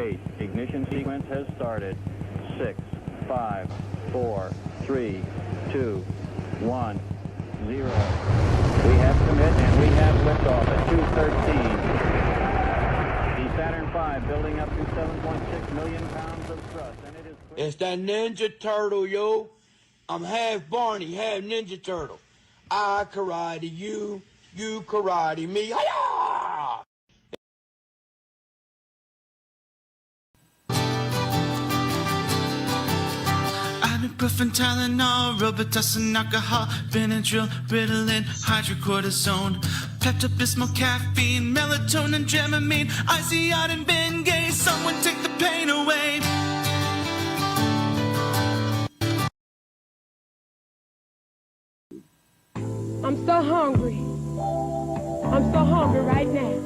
8. Ignition sequence has started. 6, 5, 4, 3, 2, 1, 0. We have commit and we have liftoff at 2:13. The Saturn V building up to 7.6 million pounds of thrust, and it is... It's that Ninja Turtle, yo. I'm half Barney, half Ninja Turtle. I karate you, you karate me. Hi-ya! Ibuprofen, Tylenol, Robitussin, alcohol, Benadryl, Ritalin, hydrocortisone, Pepto-Bismol, caffeine, melatonin, Dramamine, Iodine, Bengay. Someone take the pain away. I'm so hungry. I'm so hungry right now.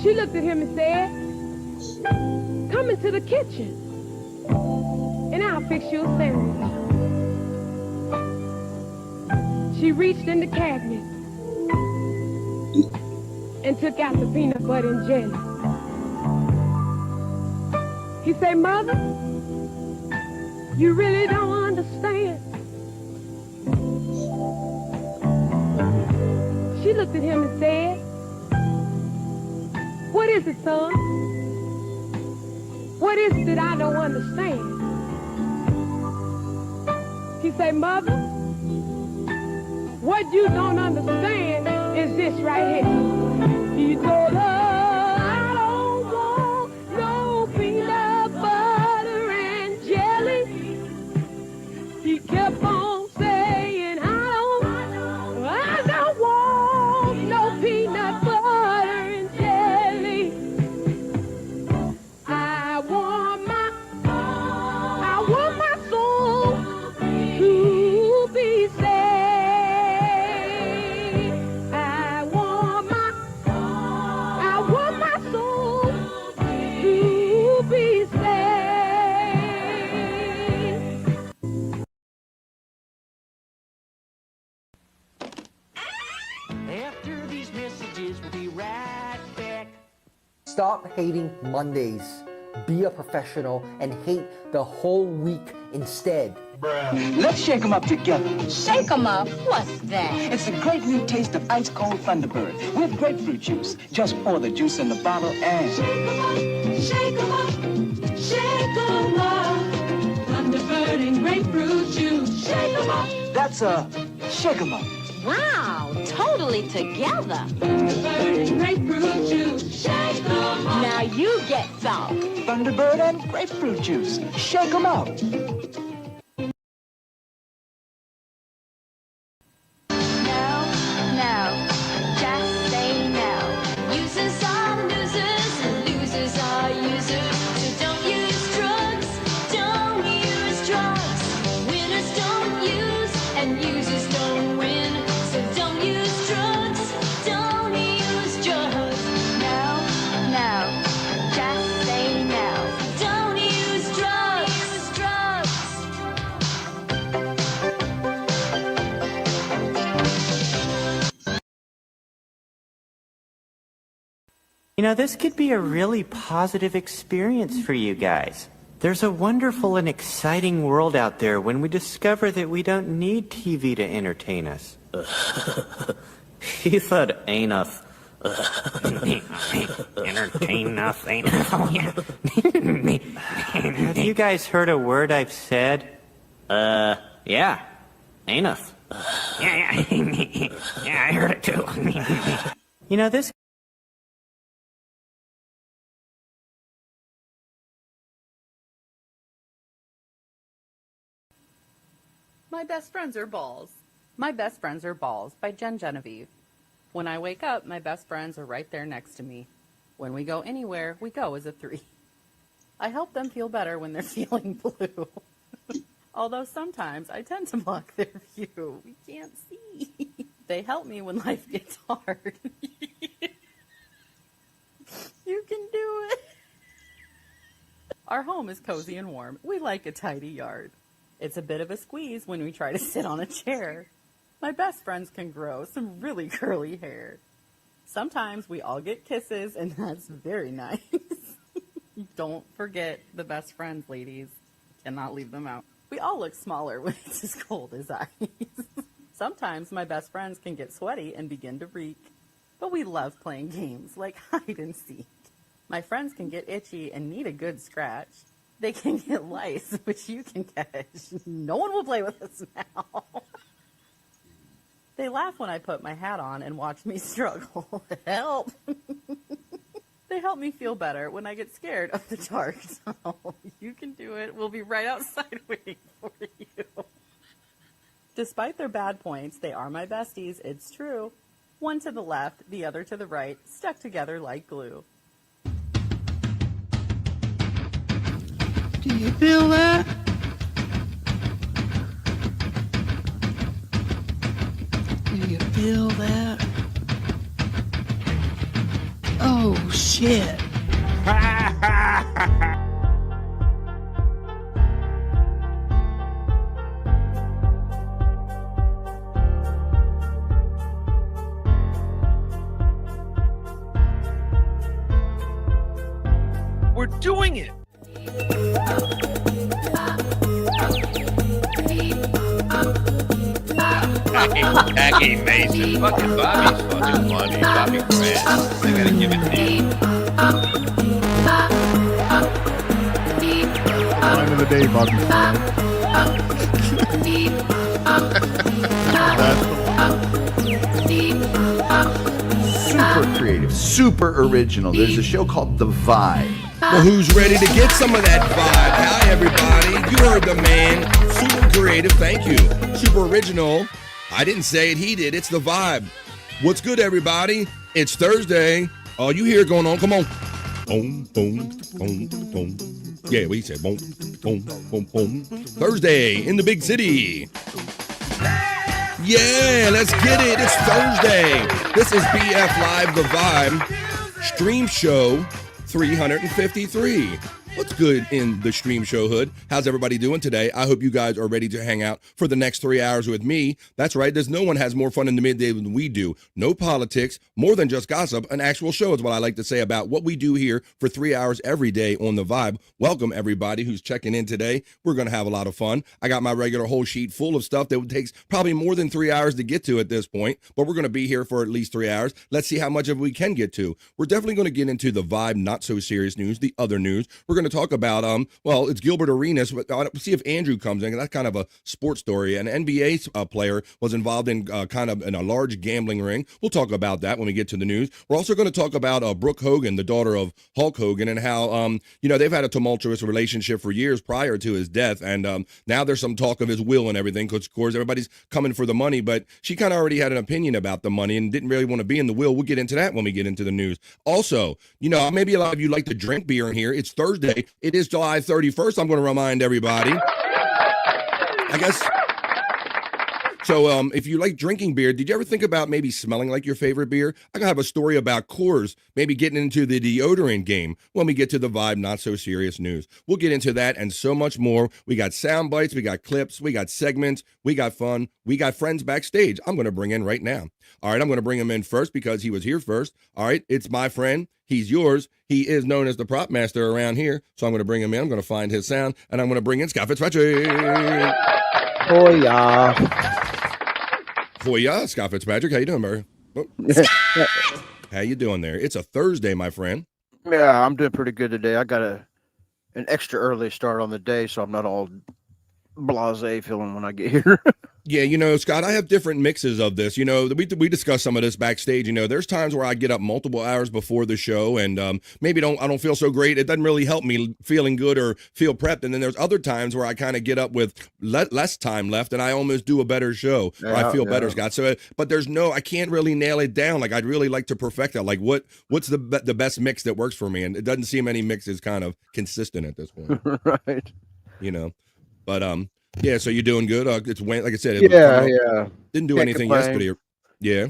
She looked at him and said, "Come into the kitchen, and I'll fix you a sandwich." She reached in the cabinet and took out the peanut butter and jelly. He said, "Mother, you really don't understand." She looked at him and said, "What is it, son? What is it that I don't understand?" He said, "Mother, what you don't understand is this right here." He told her, "I don't want no peanut butter and jelly." He kept on saying, I don't want no peanut butter and jelly. I want my soul to be saved. I want my soul to be saved. After these messages, we'll be right back. Stop hating Mondays. Be a professional and hate the whole week instead. Let's shake 'em up together. Shake 'em up? What's that? It's a great new taste of ice cold Thunderbird with grapefruit juice. Just pour the juice in the bottle and shake 'em up, shake 'em up, shake 'em up. Thunderbird and grapefruit juice. Shake 'em up. That's a shake 'em up. Wow, totally together. Thunderbird and grapefruit juice. Shake 'em up. Now you get some. Thunderbird and grapefruit juice. Shake 'em up. You know, this could be a really positive experience for you guys. There's a wonderful and exciting world out there when we discover that we don't need TV to entertain us. He said anus. Entertain us, anus. Oh, yeah. Have you guys heard a word I've said? Yeah. Anus. Yeah. Yeah, I heard it too. You know, this... My Best Friends Are Balls. My Best Friends Are Balls by Jen Genevieve. When I wake up, my best friends are right there next to me. When we go anywhere, we go as a 3. I help them feel better when they're feeling blue. Although sometimes I tend to block their view. We can't see. They help me when life gets hard. You can do it. Our home is cozy and warm. We like a tidy yard. It's a bit of a squeeze when we try to sit on a chair. My best friends can grow some really curly hair. Sometimes we all get kisses, and that's very nice. Don't forget the best friends, ladies. Cannot leave them out. We all look smaller when it's as cold as ice. Sometimes my best friends can get sweaty and begin to reek. But we love playing games like hide and seek. My friends can get itchy and need a good scratch. They can get lice, which you can catch. No one will play with us now. They laugh when I put my hat on and watch me struggle. Help! They help me feel better when I get scared of the dark. So you can do it. We'll be right outside waiting for you. Despite their bad points, they are my besties. It's true. One to the left, the other to the right, stuck together like glue. Do you feel that? Do you feel that? Oh, shit. We're doing it. Aggie Mason. Fucking Bobby's fucking funny. Bobby Grant. I gotta give it to you. Line of the day, Bobby Super creative, super original. There's a show called The Vibe. Well, who's ready to get some of that vibe? Hi, everybody. You heard the man. Super creative. Thank you. Super original. I didn't say it. He did. It's The Vibe. What's good, everybody? It's Thursday. All you hear going on. Come on. Boom, boom, boom, boom. Yeah, what he said. Boom, boom, boom, boom. Thursday in the big city. Yeah, let's get it. It's Thursday. This is BF Live The Vibe. Stream show 353. What's good in the stream show hood? How's everybody doing today? I hope you guys are ready to hang out for the next 3 hours with me. That's right. There's no one has more fun in the midday than we do. No politics, more than just gossip. An actual show is what I like to say about what we do here for 3 hours every day on The Vibe. Welcome, everybody who's checking in today. We're going to have a lot of fun. I got my regular whole sheet full of stuff that takes probably more than 3 hours to get to at this point, but we're going to be here for at least 3 hours. Let's see how much of it we can get to. We're definitely going to get into the Vibe, not so serious news, the other news. We're going to talk about, well, it's Gilbert Arenas, but see if Andrew comes in. That's kind of a sports story. An NBA player was involved in kind of in a large gambling ring. We'll talk about that when we get to the news. We're also going to talk about Brooke Hogan, the daughter of Hulk Hogan, and how, they've had a tumultuous relationship for years prior to his death. And now there's some talk of his will and everything, because, of course, everybody's coming for the money. But she kind of already had an opinion about the money and didn't really want to be in the will. We'll get into that when we get into the news. Also, maybe a lot of you like to drink beer in here. It's Thursday. It is July 31st. I'm going to remind everybody. I guess. So if you like drinking beer, did you ever think about maybe smelling like your favorite beer? I'm going to have a story about Coors, maybe getting into the deodorant game when we get to the Vibe Not So Serious news. We'll get into that and so much more. We got sound bites, we got clips, we got segments, we got fun, we got friends backstage. I'm going to bring in right now. All right, I'm going to bring him in first because he was here first. All right, it's my friend. He's yours. He is known as the prop master around here. So I'm going to bring him in. I'm going to find his sound, and I'm going to bring in Scott Fitzpatrick. Oh, yeah. Oh, yeah, Scott Fitzpatrick. How you doing, Murray? Oh. How you doing there? It's a Thursday, my friend. Yeah, I'm doing pretty good today. I got an extra early start on the day, so I'm not all blasé feeling when I get here. Yeah, Scott, I have different mixes of this. We discussed some of this backstage. There's times where I get up multiple hours before the show and maybe I don't feel so great. It doesn't really help me feeling good or feel prepped. And then there's other times where I kind of get up with less time left and I almost do a better show or I feel better, Scott. So, but I can't really nail it down. Like, I'd really like to perfect that. Like, what's the best mix that works for me? And it doesn't seem any mix is kind of consistent at this point. Right. But yeah, so you're doing good. It's like I said. Yeah. Didn't do anything yesterday. Yeah.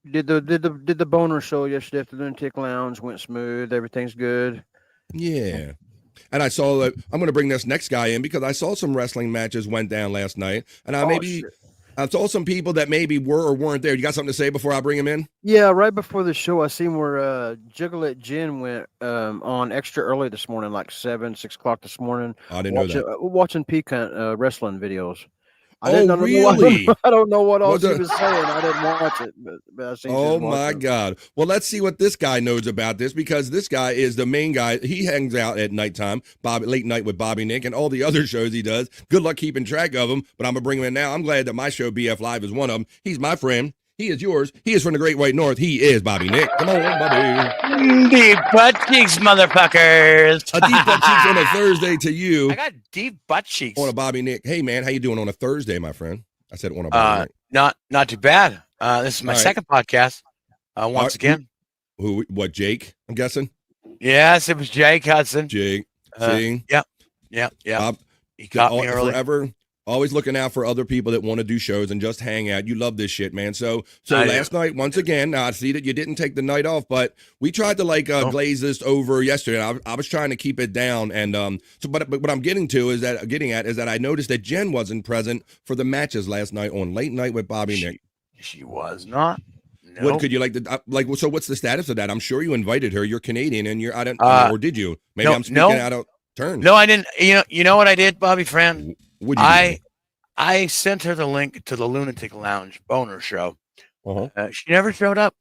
Did the boner show yesterday at the Lunatic Lounge. Went smooth. Everything's good. Yeah. And I saw that I'm going to bring this next guy in because I saw some wrestling matches went down last night, and I I saw some people that maybe were or weren't there. You got something to say before I bring him in? Yeah, right before the show, I seen where Gilbert Jen went on extra early this morning, like 6 o'clock this morning. I didn't know that. Watching Pecan wrestling videos. Really? I don't know what all What she the- was saying. I didn't watch it, but I seen she was Oh my watching. God. Well, let's see what this guy knows about this, because this guy is the main guy. He hangs out at nighttime, late night with Bobby Nick and all the other shows he does. Good luck keeping track of them, but I'm going to bring him in now. I'm glad that my show, BF Live, is one of them. He's my friend. He is yours. He is from the Great White North. He is Bobby Nick. Come on, Bobby. Deep butt cheeks, motherfuckers. A deep butt cheeks on a Thursday to you. I got deep butt cheeks. On a Bobby Nick. Hey, man, how you doing on a Thursday, my friend? I said on a Bobby Nick. Not too bad. This is my All right. second podcast. Once again. What, Jake, I'm guessing? Yes, it was Jake Hudson. Jake. See? Yep. Bob, He caught me early. Forever. Always looking out for other people that want to do shows and just hang out. You love this shit, man. So I do. last night, once again, I see that you didn't take the night off, but we tried to glaze this over yesterday. I was trying to keep it down, and but what I'm getting at is that I noticed that Jen wasn't present for the matches last night on Late Night with Bobby Nick. She was not. No. What could you so what's the status of that? I'm sure you invited her. You're Canadian, and or did you? Maybe I'm speaking out of turn. No, I didn't. You know what I did, Bobby Friend? What'd you do? I sent her the link to the Lunatic Lounge boner show. Uh-huh. She never showed up,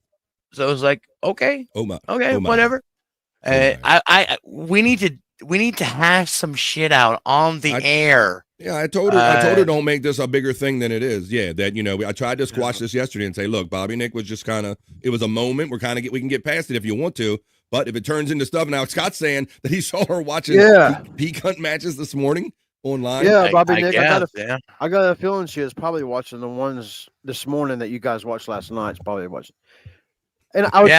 so I was like, okay, oh my, whatever. We need to hash some shit out on the air. Yeah, I told her don't make this a bigger thing than it is. Yeah, that I tried to squash this yesterday and say, look, Bobby Nick was just it was a moment. We can get past it if you want to, but if it turns into stuff now, Scott's saying that he saw her watching peak hunt matches this morning online. Yeah, Bobby Nick. Guess, I got a feeling she was probably watching the ones this morning that you guys watched last night. She's probably watching. And I would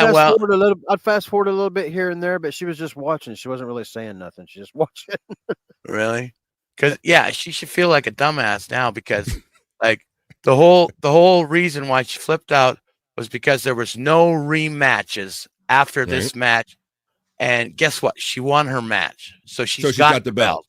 fast forward a little bit here and there, but she was just watching. She wasn't really saying nothing. She just watching. Really? Because she should feel like a dumbass now, because like the whole reason why she flipped out was because there was no rematches after this match, and guess what? She won her match, so she's got the belt.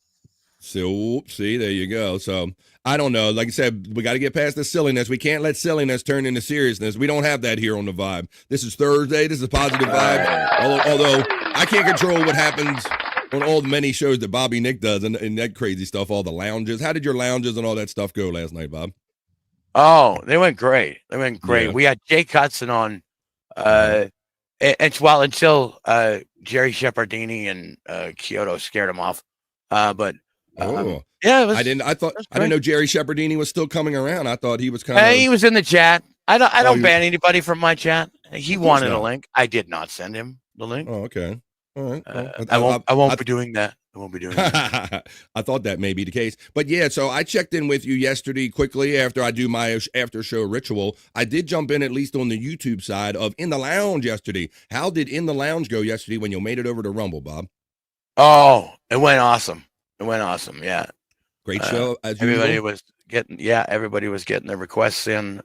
So, see, there you go. So, I don't know. Like I said, we got to get past the silliness. We can't let silliness turn into seriousness. We don't have that here on The Vibe. This is Thursday. This is Positive Vibe. Although I can't control what happens on all the many shows that Bobby Nick does and that crazy stuff, all the lounges. How did your lounges and all that stuff go last night, Bob? Oh, they went great. Yeah. We had Jake Hudson on, until Jerry Shepherdini and Kyoto scared him off. Yeah, I didn't know Jerry Shepherdini was still coming around. I thought he was he was in the chat. I don't ban anybody from my chat. He wanted a link. I did not send him the link. Oh, okay. All right. I won't be doing that. I won't be doing that. I thought that may be the case. But yeah, so I checked in with you yesterday quickly after I do my after show ritual. I did jump in at least on the YouTube side of In the Lounge yesterday. How did In the Lounge go yesterday when you made it over to Rumble, Bob? Oh, it went awesome. Yeah. Great show. Everybody was getting their requests in.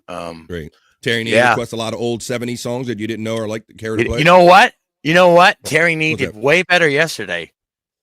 Great. Terry Nee requests a lot of old 70s songs that you didn't know or care to play. You know what? Terry Nee did way better yesterday.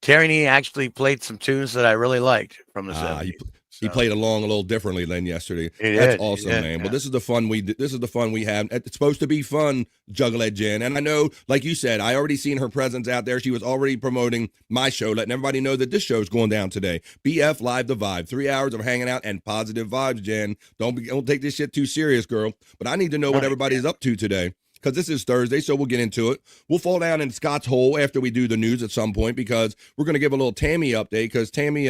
Terry Nee actually played some tunes that I really liked from the 70s. He played along a little differently than yesterday. That's awesome, man. Yeah. Well, this is the fun we have. It's supposed to be fun, Juggalette Jen. And I know, like you said, I already seen her presence out there. She was already promoting my show, letting everybody know that this show's going down today. BF Live The Vibe. 3 hours of hanging out and positive vibes, Jen. Don't take this shit too serious, girl. But I need to know what everybody's up to today, because this is Thursday, so we'll get into it. We'll fall down in Scott's hole after we do the news at some point, because we're going to give a little Tammy update, because Tammy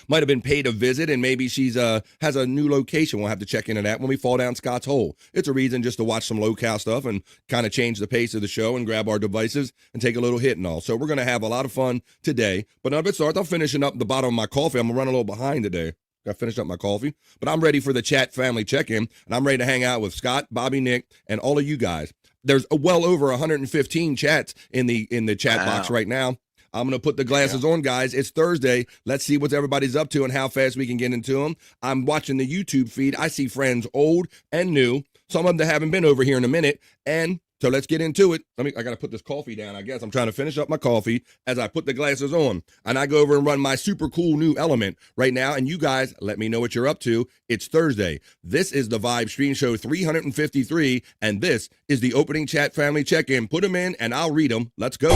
might have been paid a visit, and maybe she's has a new location. We'll have to check into that when we fall down Scott's hole. It's a reason just to watch some low-cal stuff and kind of change the pace of the show and grab our devices and take a little hit and all. So we're going to have a lot of fun today. But none of it starts. I'm finishing up the bottom of my coffee. I'm going to run a little behind today. I finished up my coffee, but I'm ready for the chat family check-in, and I'm ready to hang out with Scott, Bobby, Nick, and all of you guys. There's well over 115 chats in the chat box right now. I'm going to put the glasses on, guys. It's Thursday. Let's see what everybody's up to and how fast we can get into them. I'm watching the YouTube feed. I see friends old and new, some of them that haven't been over here in a minute, and So let's get into it. I got to put this coffee down, I guess. I'm trying to finish up my coffee as I put the glasses on. And I go over and run my super cool new element right now. And you guys, let me know what you're up to. It's Thursday. This is the Vibe Stream Show 353. And this is the opening chat family check-in. Put them in and I'll read them. Let's go.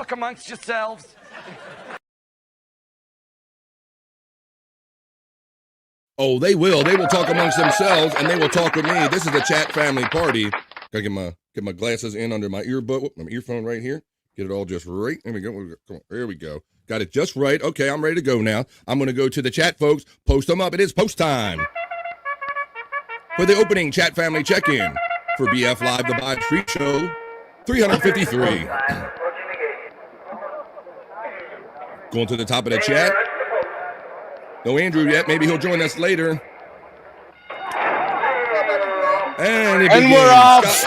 Amongst yourselves. Oh, they will. They will talk amongst themselves, and they will talk with me. This is a chat family party. Gotta get my glasses in under my my earphone right here. Get it all just right. There we go. Come on. There we go. Got it just right. Okay, I'm ready to go now. I'm going to go to the chat, folks. Post them up. It is post time. For the opening chat family check-in for BF Live, the Vibe Street Show 353. Going to the top of the chat. No Andrew yet. Maybe he'll join us later. And we're off.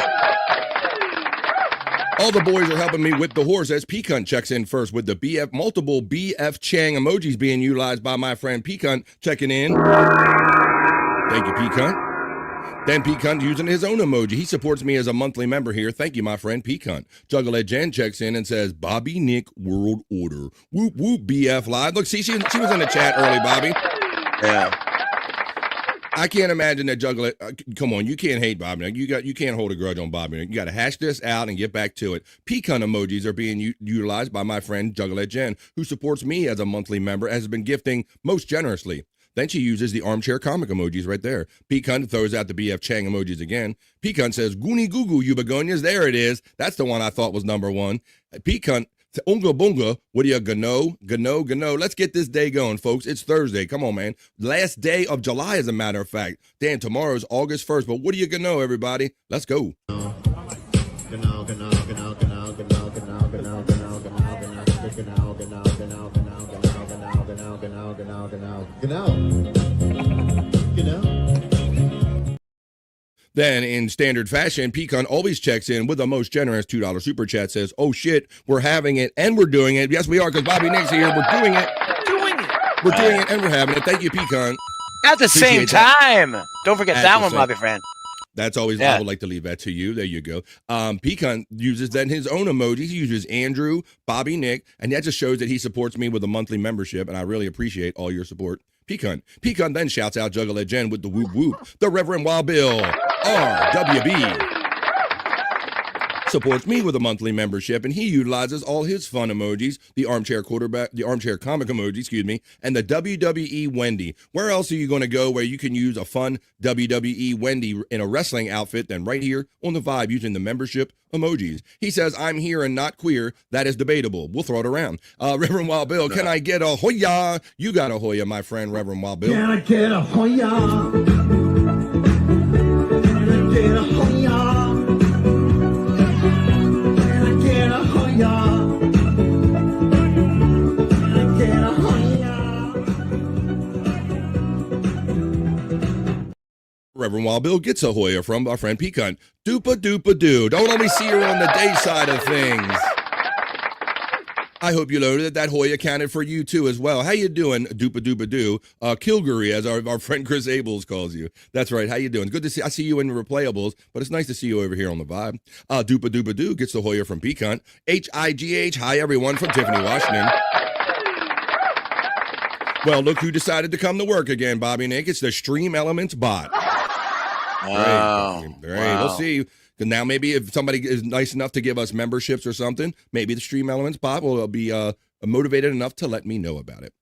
All the boys are helping me with the horse as Pecan checks in first with the multiple BF Chang emojis being utilized by my friend Pecan checking in. Thank you, Pecan. Then Pecan using his own emoji. He supports me as a monthly member here. Thank you, my friend Pecan. Juggalette Jen checks in and says, Bobby Nick World Order. Whoop, whoop, BF Live. Look, see, she was in the chat early, Bobby. Yeah. I can't imagine that Juggalette. Come on, you can't hate Bobby. You can't hold a grudge on Bobby. You got to hash this out and get back to it. Pecan emojis are being utilized by my friend Juggalette Jen, who supports me as a monthly member and has been gifting most generously. Then she uses the armchair comic emojis right there. Pecan throws out the BF Chang emojis again. Pecan says, Goonie Goo Goo, you begonias. There it is. That's the one I thought was number one. Pecan, Unga Bunga, what do you gano? Let's get this day going, folks. It's Thursday. Come on, man. Last day of July, as a matter of fact. Dan, tomorrow's August 1st. But what do you gano, everybody? Let's go. Then, in standard fashion, Pecan always checks in with the most generous $2 super chat. Says, "Oh shit, we're having it and we're doing it." Yes, we are, because Bobby Nick's here. We're doing it. We're doing it and we're having it. Thank you, Pecan. At the same time. Don't forget that one, Bobby friend. That's always, I would like to leave that to you. There you go. Pecan uses then his own emojis. He uses Andrew, Bobby Nick, and that just shows that he supports me with a monthly membership, and I really appreciate all your support. Pecan then shouts out Juggalette Jen with the whoop whoop. The Reverend Wild Bill, RWB, supports me with a monthly membership, and he utilizes all his fun emojis, the armchair comic emoji, and the WWE Wendy. Where else are you going to go where you can use a fun WWE Wendy in a wrestling outfit than right here on the Vibe using the membership emojis? He says, I'm here and not queer. That is debatable. We'll throw it around. Reverend Wild Bill, can I get a Hoya? You got a Hoya, my friend, Reverend Wild Bill. Can I get a Hoya? Can I get a Hoya? Reverend Wild Bill gets a Hoya from our friend Pecan. Doopa-doopa-doo. Don't let me see her on the day side of things. I hope you know that Hoya counted for you too as well. How you doing, Doopa-doopa-doo? Kilgary, as our friend Chris Abels calls you. That's right. How you doing? Good to see. I see you in the replayables, but it's nice to see you over here on the Vibe. Doopa-doopa-doo gets the Hoya from Pecan. HIGH. Hi everyone from Tiffany, Washington. Well, look who decided to come to work again, Bobby Nick. It's the Stream Elements bot. Wow. Great. We'll see. now maybe if somebody is nice enough to give us memberships or something, maybe the Stream Elements Pop will be motivated enough to let me know about it.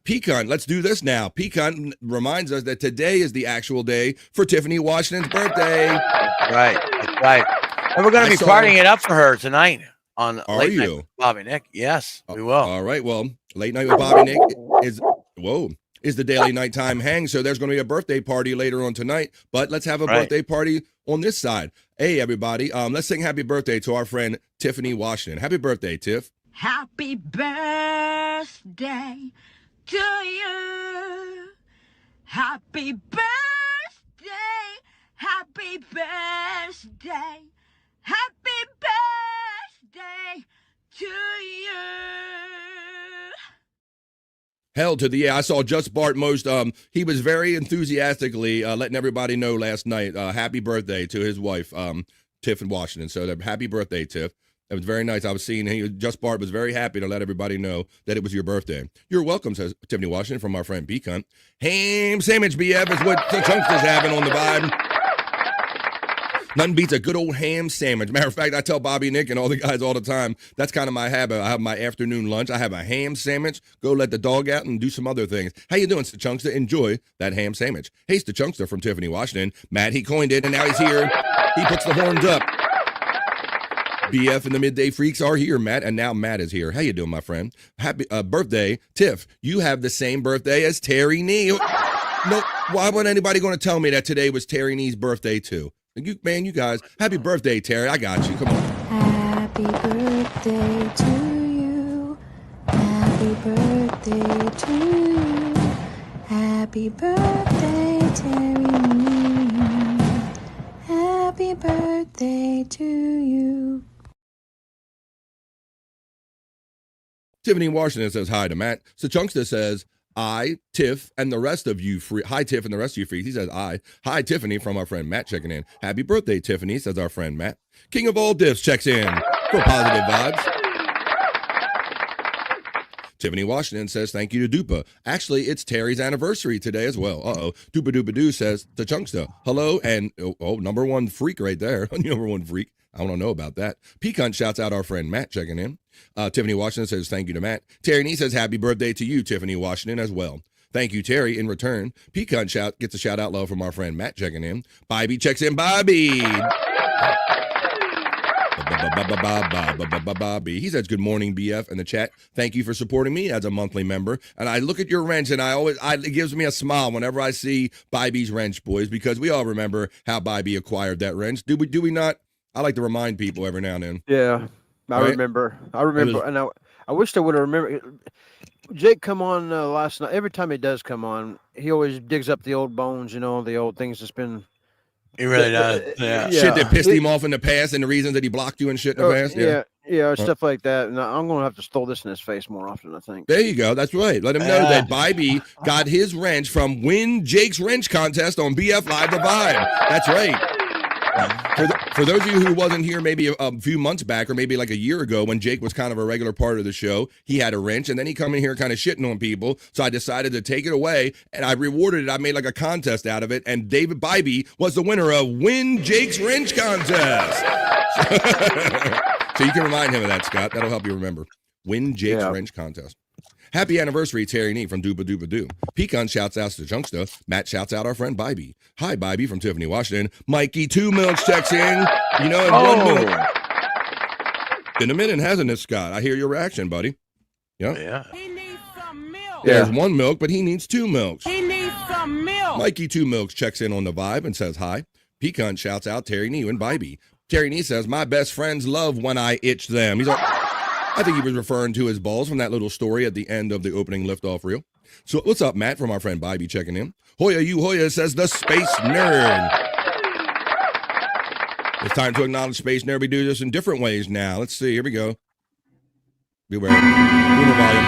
Pecan, let's do this now. Pecan reminds us that today is the actual day for Tiffany Washington's birthday. Right, that's right. And we're going to be partying it up for her tonight on Late Night with Bobby Nick. Yes, we will. All right, well, Late Night with Bobby Nick is the daily nighttime hang, so there's going to be a birthday party later on tonight, but let's have a birthday party on this side. Hey, everybody, let's sing happy birthday to our friend Tiffany Washington. Happy birthday, Tiff. Happy birthday to you. Happy birthday. Happy birthday. Happy birthday to you. Hell to the yeah. I saw Just Bart Most. He was very enthusiastically letting everybody know last night. Happy birthday to his wife, Tiff in Washington. So happy birthday, Tiff. It was very nice. I was seeing Just Bart was very happy to let everybody know that it was your birthday. You're welcome, says Tiffany Washington from our friend Pecan. Ham sandwich, BF, is what the Chunkster's having on the vibe. Nothing beats a good old ham sandwich. Matter of fact, I tell Bobby, Nick, and all the guys all the time, that's kind of my habit. I have my afternoon lunch. I have a ham sandwich, go let the dog out and do some other things. How you doing, Chunkster? Enjoy that ham sandwich. Hey, it's the Chunkster from Tiffany Washington. Matt, he coined it, and now he's here. He puts the horns up. BF and the Midday Freaks are here, Matt, and now Matt is here. How you doing, my friend? Happy birthday, Tiff. You have the same birthday as Terry Nee. No, why wasn't anybody going to tell me that today was Terry Nee's birthday too? You guys, happy birthday, Terry. I got you. Come on. Happy birthday to you. Happy birthday to you. Happy birthday, Terry. Happy birthday to you. Tiffany Washington says hi to Matt. So Chunkster says, I, Tiff, and the rest of you free. Hi, Tiff, and the rest of you freaks. He says, I. Hi, Tiffany, from our friend Matt checking in. Happy birthday, Tiffany, says our friend Matt. King of all diffs checks in for positive vibes. Tiffany Washington says, thank you to Dupa. Actually, it's Terry's anniversary today as well. Dupa Dupa Doo says to Chunkster, hello, and number one freak right there. Number one freak. I don't know about that. Pecan shouts out our friend Matt checking in. Tiffany Washington says, thank you to Matt. Terry Nee says, happy birthday to you, Tiffany Washington, as well. Thank you, Terry. In return, Pecan gets a shout out love from our friend Matt checking in. Bobby checks in. Bobby. Bobby. He says, good morning, BF, in the chat. Thank you for supporting me as a monthly member. And I look at your wrench, and it gives me a smile whenever I see Bobby's wrench, boys, because we all remember how Bobby acquired that wrench. Do we not? I like to remind people every now and then. Yeah, I remember. And I wish I would have remembered. Jake come on last night. Every time he does come on, he always digs up the old bones, the old things that's been. He really does. Yeah. Shit that pissed him off in the past and the reasons that he blocked you and shit in the past. Yeah, stuff like that. And I'm going to have to throw this in his face more often, I think. There you go. That's right. Let him know that Bobby got his wrench from Win Jake's Wrench Contest on BF Live The Vibe. That's right. For those of you who wasn't here maybe a few months back or maybe like a year ago when Jake was kind of a regular part of the show, he had a wrench and then he come in here kind of shitting on people. So I decided to take it away and I rewarded it. I made like a contest out of it. And David Bybee was the winner of Win Jake's Wrench Contest. So you can remind him of that, Scott. That'll help you remember. Win Jake's Wrench Contest. Happy anniversary, Terry Nee from Dooba Dooba Doo. Pecan shouts out to Chunkster. Matt shouts out our friend Bybee. Hi, Bybee from Tiffany Washington. Mikey 2 Milks checks in. And 1 milk. Been a minute, hasn't it, Scott? I hear your reaction, buddy. Yeah. He needs some milk. There's 1 milk, but he needs 2 milks. He needs some milk. Mikey 2 Milks checks in on the vibe and says hi. Pecan shouts out Terry Nee and Bybee. Terry Nee says, my best friends love when I itch them. He's like, I think he was referring to his balls from that little story at the end of the opening liftoff reel. So what's up, Matt, from our friend Bybee checking in. Hoya you Hoya says the Space Nerd. It's time to acknowledge Space Nerd. We do this in different ways now. Let's see. Here we go. Beware. Boomer volume.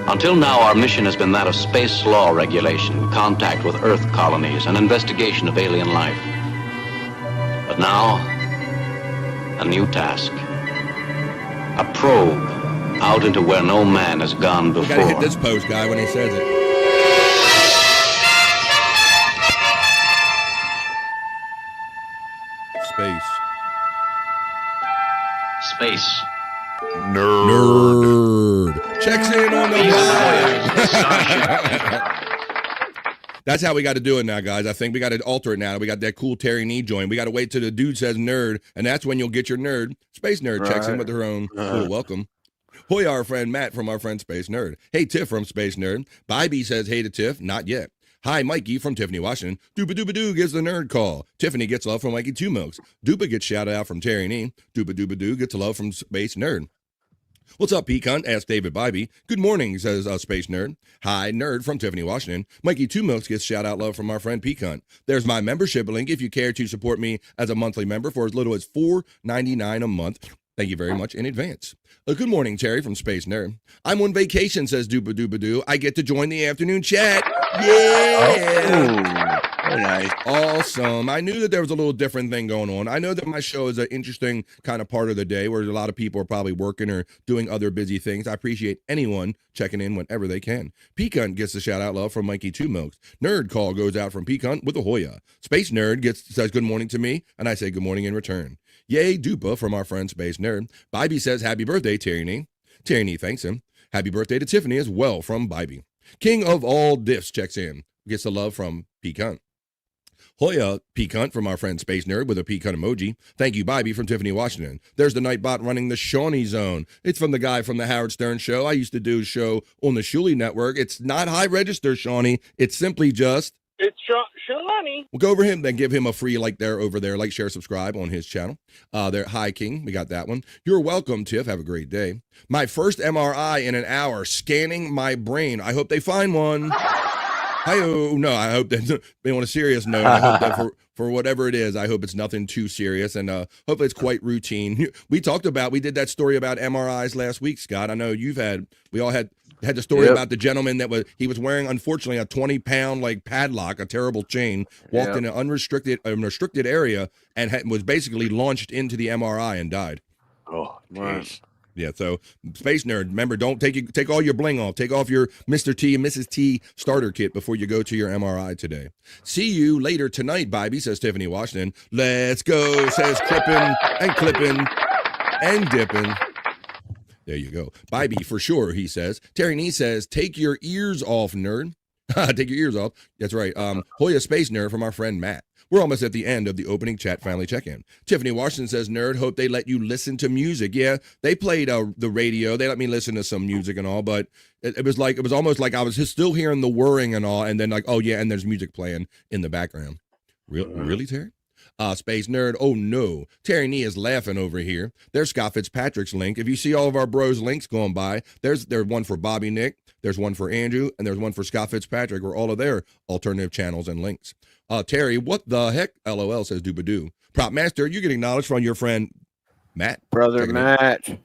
Until now, our mission has been that of space law regulation, contact with Earth colonies, and investigation of alien life. But now, a new task. A probe out into where no man has gone before. We gotta hit this post guy when he says it. Space. Space. Nerd. Checks in on the That's how we got to do it now, guys. I think we got to alter it now. We got that cool Terry Nee join. We got to wait till the dude says nerd, and that's when you'll get your nerd. Space Nerd checks in with her own little welcome. Hoya, our friend Matt from our friend Space Nerd. Hey, Tiff from Space Nerd. Bybee says hey to Tiff. Not yet. Hi, Mikey from Tiffany, Washington. Dooba-dooba-doo gives the nerd call. Tiffany gets love from Mikey Two Milks. Dooba gets shouted out from Terry Nee. Dooba-dooba-doo gets love from Space Nerd. What's up, Pecan? Asks David Bybee. Good morning, says Space Nerd. Hi, Nerd from Tiffany, Washington. Mikey Two Milks gets shout out love from our friend Pecan. There's my membership link if you care to support me as a monthly member for as little as $4.99 a month. Thank you very much in advance. Good morning, Terry from Space Nerd. I'm on vacation, says Dooba-dooba-doo. I get to join the afternoon chat. Yeah. Oh, nice. Awesome. I knew that there was a little different thing going on. I know that my show is an interesting kind of part of the day where a lot of people are probably working or doing other busy things. I appreciate anyone checking in whenever they can. Pecan gets the shout out love from Mikey Two Milks. Nerd call goes out from Pecan with a Hoya. Space Nerd says good morning to me, and I say good morning in return. Yay, Dupa from our friend Space Nerd. Bybee says happy birthday, Terry Nee. Terry Nee thanks him. Happy birthday to Tiffany as well from Bybee. King of all diffs checks in. Gets the love from Pecan. Hoya Pecan from our friend Space Nerd with a pecan emoji. Thank you, Bybee from Tiffany, Washington. There's the Nightbot running the Shawnee Zone. It's from the guy from the Howard Stern Show. I used to do a show on the Shuley Network. It's not high register, Shawnee. It's simply just... It's Shawnee. We'll go over him, then give him a free like there over there. Like, share, subscribe on his channel. There, Hi King, we got that one. You're welcome, Tiff. Have a great day. My first MRI in an hour, scanning my brain. I hope they find one. No, I hope that on a serious note, I hope that for whatever it is, I hope it's nothing too serious, and hopefully it's quite routine. We did that story about MRIs last week, Scott. I know we all had the story about the gentleman that was wearing, unfortunately, a 20-pound like padlock, a terrible chain, walked in an restricted area, and was basically launched into the MRI and died. Oh, jeez. Yeah, so Space Nerd, remember, don't take all your bling off. Take off your Mr. T and Mrs. T starter kit before you go to your MRI today. See you later tonight, Bybee, says Tiffany Washington. Let's go, says Clippin' and Dippin'. There you go. Bybee, for sure, he says. Terry Nee says, take your ears off, nerd. Take your ears off. That's right. Hoya Space Nerd from our friend Matt. We're almost at the end of the opening chat family check-in. Tiffany Washington says, nerd, hope they let you listen to music. Yeah, they played the radio. They let me listen to some music and all, but it was almost like I was still hearing the whirring and all, and then like, oh yeah, and there's music playing in the background. Really, Terry? Space Nerd, oh no. Terry Nee is laughing over here. There's Scott Fitzpatrick's link. If you see all of our bros' links going by, there's one for Bobby Nick, there's one for Andrew, and there's one for Scott Fitzpatrick, or all of their alternative channels and links. Terry, what the heck? LOL, says Doobadoo. Prop Master, you get acknowledged from your friend Matt. Brother Matt.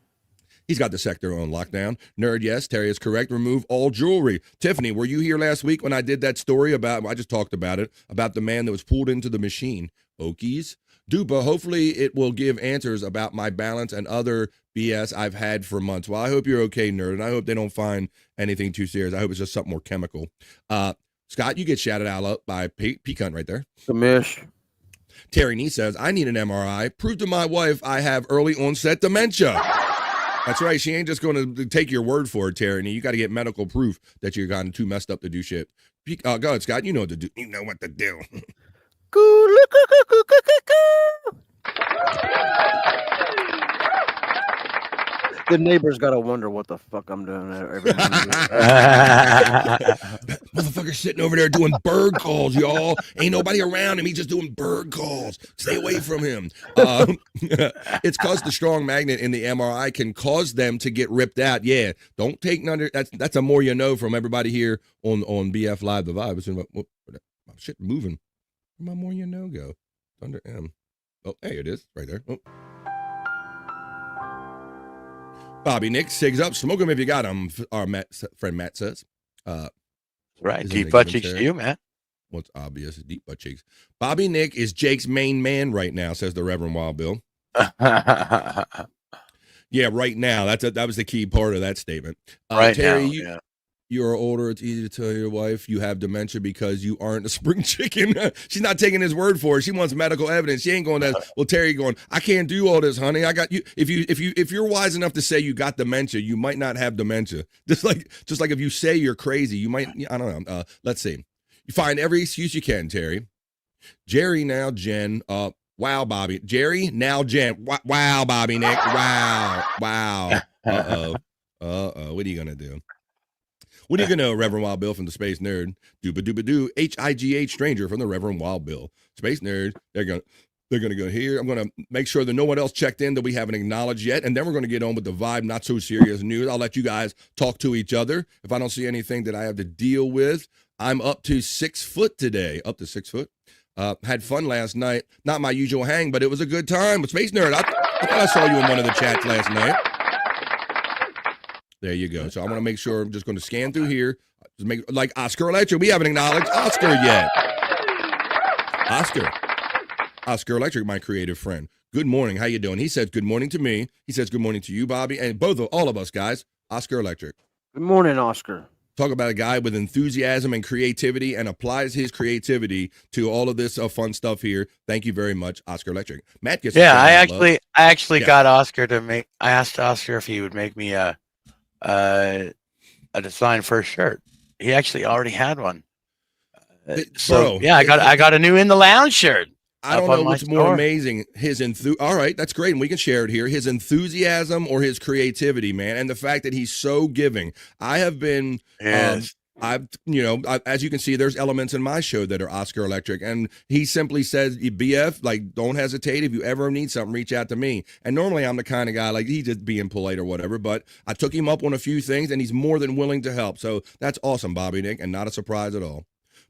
He's got the sector on lockdown. Nerd, yes, Terry is correct. Remove all jewelry. Tiffany, were you here last week when I did that story I just talked about it, about the man that was pulled into the machine? Okies. Dupa, hopefully it will give answers about my balance and other BS I've had for months. Well, I hope you're okay, nerd, and I hope they don't find anything too serious. I hope it's just something more chemical. Scott, you get shouted out by Pecan right there. The mish. Terry Nee says, I need an MRI. Prove to my wife I have early onset dementia. That's right. She ain't just going to take your word for it, Terry Nee. You got to get medical proof that you're gotten too messed up to do shit. Go ahead, Scott. You know what to do. You know what to do. The neighbors gotta wonder what the fuck I'm doing every Motherfucker sitting over there doing bird calls, y'all. Ain't nobody around him. He's just doing bird calls. Stay away from him. It's because the strong magnet in the MRI can cause them to get ripped out. Yeah, don't take none of that's a more you know from everybody here on BF Live the Vibe. Shit moving. Where'd my more you know go? Under M. Oh, hey, it is right there. Oh. Bobby Nick, cigs up, smoke them if you got them. Our friend Matt says. Right, deep butt cheeks to you, Matt. What's obvious? Deep butt cheeks. Bobby Nick is Jake's main man right now, says the Reverend Wild Bill. Yeah, right now. That was the key part of that statement. Right Terry, now, You're older. It's easy to tell your wife you have dementia because you aren't a spring chicken. She's not taking his word for it. She wants medical evidence. She ain't going to. Well, Terry going, I can't do all this, honey. I got you. If you're wise enough to say you got dementia, you might not have dementia. Just like if you say you're crazy, you might. I don't know. Let's see. You find every excuse you can, Terry. Jerry, now Jen. Wow, Bobby. Jerry, now Jen. Wow, Bobby, Nick. Wow. Uh-oh. What are you gonna do? What are you gonna know, Reverend Wild Bill from the Space Nerd? Dooba-dooba-doo. H-I-G-H stranger from the Reverend Wild Bill. Space Nerd. They're gonna go here. I'm gonna make sure that no one else checked in that we haven't acknowledged yet, and then we're gonna get on with the vibe, not so serious news. I'll let you guys talk to each other. If I don't see anything that I have to deal with, I'm up to 6 foot today. Up to 6 foot. Had fun last night. Not my usual hang, but it was a good time. But Space Nerd, I thought I saw you in one of the chats last night. There you go. So I want to make sure I'm just going to scan through here. Just make like Oscar Electric. We haven't acknowledged Oscar yet. Oscar Electric, my creative friend. Good morning. How you doing? He says good morning to me. He says good morning to you, Bobby, and all of us guys. Oscar Electric. Good morning, Oscar. Talk about a guy with enthusiasm and creativity and applies his creativity to all of this fun stuff here. Thank you very much, Oscar Electric. Matt gets I actually got Oscar to make. I asked Oscar if he would make me a design for a shirt. He actually already had one. I got a new In the Lounge shirt. I don't know what's more amazing, all right, that's great, and we can share it here. His enthusiasm or his creativity, man, and the fact that he's so giving. I have been, as you can see, there's elements in my show that are Oscar Electric, and he simply says, BF, like, don't hesitate. If you ever need something, reach out to me. And normally I'm the kind of guy, like, he's just being polite or whatever, but I took him up on a few things, and he's more than willing to help. So that's awesome, Bobby Nick, and not a surprise at all.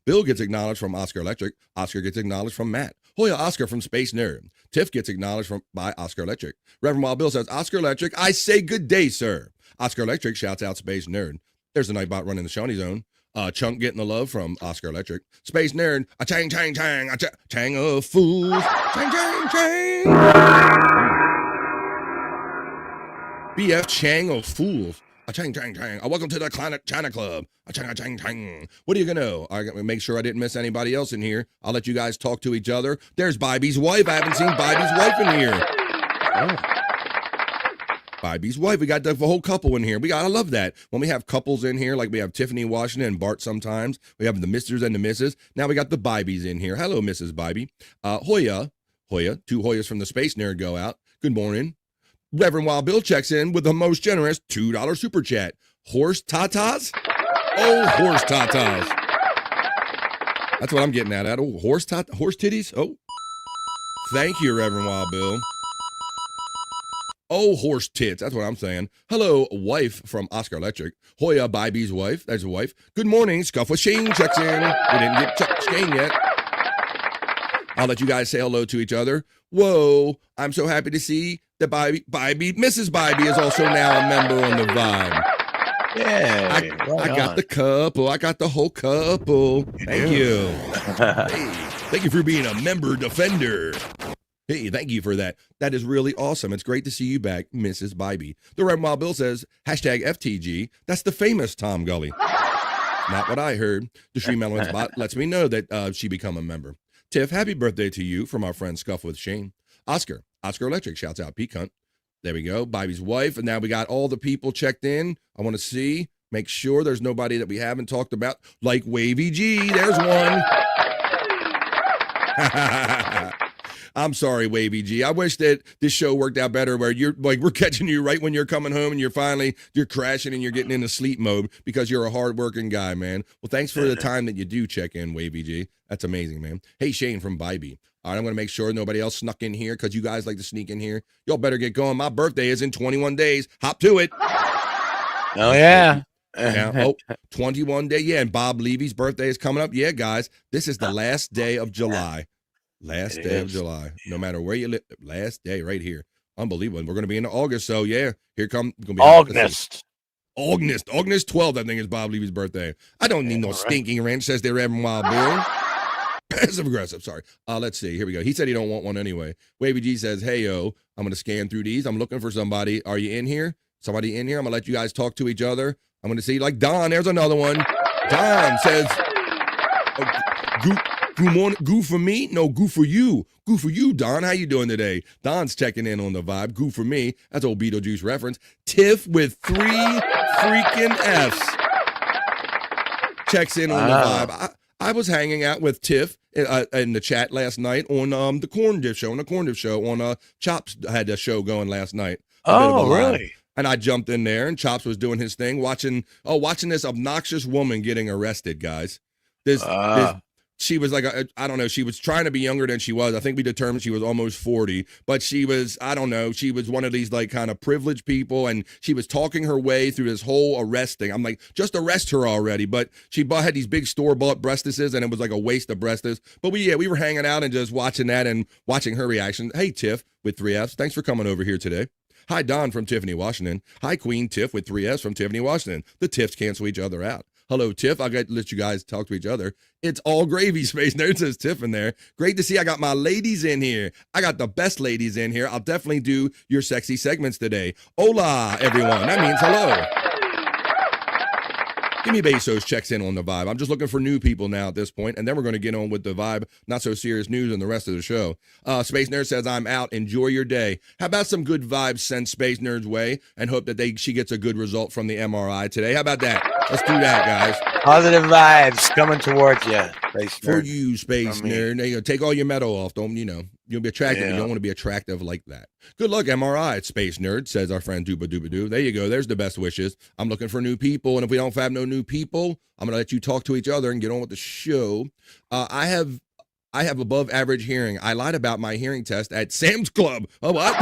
Bill gets acknowledged from Oscar Electric. Oscar gets acknowledged from Matt. Hoya Oscar from Space Nerd. Tiff gets acknowledged by Oscar Electric. Reverend Wild Bill says, Oscar Electric, I say good day, sir. Oscar Electric shouts out Space Nerd. There's the Nightbot running the Shawnee Zone. Chunk getting the love from Oscar Electric. Space Nerd, a chang, chang, chang, a chang of fools. Chang, chang, chang. BF Chang of fools. A chang, chang, chang. Welcome to the China Club. A chang, chang, chang. What are you gonna know? I gotta make sure I didn't miss anybody else in here. I'll let you guys talk to each other. There's Bobby's wife. I haven't seen Bobby's wife in here. Bobby's wife. We got the whole couple in here. I love that. When we have couples in here, like we have Tiffany Washington and Bart sometimes. We have the Misters and the Misses. Now we got the Bibies in here. Hello, Mrs. Bibie. Hoya. Two Hoyas from the Space Nerd go out. Good morning. Reverend Wild Bill checks in with the most generous $2 super chat. Horse tatas? Oh, horse tatas. That's what I'm getting at. Oh, horse titties? Oh. Thank you, Reverend Wild Bill. Oh, horse tits. That's what I'm saying. Hello, wife from Oscar Electric. Hoya Bibie's wife. There's a wife. Good morning. Scuff with Shane checks in. We didn't get Shane yet. I'll let you guys say hello to each other. Whoa, I'm so happy to see that Mrs. Bibie is also now a member on the vibe. Yeah, I got the couple. I got the whole couple. Thank you. Hey, thank you for being a member defender. Hey, thank you for that. That is really awesome. It's great to see you back, Mrs. Bibie. The Red Wild Bill says, hashtag FTG. That's the famous Tom Gully. Not what I heard. The Stream Elements bot lets me know that she become a member. Tiff, happy birthday to you from our friend Scuff with Shane. Oscar Electric shouts out Pete Cunt. There we go. Bobby's wife. And now we got all the people checked in. I want to make sure there's nobody that we haven't talked about. Like Wavy G. There's one. I'm sorry, Wavy G. I wish that this show worked out better where you're like, we're catching you right when you're coming home and you're crashing and you're getting into sleep mode because you're a hardworking guy, man. Well, thanks for the time that you do check in, Wavy G. That's amazing, man. Hey, Shane from Bibie. All right, I'm going to make sure nobody else snuck in here because you guys like to sneak in here. Y'all better get going. My birthday is in 21 days. Hop to it. Oh, yeah. 21 day. Yeah, and Bob Levy's birthday is coming up. Yeah, guys, this is the last day of July. Last day of July. No matter where you live, last day right here. Unbelievable. We're going to be into August, so yeah, here come August. August 12th, I think, is Bob Levy's birthday. I don't need no stinking ranch, says they're having Wild Bill. Passive aggressive, sorry. Let's see. Here we go. He said he don't want one anyway. Wavy G says, hey, yo, I'm going to scan through these. I'm looking for somebody. Are you in here? Somebody in here? I'm going to let you guys talk to each other. I'm going to see, like Don, there's another one. Don says, good morning, goo for me? No, goo for you. Goo for you, Don. How you doing today? Don's checking in on the vibe. Goo for me. That's old Beetlejuice reference. Tiff with 3 freaking Fs. Checks in on the vibe. I was hanging out with Tiff in the chat last night on the Corn Diff Show. On the Corn Diff Show on Chops had a show going last night. Oh, really? And I jumped in there, and Chops was doing his thing, watching this obnoxious woman getting arrested, guys. She was like, I don't know, she was trying to be younger than she was. I think we determined she was almost 40, but she was, I don't know, she was one of these like kind of privileged people, and she was talking her way through this whole arrest thing. I'm like, just arrest her already. But she had these big store-bought breastises, and it was like a waste of breastis. But we were hanging out and just watching that and watching her reaction. Hey, Tiff with 3 Fs, thanks for coming over here today. Hi, Don from Tiffany, Washington. Hi, Queen Tiff with 3 Fs from Tiffany, Washington. The Tiffs cancel each other out. Hello, Tiff. I got to let you guys talk to each other. It's all gravy, Space Nerd, says Tiff in there. Great to see I got my ladies in here. I got the best ladies in here. I'll definitely do your sexy segments today. Hola, everyone. That means hello. Give me Bezos checks in on the vibe. I'm just looking for new people now at this point, and then we're going to get on with the vibe, not so serious news and the rest of the show. Space Nerd says, I'm out. Enjoy your day. How about some good vibes sent Space Nerd's way and hope that she gets a good result from the MRI today? How about that? Let's do that, guys. Positive vibes coming towards you, Space Nerd. For you, Space Nerd. Now, take all your metal off. Don't, you'll be attractive. Yeah. You don't want to be attractive like that. Good luck, MRI at Space Nerd, says our friend Dooba Dooba Doo. There you go. There's the best wishes. I'm looking for new people, and if we don't have no new people, I'm going to let you talk to each other and get on with the show. I have above average hearing. I lied about my hearing test at Sam's Club. Oh, what?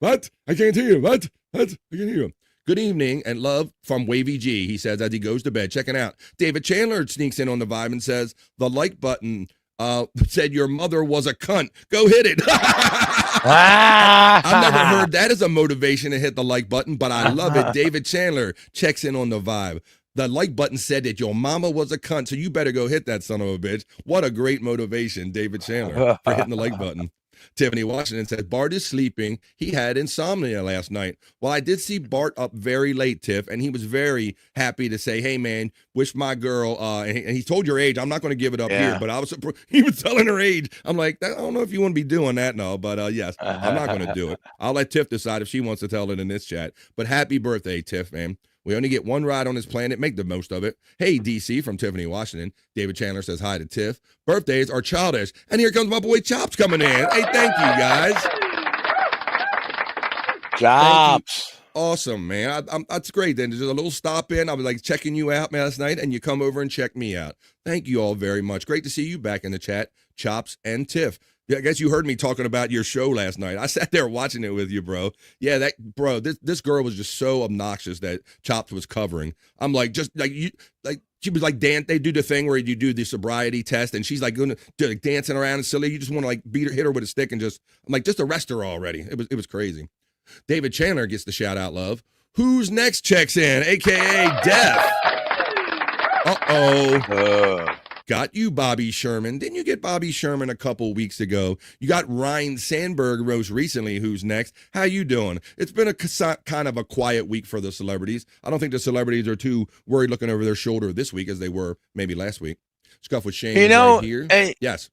What? I can't hear you. What? I can't hear you. Good evening and love from Wavy G, he says as he goes to bed. Check it out. David Chandler sneaks in on the vibe and says, the like button said your mother was a cunt. Go hit it. I've never heard that as a motivation to hit the like button, but I love it. David Chandler checks in on the vibe. The like button said that your mama was a cunt, so you better go hit that son of a bitch. What a great motivation, David Chandler, for hitting the like button. Tiffany Washington said, Bart is sleeping. He had insomnia last night. Well, I did see Bart up very late, Tiff, and he was very happy to say, hey, man, wish my girl, and he told your age. I'm not going to give it up here, but he was telling her age. I'm like, I don't know if you want to be doing that and all, but yes, I'm not going to do it. I'll let Tiff decide if she wants to tell it in this chat. But happy birthday, Tiff, man. We only get one ride on this planet. Make the most of it. Hey, DC from Tiffany, Washington. David Chandler says hi to Tiff. Birthdays are childish. And here comes my boy Chops coming in. Hey, thank you, guys. Chops. Awesome, man. That's great. Then there's a little stop in. I was like checking you out last night, and you come over and check me out. Thank you all very much. Great to see you back in the chat, Chops and Tiff. I guess you heard me talking about your show last night. I sat there watching it with you, bro. Yeah, this girl was just so obnoxious that Chops was covering. I'm like, just like you, like she was like they do the thing where you do the sobriety test, and she's like going to like dancing around and silly. You just want to like hit her with a stick and just, I'm like, just arrest her already. It was crazy. David Chandler gets the shout out love. Who's next checks in, aka Death. Got you, Bobby Sherman. Didn't you get Bobby Sherman a couple weeks ago? You got Ryan Sandberg most recently. Who's next? How you doing? It's been a kind of a quiet week for the celebrities. I don't think the celebrities are too worried looking over their shoulder this week as they were maybe last week. Scuff with Shane right here. Yes.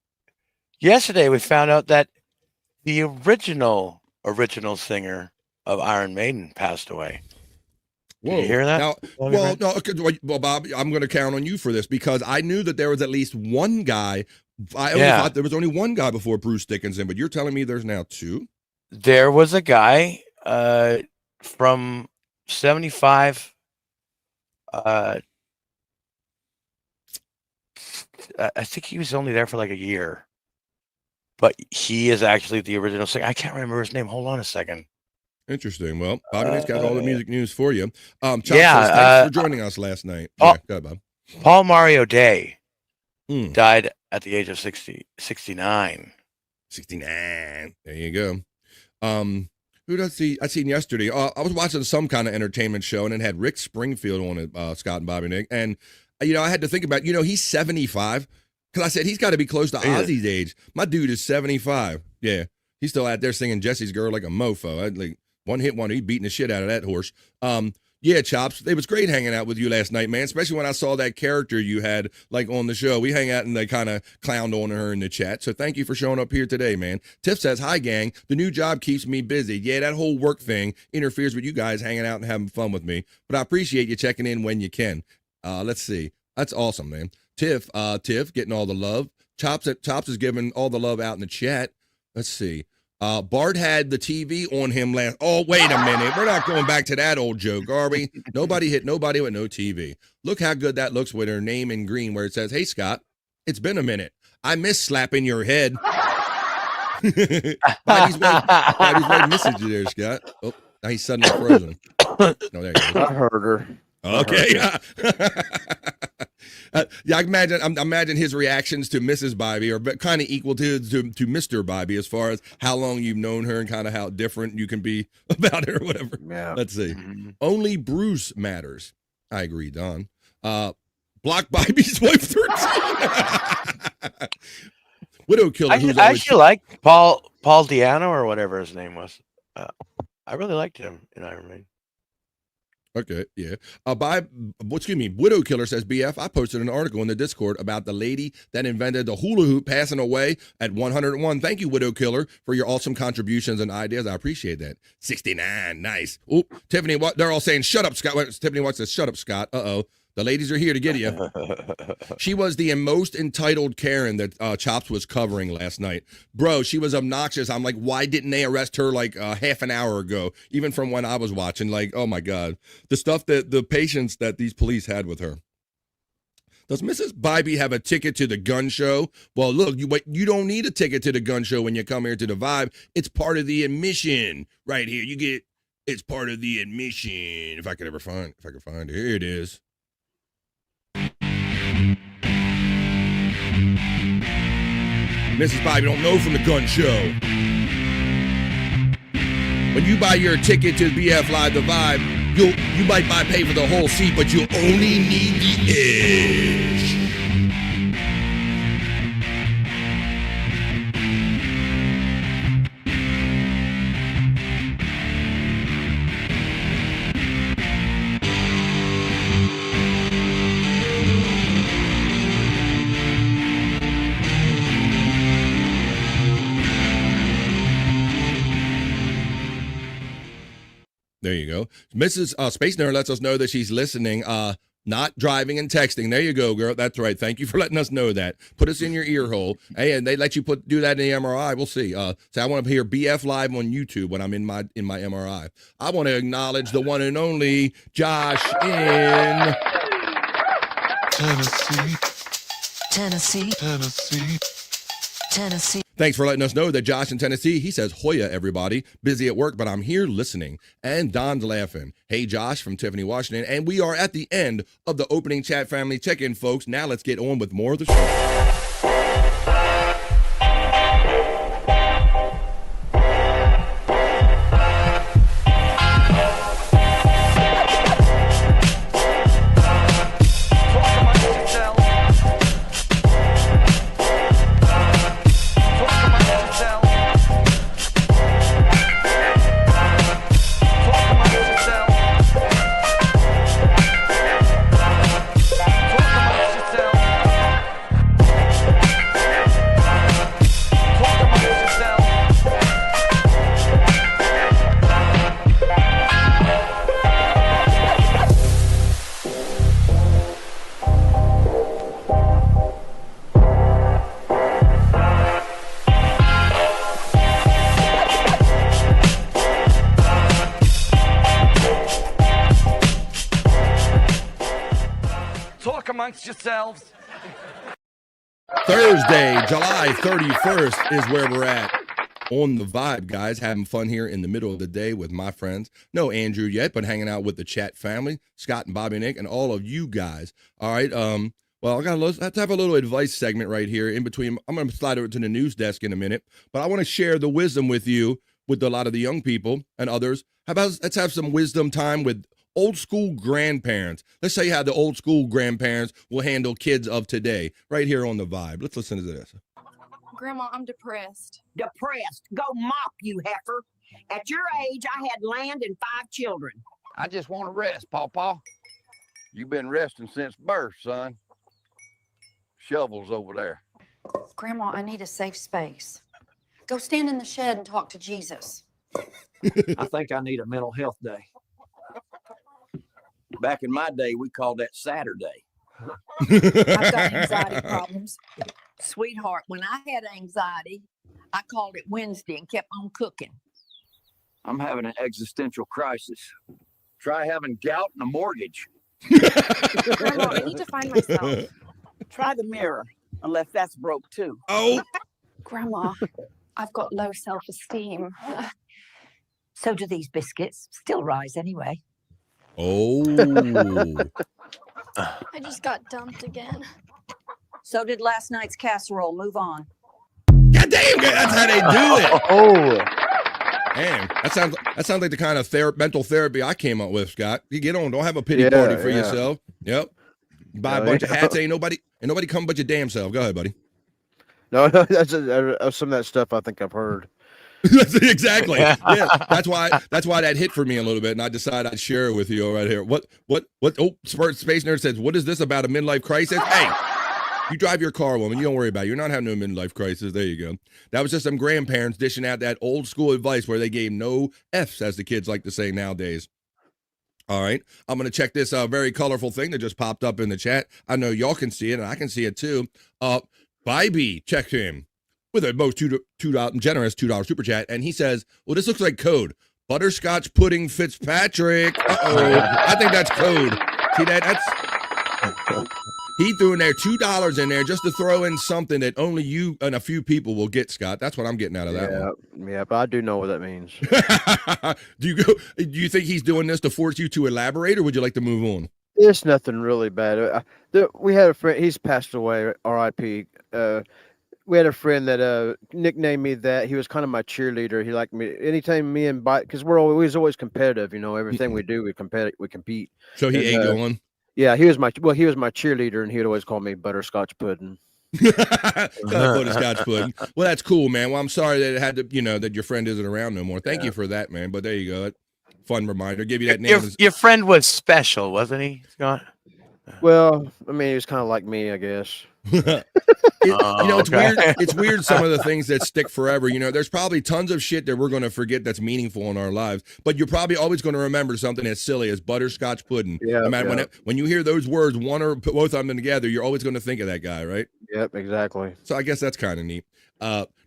Yesterday we found out that the original singer of Iron Maiden passed away. Whoa. Did you hear that? Well, Bob, I'm going to count on you for this because I knew that there was at least one guy. I only thought there was only one guy before Bruce Dickinson, but you're telling me there's now two? There was a guy from 75. I think he was only there for like a year, but he is actually the original singer. I can't remember his name. Hold on a second. Interesting. Well, Bobby has got all the music news for you. Chops says, thanks for joining us last night. Go ahead, Bob. Paul Mario Day died at the age of 69. 69. There you go. Who did I see? I seen yesterday. I was watching some kind of entertainment show, and it had Rick Springfield on it, Scott and Bobby Nick. And, I had to think about, he's 75. Because I said, he's got to be close to Ozzy's age. My dude is 75. Yeah. He's still out there singing Jesse's Girl like a mofo. One hit wonder. He beating the shit out of that horse. Yeah, Chops, it was great hanging out with you last night, man, especially when I saw that character you had, like, on the show. We hang out and they kind of clowned on her in the chat, so thank you for showing up here today, man. Tiff says, hi, gang. The new job keeps me busy. Yeah, that whole work thing interferes with you guys hanging out and having fun with me, but I appreciate you checking in when you can. Let's see. That's awesome, man. Tiff getting all the love. Chops is giving all the love out in the chat. Let's see. Bart had the TV on him last. Oh, wait a minute. We're not going back to that old joke, are we? Nobody hit nobody with no TV. Look how good that looks with her name in green where it says, hey, Scott, it's been a minute. I miss slapping your head. Body's way message you there, Scott. Oh, now he's suddenly frozen. No, there you go. I heard her. Okay. Yeah, I imagine his reactions to Mrs. Bybee are kind of equal to Mr. Bybee as far as how long you've known her and kind of how different you can be about her or whatever. Yeah. Let's see. Only Bruce matters. I agree, Don. Block Bybee's wife 13. Widow killer. I actually like Paul Diano or whatever his name was. I really liked him in Iron Man. Okay, yeah. Widow Killer says, BF, I posted an article in the Discord about the lady that invented the hula hoop passing away at 101. Thank you, Widow Killer, for your awesome contributions and ideas. I appreciate that. 69, nice. Oh, Tiffany, they're all saying, shut up, Scott. Tiffany Watts says, shut up, Scott. Uh-oh. The ladies are here to get you. She was the most entitled Karen that Chops was covering last night. Bro, she was obnoxious. I'm like, why didn't they arrest her like half an hour ago? Even from when I was watching, like, oh my God. The stuff the patience that these police had with her. Does Mrs. Bybee have a ticket to the gun show? Well, look, you don't need a ticket to the gun show when you come here to the Vibe. It's part of the admission right here. It's part of the admission. If I could find it. Here it is. Mrs. Bybee don't know from the gun show. When you buy your ticket to BF Live The Vibe, you might pay for the whole seat, but you'll only need the edge. There you go. Mrs. Space Nerd lets us know that she's listening, not driving and texting. There you go, girl. That's right. Thank you for letting us know that. Put us in your ear hole. Hey, and they let you do that in the MRI. We'll see. So I want to hear BF Live on YouTube when I'm in my MRI. I want to acknowledge the one and only Josh in Tennessee. Thanks for letting us know that Josh in Tennessee, he says, Hoya, everybody. Busy at work, but I'm here listening. And Don's laughing. Hey, Josh from Tiffany, Washington. And we are at the end of the opening chat family check-in, folks. Now let's get on with more of the show. Yourselves. Thursday, July 31st is where we're at on the Vibe, guys. Having fun here in the middle of the day with my friends. No Andrew yet, but hanging out with the chat family, Scott and Bobby Nick, and all of you guys. All right. Well, I have to have a little advice segment right here in between. I'm going to slide over to the news desk in a minute, but I want to share the wisdom with you, with a lot of the young people and others. Let's have some wisdom time with old school grandparents. Let's say how the old school grandparents will handle kids of today, right here on the Vibe. Let's listen to this. Grandma, I'm depressed. Depressed. Go mop, you heifer. At your age, I had land and 5 children. I just want to rest, Pawpaw. You've been resting since birth, son. Shovel's over there. Grandma, I need a safe space. Go stand in the shed and talk to Jesus. I think I need a mental health day. Back in my day, we called that Saturday. I've got anxiety problems. Sweetheart, when I had anxiety, I called it Wednesday and kept on cooking. I'm having an existential crisis. Try having gout and a mortgage. Grandma, I need to find myself. Try the mirror, unless that's broke too. Oh. Grandma, I've got low self-esteem. So do these biscuits. Still rise anyway. Oh. I just got dumped again. So did last night's casserole. Move on. God damn, that's how they do it. Oh. Damn, that sounds like the kind of mental therapy I came up with, Scott. You get on, don't have a pity party for yourself. Yep. You buy a bunch of hats, ain't nobody come but your damn self. Go ahead, buddy. No, that's some of that stuff I think I've heard. Exactly. Yeah, that's why that hit for me a little bit, and I decided I'd share it with you right here. What? Oh, Space Nerd says, what is this about a midlife crisis? Hey, you drive your car, woman. You don't worry about it. You're not having no midlife crisis. There you go. That was just some grandparents dishing out that old school advice where they gave no F's, as the kids like to say nowadays. All right, I'm going to check this very colorful thing that just popped up in the chat. I know y'all can see it, and I can see it too. Bybee checked him with a most generous $2 super chat, and he says, well, this looks like code. Butterscotch pudding Fitzpatrick. Uh-oh. I think that's code. See that? He threw in there $2 in there just to throw in something that only you and a few people will get, Scott. That's what I'm getting out of that one. Yeah, but I do know what that means. Do you think he's doing this to force you to elaborate, or would you like to move on? It's nothing really bad. We had a friend, he's passed away, R.I.P. We had a friend that nicknamed me that. He was kind of my cheerleader. He liked me anytime me and because we're always competitive. You know, everything we do, we compete. So he ain't going. Yeah, he was my cheerleader, and he would always call me Butterscotch Pudding. Butterscotch pudding. Well, that's cool, man. Well, I'm sorry that it had to, that your friend isn't around no more. Thank you for that, man. But there you go. Fun reminder. Give you that name. Your friend was special, wasn't he, Scott? Well, I mean, he was kind of like me, I guess. It's weird. It's weird. Some of the things that stick forever. There's probably tons of shit that we're going to forget that's meaningful in our lives, but you're probably always going to remember something as silly as butterscotch pudding. Yeah. When you hear those words, one or both of them together, you're always going to think of that guy, right? Yep, exactly. So I guess that's kind of neat.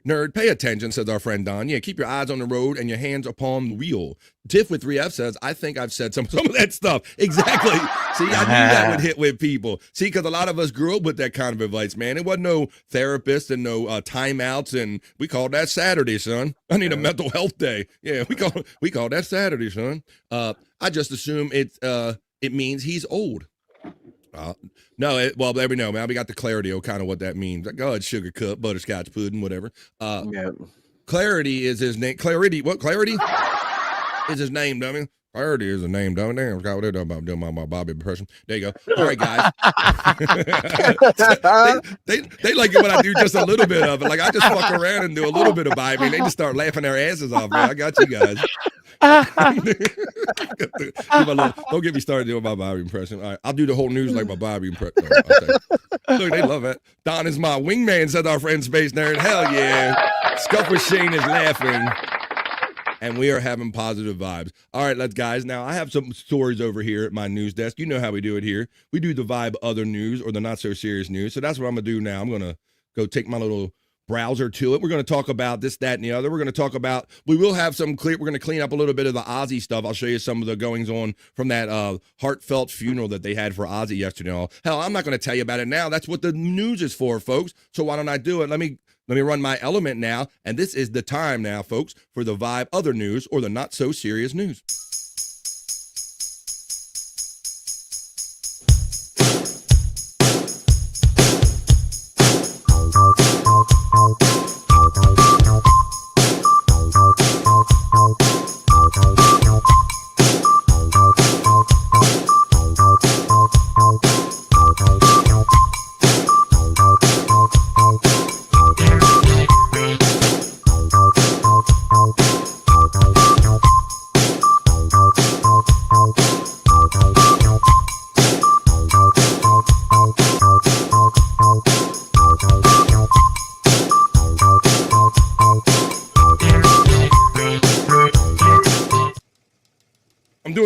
Nerd, pay attention, says our friend Don. Yeah, keep your eyes on the road and your hands upon the wheel. Tiff with 3F says, I think I've said some of that stuff. Exactly. See, I knew that would hit with people. See, because a lot of us grew up with that kind of advice, man. It wasn't no therapist and no timeouts, and we called that Saturday, son. I need a mental health day. Yeah, we call that Saturday, son. I just assume it means he's old. No, well, there we know, man. We got the clarity of kind of what that means. Go ahead, sugar cup, butterscotch pudding, whatever. Clarity is his name. Clarity, what? Clarity is his name, dummy. Clarity is a name, dummy. Damn, Scott, what are they doing my Bobby impression? There you go. All right, guys. they like it when I do just a little bit of it. Like, I just fuck around and do a little bit of Bobby, and they just start laughing their asses off, man. I got you guys. Don't get me started doing my Bobby impression. All right, I'll do the whole news like my Bobby impression. Look, they love it. Don is my wingman, said our friend Space Nerd. Hell yeah. Scuff with Shane is laughing. And we are having positive vibes. All right, let's guys. Now, I have some stories over here at my news desk. You know how we do it here. We do the vibe other news or the not so serious news. So that's what I'm going to do now. I'm going to go take my little browser to it. We're going to talk about this, that, and the other. We're going to talk about, we will have some we're going to clean up a little bit of the Ozzy stuff. I'll show you some of the goings on from that heartfelt funeral that they had for Ozzy yesterday. Hell, I'm not going to tell you about it now. That's what the news is for, folks. So why don't I do it? Let me run my element now. And this is the time now, folks, for the vibe other news or the not so serious news.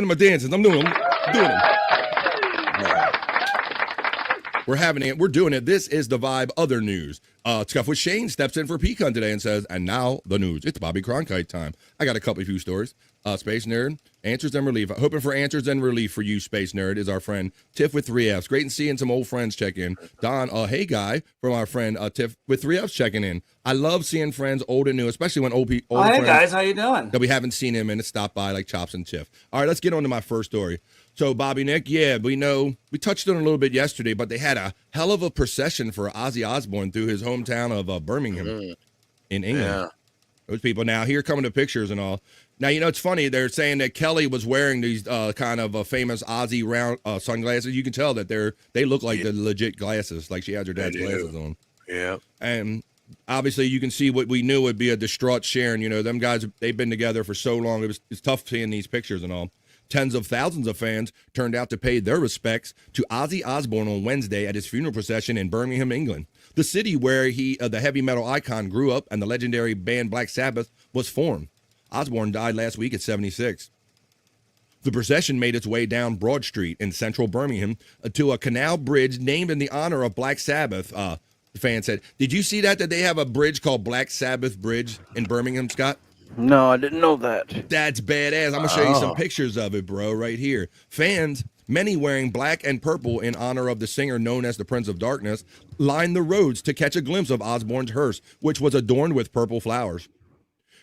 my dances. I'm doing them. We're having it. We're doing it. This is the vibe. Other news. Scuff with Shane steps in for Pecan today and says, and now the news. It's Bobby Cronkite time. I got a few stories. Space Nerd, answers and relief. Hoping for answers and relief for you, Space Nerd, is our friend Tiff with 3Fs. Great and seeing some old friends check in. Don, hey guy, from our friend Tiff with 3Fs checking in. I love seeing friends old and new, especially when old people. Hey guys, how you doing? That we haven't seen him and stop by like Chops and Tiff. All right, let's get on to my first story. So, Bobby Nick, yeah, we know, we touched on it a little bit yesterday, but they had a hell of a procession for Ozzy Osbourne through his hometown of Birmingham in England. Yeah. Those people. Now, here coming the pictures and all. Now, you know, it's funny. They're saying that Kelly was wearing these kind of famous Ozzy round sunglasses. You can tell that they look like the legit glasses, like she has her dad's glasses on. Yeah. And obviously, you can see what we knew would be a distraught Sharon. You know, them guys, they've been together for so long. It's tough seeing these pictures and all. Tens of thousands of fans turned out to pay their respects to Ozzy Osbourne on Wednesday at his funeral procession in Birmingham, England, the city where the heavy metal icon grew up and the legendary band Black Sabbath was formed. Osbourne died last week at 76. The procession made its way down Broad Street in central Birmingham to a canal bridge named in the honor of Black Sabbath. The fan said, "Did you see that they have a bridge called Black Sabbath Bridge in Birmingham, Scott?" No, I didn't know that. That's badass. I'm going to show you some pictures of it, bro, right here. Fans, many wearing black and purple in honor of the singer known as the Prince of Darkness, lined the roads to catch a glimpse of Osbourne's hearse, which was adorned with purple flowers.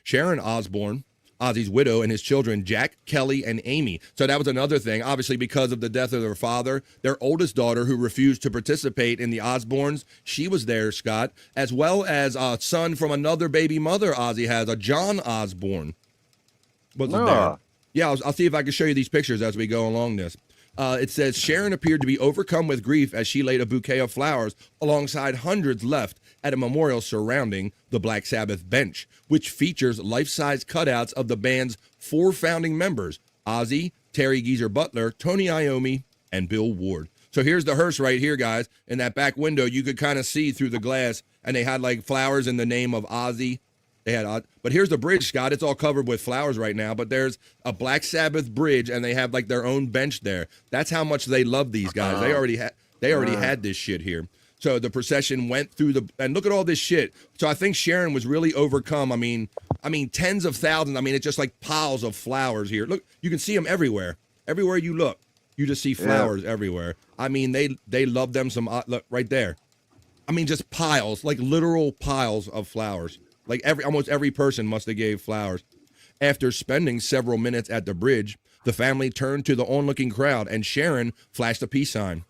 Sharon Osbourne, Ozzy's widow, and his children, Jack, Kelly, and Amy. So that was another thing. Obviously, because of the death of their father, their oldest daughter, who refused to participate in the Osbournes, she was there, Scott, as well as a son from another baby mother Ozzy has, a John Osbourne. Wasn't there? Yeah, I'll see if I can show you these pictures as we go along this. It says, Sharon appeared to be overcome with grief as she laid a bouquet of flowers alongside hundreds left at a memorial surrounding the Black Sabbath bench, which features life-size cutouts of the band's 4 founding members, Ozzy, Terry Geezer Butler, Tony Iommi, and Bill Ward. So here's the hearse right here, guys. In that back window, you could kind of see through the glass, and they had like flowers in the name of Ozzy. But here's the bridge, Scott. It's all covered with flowers right now, but there's a Black Sabbath bridge, and they have like their own bench there. That's how much they love these guys. They already had this shit here. So the procession went through and look at all this shit. So I think Sharon was really overcome. I mean, tens of thousands. I mean, it's just like piles of flowers here. Look, you can see them everywhere. Everywhere you look, you just see flowers everywhere. I mean, they love them some. Look right there. I mean, just piles, like literal piles of flowers. Like almost every person must have gave flowers. After spending several minutes at the bridge, the family turned to the onlooking crowd, and Sharon flashed a peace sign.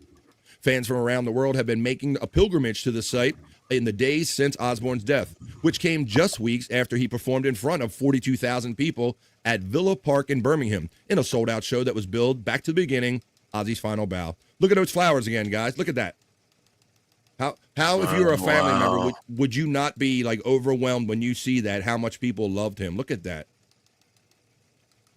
Fans from around the world have been making a pilgrimage to the site in the days since Osbourne's death, which came just weeks after he performed in front of 42,000 people at Villa Park in Birmingham in a sold-out show that was billed back to the beginning, Ozzy's Final Bow. Look at those flowers again, guys. Look at that. How if you were a family member, would you not be like overwhelmed when you see that, how much people loved him? Look at that.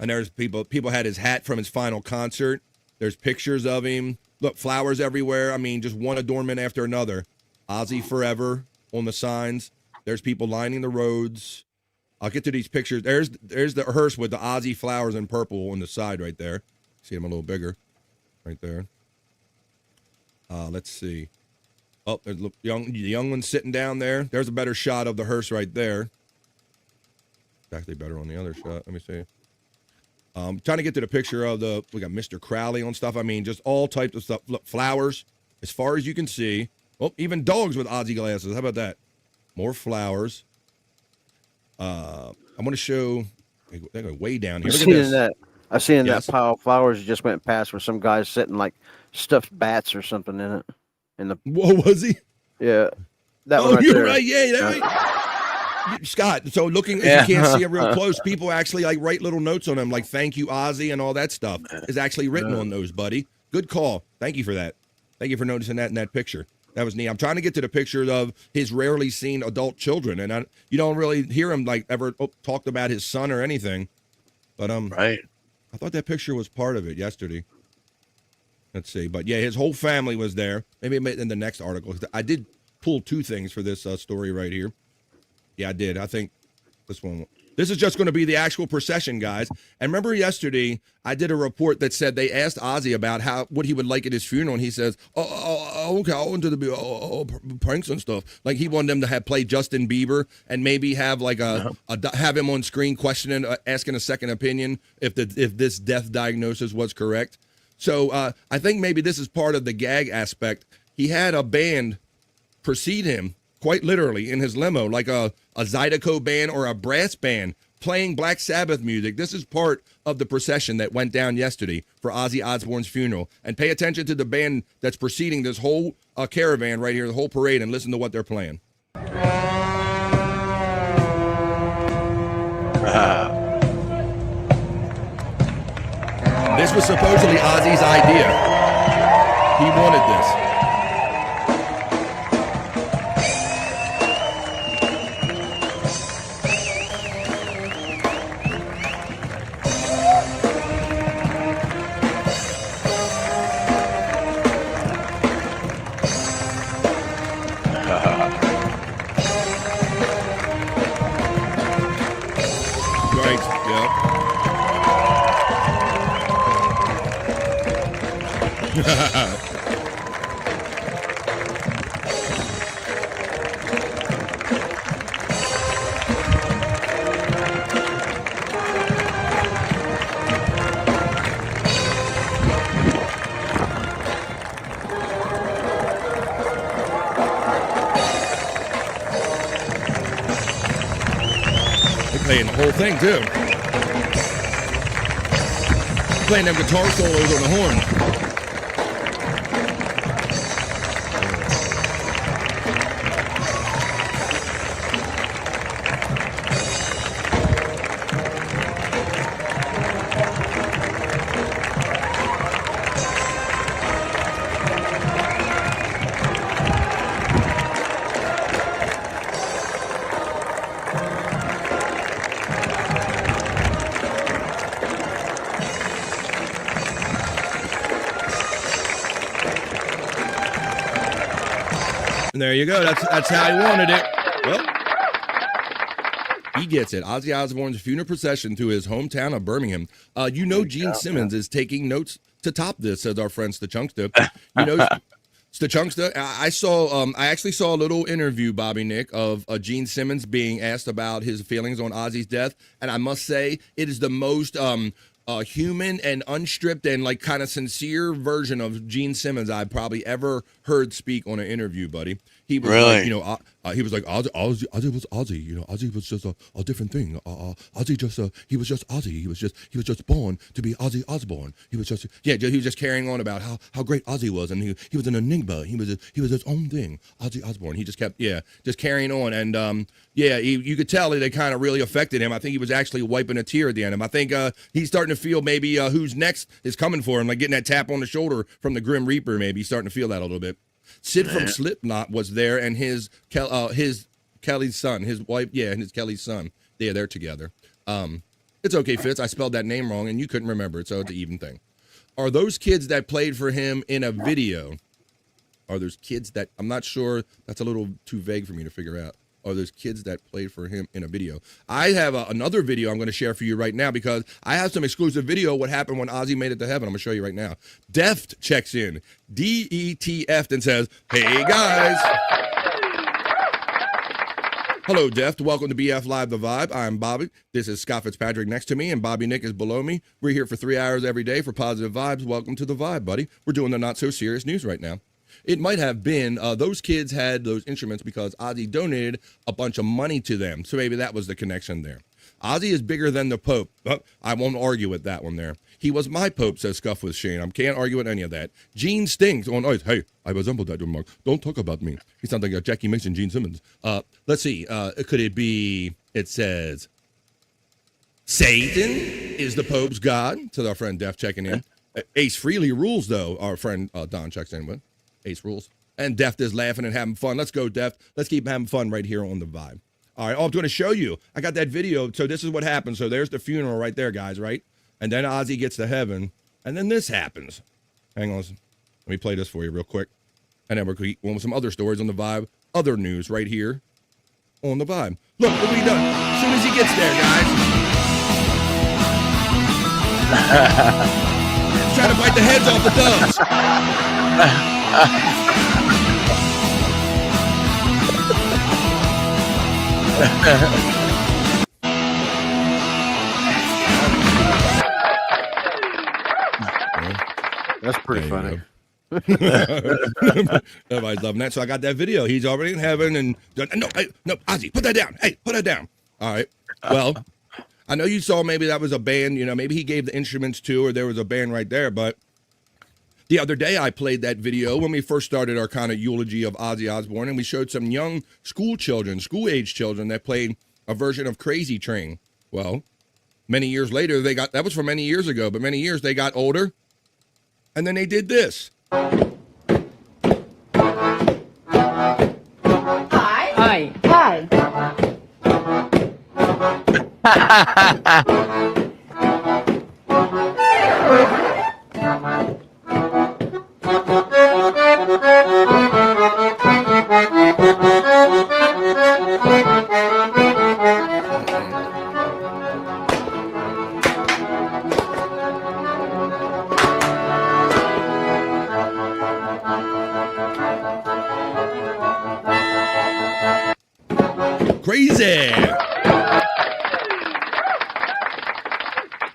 And there's people had his hat from his final concert. There's pictures of him. Look, flowers everywhere. I mean, just one adornment after another. Ozzy forever on the signs. There's people lining the roads. I'll get to these pictures. There's the hearse with the Ozzy flowers in purple on the side right there. See them a little bigger right there. Let's see. Oh, there's the young one sitting down there. There's a better shot of the hearse right there. It's actually better on the other shot. Let me see. Trying to get to the picture of we got Mr. Crowley on stuff. I mean, just all types of stuff. Look, flowers, as far as you can see. Oh, even dogs with Ozzy glasses. How about that? More flowers. I'm going to show. They're going way down here. I've seen that pile of flowers you just went past where some guy's sitting like stuffed bats or something in it. What was he? Yeah. That one oh, right you're there. right. Yeah, that right. Scott, so looking, if you can't see it real close, people actually like write little notes on them, like "Thank you, Ozzy," and all that stuff is actually written on those, buddy. Good call. Thank you for that. Thank you for noticing that in that picture. That was neat. I'm trying to get to the picture of his rarely seen adult children, and you don't really hear him like ever talked about his son or anything. But right. I thought that picture was part of it yesterday. Let's see, but yeah, his whole family was there. Maybe in the next article. I did pull 2 things for this story right here. Yeah, I did. I think This one. This is just going to be the actual procession, guys. And remember yesterday, I did a report that said they asked Ozzy about what he would like at his funeral, and he says, okay, I want to be pranks and stuff. Like he wanted them to have play Justin Bieber and maybe have like have him on screen questioning, asking a second opinion if this death diagnosis was correct. So I think maybe this is part of the gag aspect. He had a band precede him, quite literally, in his limo, like a Zydeco band or a brass band playing Black Sabbath music. This is part of the procession that went down yesterday for Ozzy Osbourne's funeral. And pay attention to the band that's preceding this whole caravan right here, the whole parade, and listen to what they're playing. This was supposedly Ozzy's idea. He wanted this. Playing the whole thing too. Playing them guitar solos on the horn. And there you go. That's how he wanted it. Well, he gets it. Ozzy Osbourne's funeral procession to his hometown of Birmingham. Gene Simmons is taking notes to top this, says our friend Stachunksta. Stachunksta, I actually saw a little interview, Bobby Nick, of Gene Simmons being asked about his feelings on Ozzy's death. And I must say, it is the most human and unstripped and like kind of sincere version of Gene Simmons I've probably ever heard speak on an interview, buddy. He was really? He was like, Ozzy was Ozzy. Ozzy was just a different thing. Ozzy just he was just Ozzy. He was just born to be Ozzy Osbourne. He was just carrying on about how great Ozzy was, and he was an enigma. He was his own thing. Ozzy Osbourne. He just kept just carrying on, and you could tell that it kind of really affected him. I think he was actually wiping a tear at the end of him. I think he's starting to feel maybe who's next is coming for him, like getting that tap on the shoulder from the Grim Reaper. Maybe he's starting to feel that a little bit. Sid from Slipknot was there, and his Kelly's son, his wife, and his Kelly's son. They're together. It's okay, Fitz. I spelled that name wrong, and you couldn't remember it, so it's an even thing. Are those kids that played for him in a video? Are those kids that I'm not sure? That's a little too vague for me to figure out. Are those kids that played for him in a video? I have another video I'm going to share for you right now because I have some exclusive video of what happened when Ozzy made it to heaven. I'm going to show you right now. Deft checks in, DETF, and says, "Hey guys." Hello, Deft. Welcome to BF Live The Vibe. I'm Bobby. This is Scott Fitzpatrick next to me, and Bobby Nick is below me. We're here for 3 hours every day for positive vibes. Welcome to The Vibe, buddy. We're doing the not-so-serious news right now. It might have been those kids had those instruments because Ozzy donated a bunch of money to them. So maybe that was the connection there. Ozzy is bigger than the Pope. I won't argue with that one there. He was my Pope, says Scuff with Shane. I can't argue with any of that. Gene stinks on ice. Hey, I resemble that remark. Don't talk about me. He sounds like a Jackie Mason, Gene Simmons. Let's see. Could it be, it says, Satan is the Pope's God? Says our friend Def checking in. Ace Frehley rules, though, our friend Don checks in with. Ace rules. And Deft is laughing and having fun. Let's go, Deft. Let's keep having fun right here on The Vibe. All right, I'm going to show you. I got that video. So this is what happens. So there's the funeral right there, guys, right? And then Ozzy gets to heaven. And then this happens. Hang on. Let me play this for you real quick. And then we're going with some other stories on The Vibe. Other news right here on The Vibe. Look what we done. As soon as he gets there, guys. He's trying to bite the heads off the doves. That's pretty funny. Everybody's loving that. So I got that video. He's already in heaven. And no, Ozzy, put that down. Hey, put that down. All right. Well, I know you saw maybe that was a band. Maybe he gave the instruments too, or there was a band right there. But the other day I played that video when we first started our kind of eulogy of Ozzy Osbourne, and we showed some young school-age children that played a version of Crazy Train. Well, many years later, that was from many years ago, but many years they got older. And then they did this. Hi. Hi. Crazy.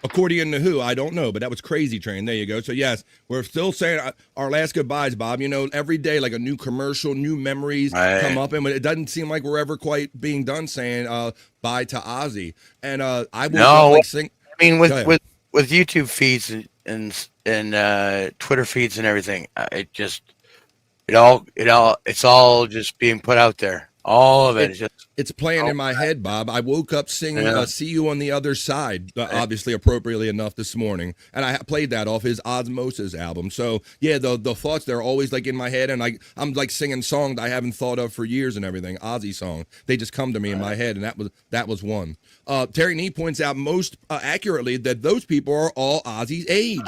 Accordion to who? I don't know, but that was Crazy Train. There you go. So yes, we're still saying our last goodbyes, Bob. Every day like a new commercial, new memories come up, and it doesn't seem like we're ever quite being done saying bye to Ozzy. And I will sing. I mean, with YouTube feeds and Twitter feeds and everything, it's all just being put out there. All of it. It's playing in my head, Bob. I woke up singing See You on the Other Side, obviously appropriately enough this morning. And I played that off his Osmosis album. So, yeah, the thoughts, they're always like in my head. And I'm like singing songs I haven't thought of for years and everything. Ozzy song. They just come to me in my head. And that was one. Terry Nee points out most accurately that those people are all Ozzy's age.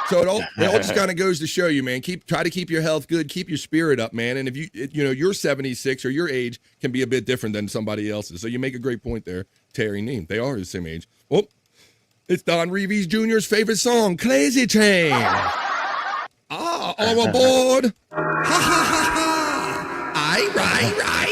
So it all just kind of goes to show you, man. Try to keep your health good, keep your spirit up, man. And if you're 76 or your age can be a bit different than somebody else's. So you make a great point there, Terry Nee. They are the same age. Well, it's Don Reeves Jr.'s favorite song, Crazy Train. All aboard. Ha ha ha ha. Aye, right. Aye.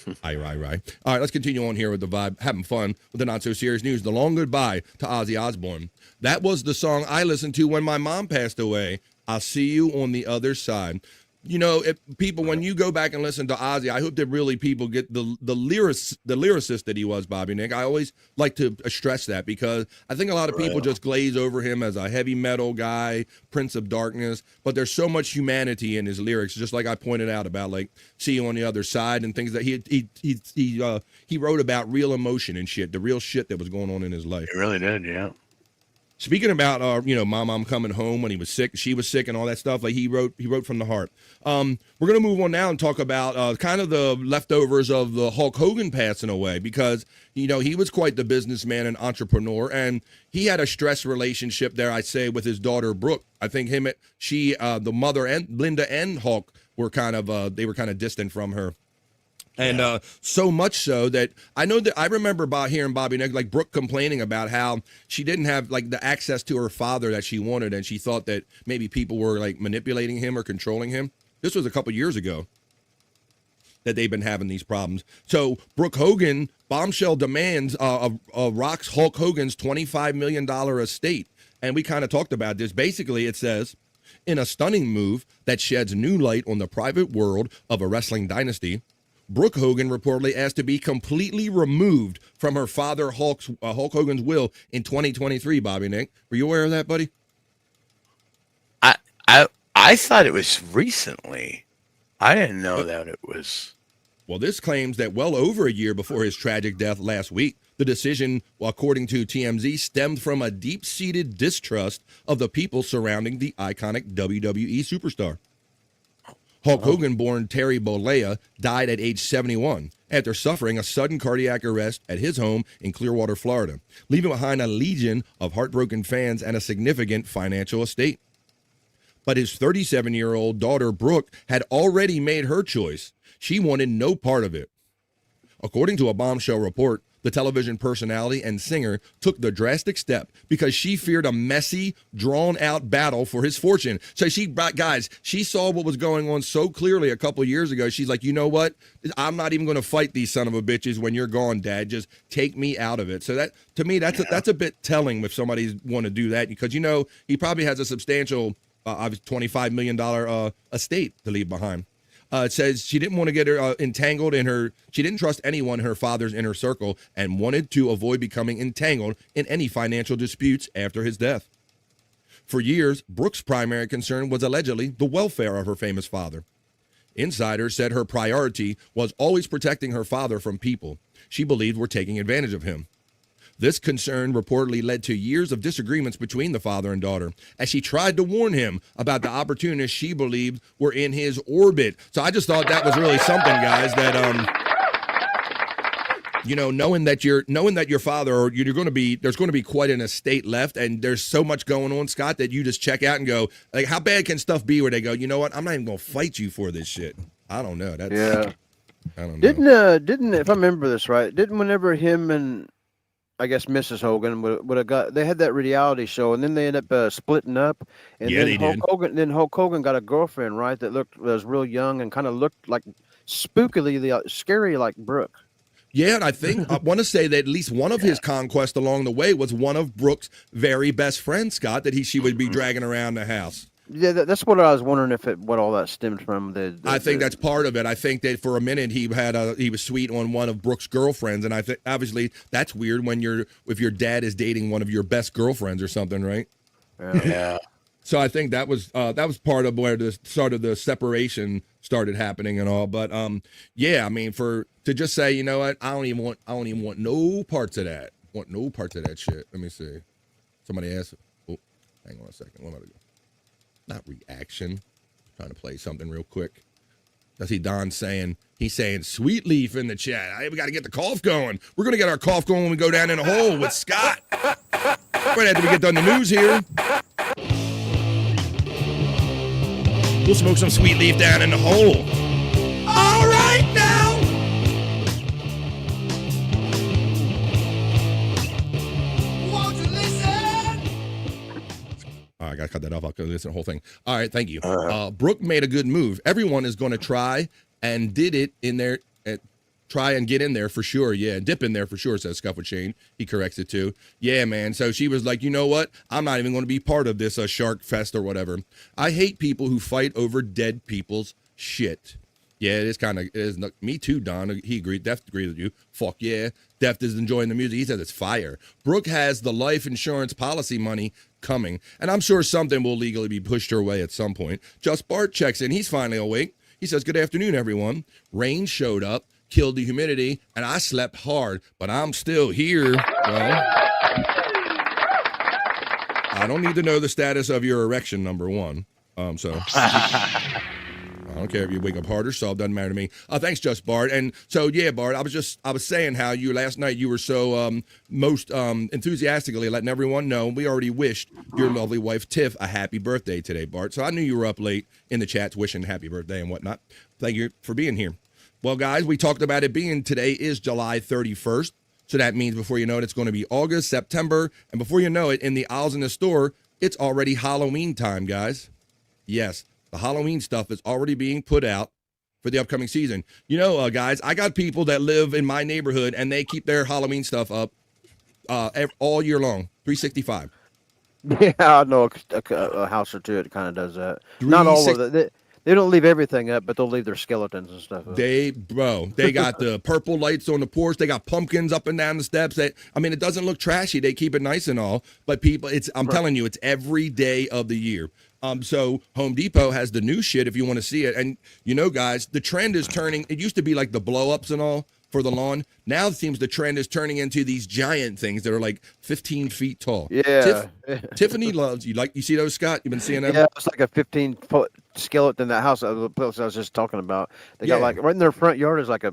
All right, let's continue on here with the vibe, having fun with the not-so-serious news. The long goodbye to Ozzy Osbourne. That was the song I listened to when my mom passed away. I'll see you on the other side. People, when you go back and listen to Ozzy, I hope that really people get the lyricist that he was, Bobby Nick. I always like to stress that because I think a lot of people just glaze over him as a heavy metal guy, Prince of Darkness, but there's so much humanity in his lyrics, just like I pointed out about like See You on the Other Side and things that he wrote about real emotion and shit, the real shit that was going on in his life. It really did, yeah. Speaking about, my mom coming home when he was sick, she was sick and all that stuff, like he wrote from the heart. We're going to move on now and talk about kind of the leftovers of the Hulk Hogan passing away because, he was quite the businessman and entrepreneur, and he had a stress relationship there, I'd say, with his daughter, Brooke. I think the mother and Linda and Hulk were kind of distant from her. And so much so that I remember hearing Bobby Nick, like Brooke complaining about how she didn't have like the access to her father that she wanted, and she thought that maybe people were like manipulating him or controlling him. This was a couple years ago that they've been having these problems. So Brooke Hogan bombshell demands rocks Hulk Hogan's $25 million estate, and we kind of talked about this. Basically, it says, in a stunning move that sheds new light on the private world of a wrestling dynasty, Brooke Hogan reportedly asked to be completely removed from her father Hulk Hogan's will in 2023. Bobby Nick, were you aware of that, buddy? I thought it was recently. I didn't know that it was. Well, this claims that well over a year before his tragic death last week, the decision, according to TMZ, stemmed from a deep-seated distrust of the people surrounding the iconic WWE superstar. Hulk Hogan, born Terry Bollea, died at age 71 after suffering a sudden cardiac arrest at his home in Clearwater, Florida, leaving behind a legion of heartbroken fans and a significant financial estate. But his 37-year-old daughter, Brooke, had already made her choice. She wanted no part of it. According to a bombshell report, the television personality and singer took the drastic step because she feared a messy, drawn-out battle for his fortune. So she saw what was going on so clearly a couple years ago. She's like, you know what? I'm not even going to fight these son of a bitches when you're gone, Dad. Just take me out of it. So that, to me, that's a bit telling if somebody's want to do that, because, you know, he probably has a substantial $25 million estate to leave behind. It says she didn't want to get her entangled she didn't trust anyone in her father's inner circle and wanted to avoid becoming entangled in any financial disputes after his death. For years, Brooke's primary concern was allegedly the welfare of her famous father. Insiders said her priority was always protecting her father from people she believed were taking advantage of him. This concern reportedly led to years of disagreements between the father and daughter, as she tried to warn him about the opportunists she believed were in his orbit. So I just thought that was really something, guys, that you know, knowing that your father, or there's going to be quite an estate left, and there's so much going on, Scott, that you just check out and go, like, how bad can stuff be where they go, you know what, I'm not even going to fight you for this shit. I don't know. I don't know. Didn't if I remember this right, whenever him and I guess Mrs. Hogan would have got. They had that reality show, and then they ended up splitting up. And then Hulk Hogan got a girlfriend, right? That was real young and kind of looked like spookily scary, like Brooke. Yeah, and I want to say that at least one of his conquests along the way was one of Brooke's very best friends, Scott, that she would be dragging around the house. Yeah, that's what I was wondering what all that stemmed from. I think that's part of it. I think that for a minute he was sweet on one of Brooke's girlfriends, and I think obviously that's weird if your dad is dating one of your best girlfriends or something, right? Yeah. So I think that was part of where the start of the separation started happening and all. But yeah, I mean, to just say, you know what, I don't even want no parts of that. Want no parts of that shit. Let me see. Somebody asked. Oh, hang on a second. What am I doing? Not reaction. Trying to play something real quick. I see Don he's saying sweet leaf in the chat. We got to get the cough going. We're going to get our cough going when we go down in a hole with Scott. Right after we get done the news here. We'll smoke some sweet leaf down in the hole. All right now. I got to cut that off. I'll listen to the whole thing. All right, thank you. Brooke made a good move. Everyone is going to try and get in there for sure. Yeah, dip in there for sure, says Scuff with Shane. He corrects it too. Yeah, man. So she was like, you know what? I'm not even going to be part of this shark fest or whatever. I hate people who fight over dead people's shit. Yeah, it is me too, Don. He agreed. Deft agreed with you. Fuck yeah. Deft is enjoying the music. He says it's fire. Brooke has the life insurance policy money coming, and I'm sure something will legally be pushed her way at some point. Just Bart checks in. He's finally awake. He says, good afternoon, everyone. Rain showed up, killed the humidity, and I slept hard, but I'm still here. Well, I don't need to know the status of your erection, number one. So I don't care if you wake up hard or soft, doesn't matter to me. Thanks, Just Bart. And so, yeah, Bart, I was saying how last night you were so most enthusiastically letting everyone know we already wished your lovely wife, Tiff, a happy birthday today, Bart. So I knew you were up late in the chats wishing happy birthday and whatnot. Thank you for being here. Well, guys, we talked about it being today is July 31st. So that means before you know it, it's going to be August, September. And before you know it, in the aisles in the store, it's already Halloween time, guys. Yes. The Halloween stuff is already being put out for the upcoming season. You know, guys, I got people that live in my neighborhood, and they keep their Halloween stuff up all year long, 365. Yeah, I know a house or two that kind of does that. Not all of it. They don't leave everything up, but they'll leave their skeletons and stuff up. They got the purple lights on the porch. They got pumpkins up and down the steps. It doesn't look trashy. They keep it nice and all, but I'm telling you, it's every day of the year. So Home Depot has the new shit if you want to see it. And, you know, guys, the trend is turning. It used to be like the blow-ups and all for the lawn. Now it seems the trend is turning into these giant things that are like 15 feet tall. Yeah. Tiffany loves, you see those, Scott? You've been seeing them? Yeah, it's like a 15-foot skeleton. That house, the place I was just talking about. They got like right in their front yard is like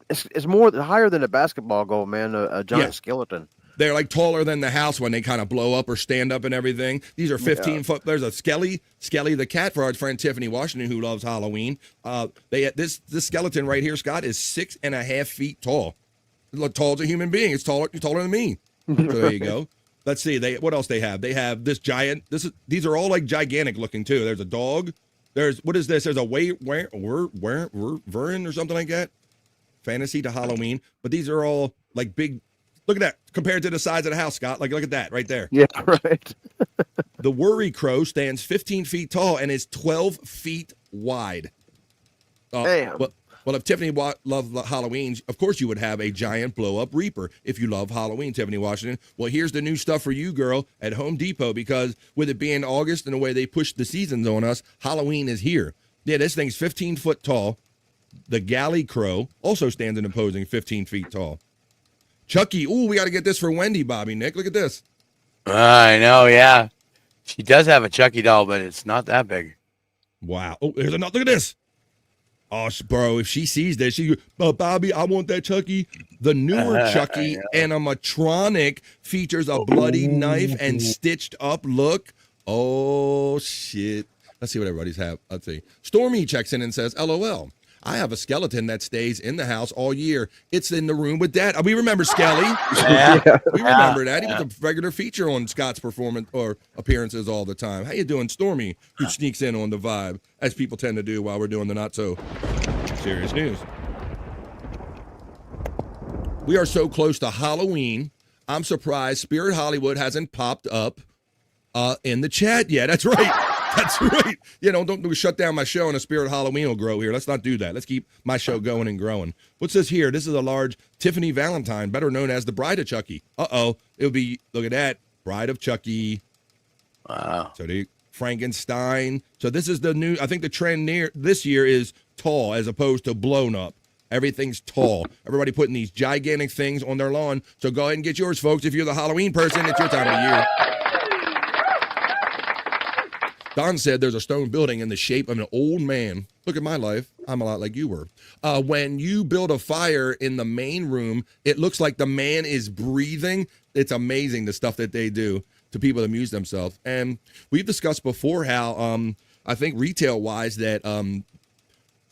it's more higher than a basketball goal, man, a giant skeleton. They're like taller than the house when they kind of blow up or stand up and everything. These are 15 foot. There's a Skelly the cat for our friend Tiffany Washington who loves Halloween. This skeleton right here, Scott, is 6.5 feet tall. Tall as a human being. It's taller than me. So there you go. Let's see. What else they have? They have this giant. These are all like gigantic looking too. There's a dog. What is this? There's a Vern or something like that. Fantasy to Halloween. But these are all like big. Look at that compared to the size of the house, Scott. Like look at that right there. Yeah, right. The Worry Crow stands 15 feet tall and is 12 feet wide. Damn. Well, if Tiffany loved Halloween, of course you would have a giant blow-up Reaper if you love Halloween, Tiffany Washington. Well, here's the new stuff for you, girl, at Home Depot, because with it being August and the way they pushed the seasons on us, Halloween is here. Yeah, this thing's 15 foot tall. The Galley Crow also stands an imposing 15 feet tall. Chucky, ooh, we got to get this for Wendy, Bobby, Nick. Look at this. I know, yeah. She does have a Chucky doll, but it's not that big. Wow. Oh, there's another. Look at this. Oh, bro, if she sees this, she goes, Bobby, I want that Chucky. The newer Chucky animatronic features a bloody knife and stitched up look. Oh, shit. Let's see what everybody's have. Let's see. Stormy checks in and says, LOL. I have a skeleton that stays in the house all year. It's in the room with Dad. We remember Skelly. We remember that. He was a regular feature on Scott's performance or appearances all the time. How you doing, Stormy, who sneaks in on the vibe, as people tend to do while we're doing the not-so-serious news. We are so close to Halloween. I'm surprised Spirit Hollywood hasn't popped up in the chat yet. That's right. That's right. Don't shut down my show and a Spirit Halloween will grow here. Let's not do that. Let's keep my show going and growing. What's this here? This is a large Tiffany Valentine, better known as the Bride of Chucky. Uh-oh. It would be, look at that, Bride of Chucky. Wow. So the Frankenstein. So this is the new, I think the trend this year is tall as opposed to blown up. Everything's tall. Everybody putting these gigantic things on their lawn. So go ahead and get yours, folks. If you're the Halloween person, it's your time of the year. Don said there's a stone building in the shape of an old man. Look at my life. I'm a lot like you were. When you build a fire in the main room, it looks like the man is breathing. It's amazing the stuff that they do to people to amuse themselves. And we've discussed before how I think retail-wise that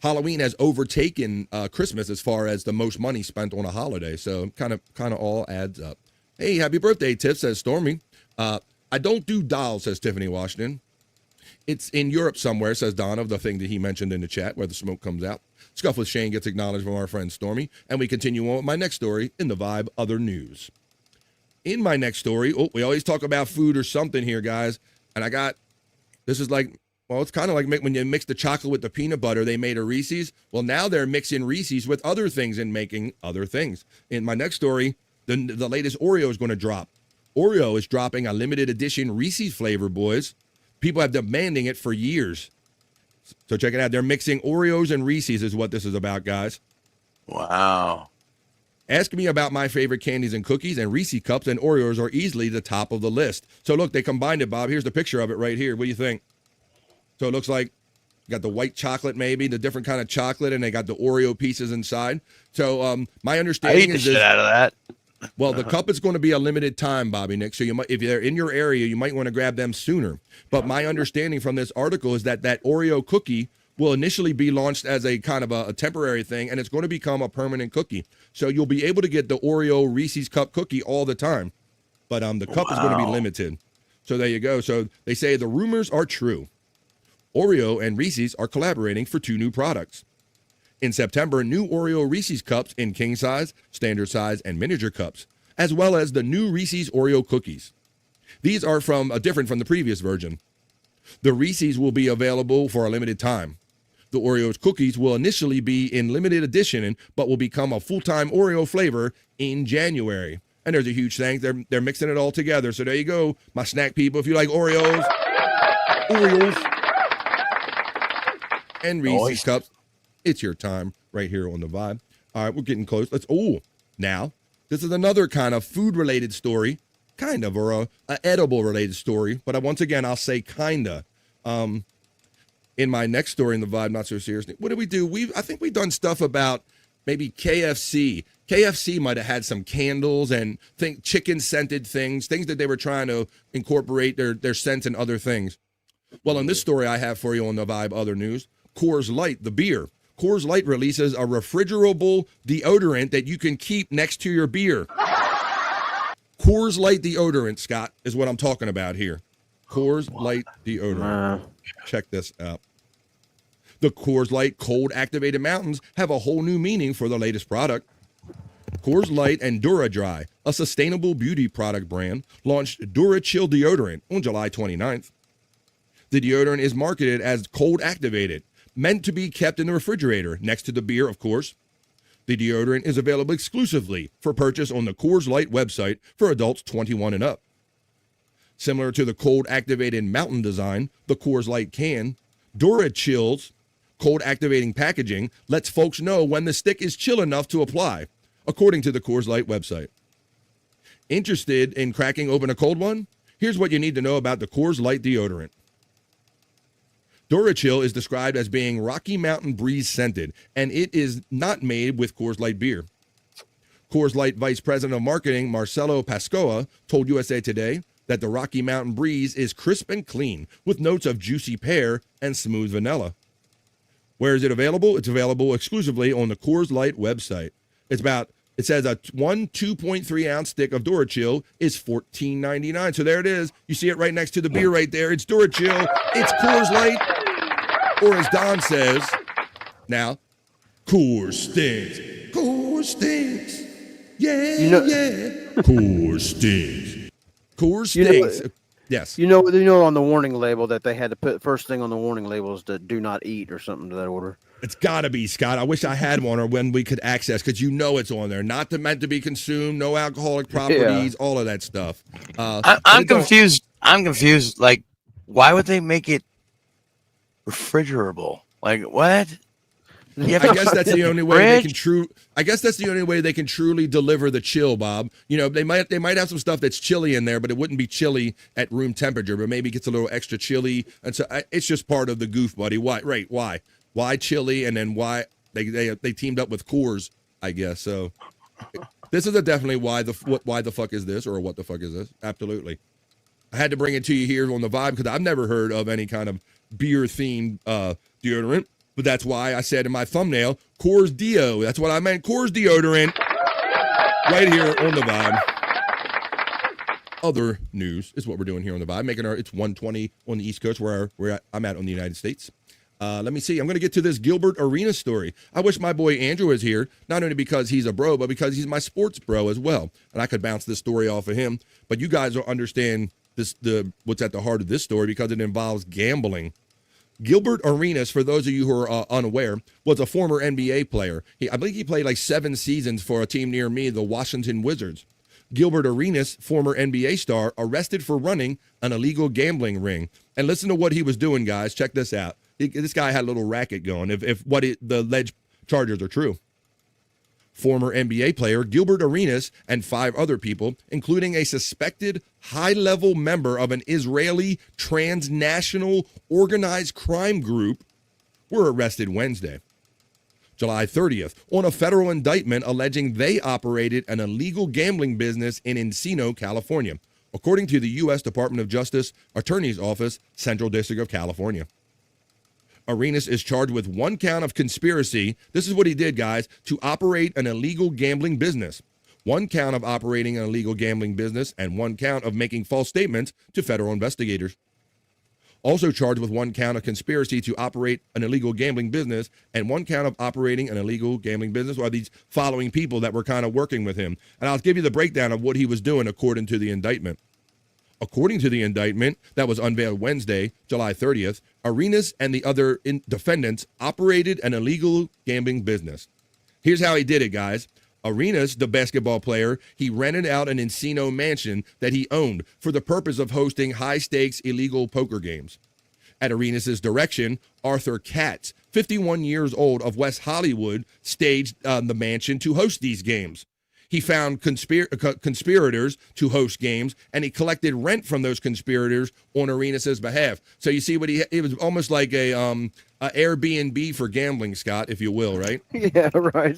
Halloween has overtaken Christmas as far as the most money spent on a holiday. So kind of all adds up. Hey, happy birthday, Tiff, says Stormy. I don't do dolls, says Tiffany Washington. It's in Europe somewhere, says Don, of the thing that he mentioned in the chat where the smoke comes out. Scuff with Shane gets acknowledged from our friend Stormy. And we continue on with my next story in the Vibe Other News. In my next story, we always talk about food or something here, guys. And this is like, well, it's kind of like when you mix the chocolate with the peanut butter, they made a Reese's. Well, now they're mixing Reese's with other things and making other things. In my next story, the latest Oreo is going to drop. Oreo is dropping a limited edition Reese's flavor, boys. People have demanding it for years. So check it out. They're mixing Oreos and Reese's is what this is about, guys. Wow. Ask me about my favorite candies and cookies, and Reese's Cups and Oreos are easily the top of the list. So look, they combined it, Bob. Here's the picture of it right here. What do you think? So it looks like you got the white chocolate, maybe, the different kind of chocolate, and they got the Oreo pieces inside. So my understanding is I ate the shit out of that. Well, the cup is going to be a limited time, Bobby Nick. So you might, if they're in your area, you might want to grab them sooner. But my understanding from this article is that Oreo cookie will initially be launched as a kind of a temporary thing, and it's going to become a permanent cookie. So you'll be able to get the Oreo Reese's Cup cookie all the time. But the cup is going to be limited. So there you go. So they say the rumors are true. Oreo and Reese's are collaborating for 2 new products. In September, new Oreo Reese's Cups in king size, standard size, and miniature cups, as well as the new Reese's Oreo cookies. These are different from the previous version. The Reese's will be available for a limited time. The Oreo's cookies will initially be in limited edition, but will become a full-time Oreo flavor in January. And there's a huge thanks. They're mixing it all together. So there you go, my snack people. If you like Oreos and Reese's Cups, it's your time right here on the Vibe. All right, we're getting close. Now, this is another kind of food-related story, or a edible-related story. But once again, I'll say kinda. In my next story in the Vibe, not so seriously. What did we do? I think we've done stuff about maybe KFC. KFC might have had some candles and chicken scented things that they were trying to incorporate their scents and other things. Well, in this story I have for you on the Vibe Other News, Coors Light, the beer. Coors Light releases a refrigerable deodorant that you can keep next to your beer. Coors Light deodorant, Scott, is what I'm talking about here. Coors Light deodorant. Check this out. The Coors Light cold activated mountains have a whole new meaning for the latest product. Coors Light and DuraDry, a sustainable beauty product brand, launched DuraChill deodorant on July 29th. The deodorant is marketed as cold activated, meant to be kept in the refrigerator next to the beer, of course. The deodorant is available exclusively for purchase on the Coors Light website for adults 21 and up. Similar to the cold activated mountain design, the Coors Light can, DuraChill's cold activating packaging lets folks know when the stick is chill enough to apply, according to the Coors Light website. Interested in cracking open a cold one? Here's what you need to know about the Coors Light deodorant. DuraChill is described as being Rocky Mountain Breeze scented, and it is not made with Coors Light beer. Coors Light Vice President of Marketing Marcelo Pascoa told USA Today that the Rocky Mountain Breeze is crisp and clean, with notes of juicy pear and smooth vanilla. Where is it available? It's available exclusively on the Coors Light website. It says a 2.3 ounce stick of DuraChill is $14.99. So there it is. You see it right next to the beer right there. It's DuraChill. It's Coors Light. Or as Don says, now, Coors stinks. Coors stinks. Yeah, yeah. Coors stinks. Coors stinks. Yes. You know on the warning label that they had to put first thing on the warning label is to do not eat or something to that order. It's got to be, Scott. I wish I had one or when we could access, because it's on there. Not meant to be consumed, no alcoholic properties, all of that stuff. I'm confused. I'm confused. Like, why would they make it refrigerable? Like, what? I guess that's the only way they can truly deliver the chill, Bob. They might have some stuff that's chilly in there, but it wouldn't be chilly at room temperature, but maybe it gets a little extra chilly. And so it's just part of the goof, buddy. Why? Right. Why chili, and then why they teamed up with Coors, I guess. So this is definitely why the fuck is this, or what the fuck is this? Absolutely. I had to bring it to you here on the Vibe because I've never heard of any kind of beer themed deodorant, but that's why I said in my thumbnail, Coors Deo. That's what I meant. Coors deodorant right here on the Vibe. Other news is what we're doing here on the Vibe, it's 1:20 on the East Coast where I'm at on the United States. Let me see. I'm going to get to this Gilbert Arena story. I wish my boy Andrew was here, not only because he's a bro, but because he's my sports bro as well. And I could bounce this story off of him. But you guys will understand what's at the heart of this story because it involves gambling. Gilbert Arenas, for those of you who are unaware, was a former NBA player. I believe he played like 7 seasons for a team near me, the Washington Wizards. Gilbert Arenas, former NBA star, arrested for running an illegal gambling ring. And listen to what he was doing, guys. Check this out. This guy had a little racket going, if the alleged charges are true. Former NBA player Gilbert Arenas and 5 other people, including a suspected high-level member of an Israeli transnational organized crime group, were arrested Wednesday, July 30th, on a federal indictment alleging they operated an illegal gambling business in Encino, California, according to the U.S. Department of Justice Attorney's Office, Central District of California. Arenas is charged with 1 count of conspiracy. This is what he did, guys, to operate an illegal gambling business. 1 count of operating an illegal gambling business and 1 count of making false statements to federal investigators. Also charged with 1 count of conspiracy to operate an illegal gambling business and 1 count of operating an illegal gambling business are these following people that were kind of working with him. And I'll give you the breakdown of what he was doing according to the indictment. According to the indictment that was unveiled Wednesday, July 30th, Arenas and the other defendants operated an illegal gambling business. Here's how he did it, guys. Arenas, the basketball player, he rented out an Encino mansion that he owned for the purpose of hosting high-stakes illegal poker games. At Arenas' direction, Arthur Katz, 51 years old of West Hollywood, staged the mansion to host these games. He found conspirators to host games, and he collected rent from those conspirators on Arenas' behalf. So you see it was almost like a Airbnb for gambling, Scott, if you will, right? Yeah, right.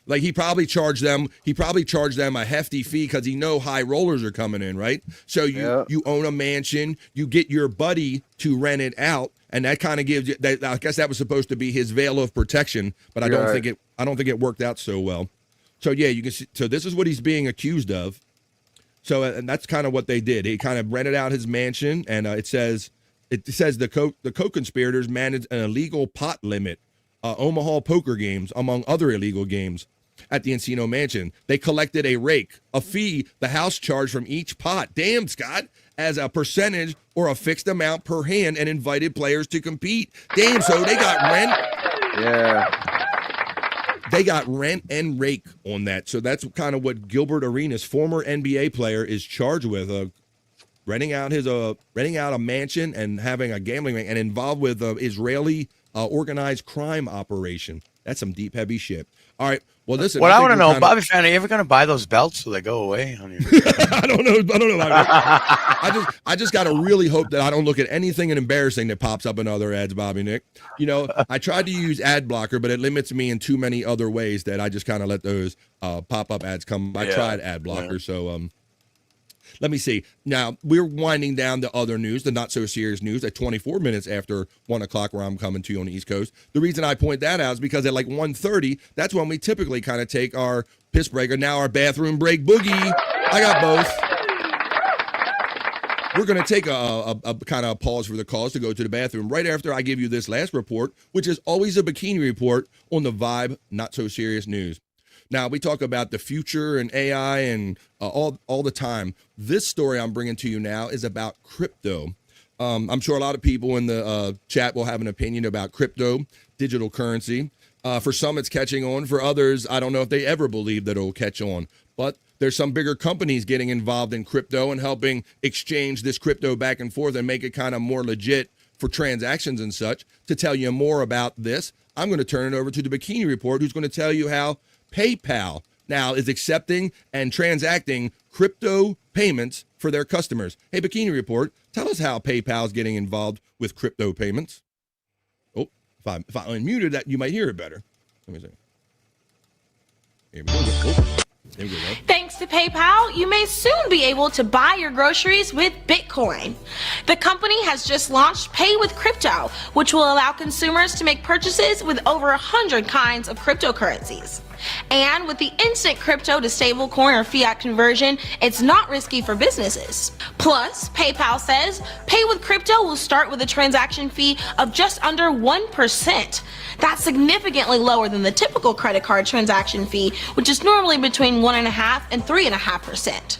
Like he probably charged them a hefty fee because he know high rollers are coming in, right? So you own a mansion, you get your buddy to rent it out, and that kind of gives you that. I guess that was supposed to be his veil of protection, but I don't think it worked out so well. So yeah, you can see, so this is what he's being accused of. So and that's kind of what they did. He kind of rented out his mansion, and it says the co-conspirators managed an illegal pot limit, Omaha poker games, among other illegal games at the Encino Mansion. They collected a fee the house charged from each pot. Damn, Scott, as a percentage or a fixed amount per hand, and invited players to compete. Damn, so they got rent. Yeah. They got rent and rake on that. So that's kind of what Gilbert Arenas, former NBA player, is charged with. Renting out a mansion and having a gambling ring and involved with Israeli organized crime operation. That's some deep, heavy shit. All right. Well, listen. What I want to know, Bobby Fan, are you ever going to buy those belts so they go away on your? I don't know. I just got to really hope that I don't look at anything embarrassing that pops up in other ads, Bobby Nick. You know, I tried to use ad blocker, but it limits me in too many other ways that I just kind of let those pop-up ads come. I tried ad blocker, so let me see. Now, we're winding down the other news, the not-so-serious news, at 24 minutes after 1 o'clock where I'm coming to you on the East Coast. The reason I point that out is because at like 1:30, that's when we typically kind of take our piss break, or now our bathroom break boogie. I got both. We're going to take a kind of pause for the cause to go to the bathroom right after I give you this last report, which is always a Bikini Report on the Vibe not-so-serious news. Now, we talk about the future and AI and all the time. This story I'm bringing to you now is about crypto. I'm sure a lot of people in the chat will have an opinion about crypto, digital currency. For some, it's catching on. For others, I don't know if they ever believe that it'll catch on. But there's some bigger companies getting involved in crypto and helping exchange this crypto back and forth and make it kind of more legit for transactions and such. To tell you more about this, I'm going to turn it over to the Bikini Report, who's going to tell you how PayPal now is accepting and transacting crypto payments for their customers. Hey, Bikini Report, tell us how PayPal is getting involved with crypto payments. Oh, if I unmuted that, you might hear it better. Let me see. Here we go. Oh, there we go. Thanks to PayPal, you may soon be able to buy your groceries with Bitcoin. The company has just launched Pay with Crypto, which will allow consumers to make purchases with over 100 kinds of cryptocurrencies. And with the instant crypto to stablecoin or fiat conversion, it's not risky for businesses. Plus, PayPal says Pay with Crypto will start with a transaction fee of just under 1%. That's significantly lower than the typical credit card transaction fee, which is normally between 1.5% and 3.5%.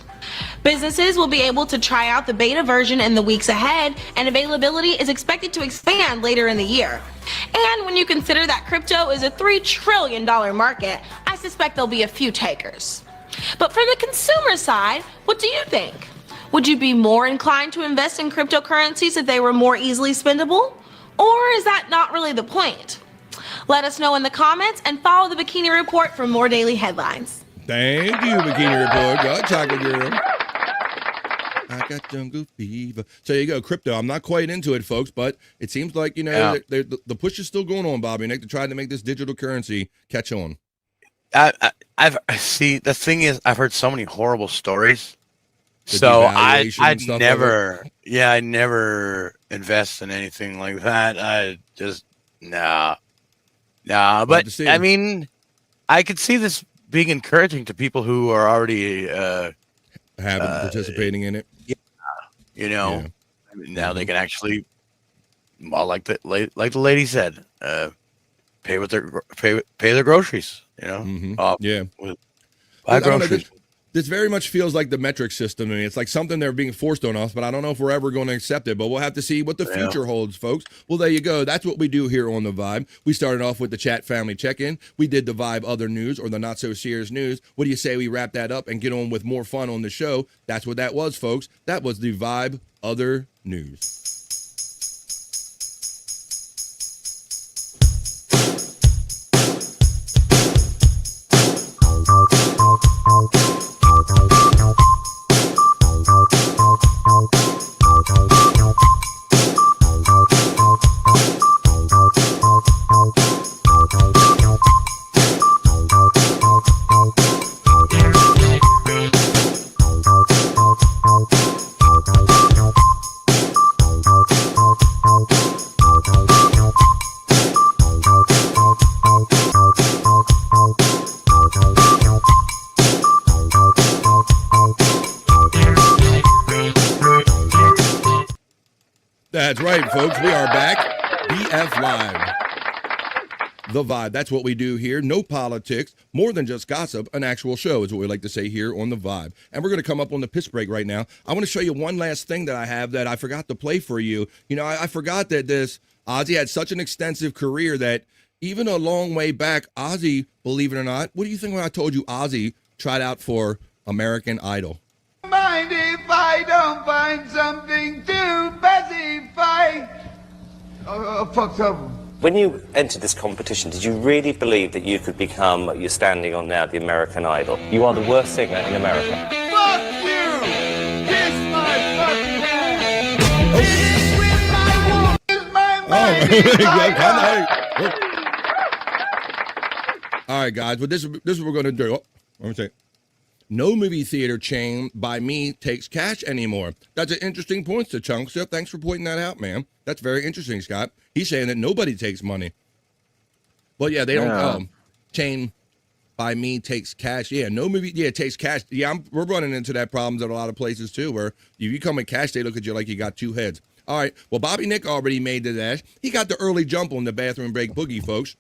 Businesses will be able to try out the beta version in the weeks ahead, and availability is expected to expand later in the year. And when you consider that crypto is a $3 trillion market, I suspect there'll be a few takers. But for the consumer side, what do you think? Would you be more inclined to invest in cryptocurrencies if they were more easily spendable? Or is that not really the point? Let us know in the comments and follow the Bikini Report for more daily headlines. Thank you, Bikini Report. Go, chocolate girl. I got jungle fever. So there you go, crypto. I'm not quite into it, folks, but it seems like, the push is still going on, Bobby Nick, to try to make this digital currency catch on. I've see, the thing is, I've heard so many horrible stories. So I'd never, I never invest in anything like that. I just, nah. But I mean, I could see this being encouraging to people who are already participating in it. Yeah, I mean, now they can actually, well, like the lady said, pay their groceries. Buy groceries. This very much feels like the metric system to me. It's like something they're being forced on us, but I don't know if we're ever going to accept it. But we'll have to see what the future holds, folks. Well, there you go. That's what we do here on The Vibe. We started off with the chat family check-in. We did the Vibe other news, or the not-so-serious news. What do you say we wrap that up and get on with more fun on the show? That's what that was, folks. That was the Vibe other news. That's right, folks. We are back. BF Live. The Vibe. That's what we do here. No politics, more than just gossip. An actual show is what we like to say here on The Vibe. And we're going to come up on the piss break right now. I want to show you one last thing that I have that I forgot to play for you. You know, I forgot that Ozzy had such an extensive career that even a long way back, Ozzy, believe it or not, what do you think when I told you Ozzy tried out for American Idol? Mind if I don't find something to pacify? Fucked up. When you entered this competition, did you really believe that you could become what you're standing on now, the American Idol? You are the worst singer in America. Fuck you! Kiss my fucking ass! Finish with my woman is my mind if I don't. All right, guys. Well, this is what we're going to do. Let me say, no movie theater chain by me takes cash anymore. That's an interesting point to Chunkster. Thanks for pointing that out, man. That's very interesting, Scott. He's saying that nobody takes money. Well, yeah, they don't. Chain by me takes cash. Yeah, no movie. Yeah, it takes cash. Yeah, we're running into that problems at a lot of places too, where if you come in cash, they look at you like you got two heads. All right. Well, Bobby Nick already made the dash. He got the early jump on the bathroom break boogie, folks.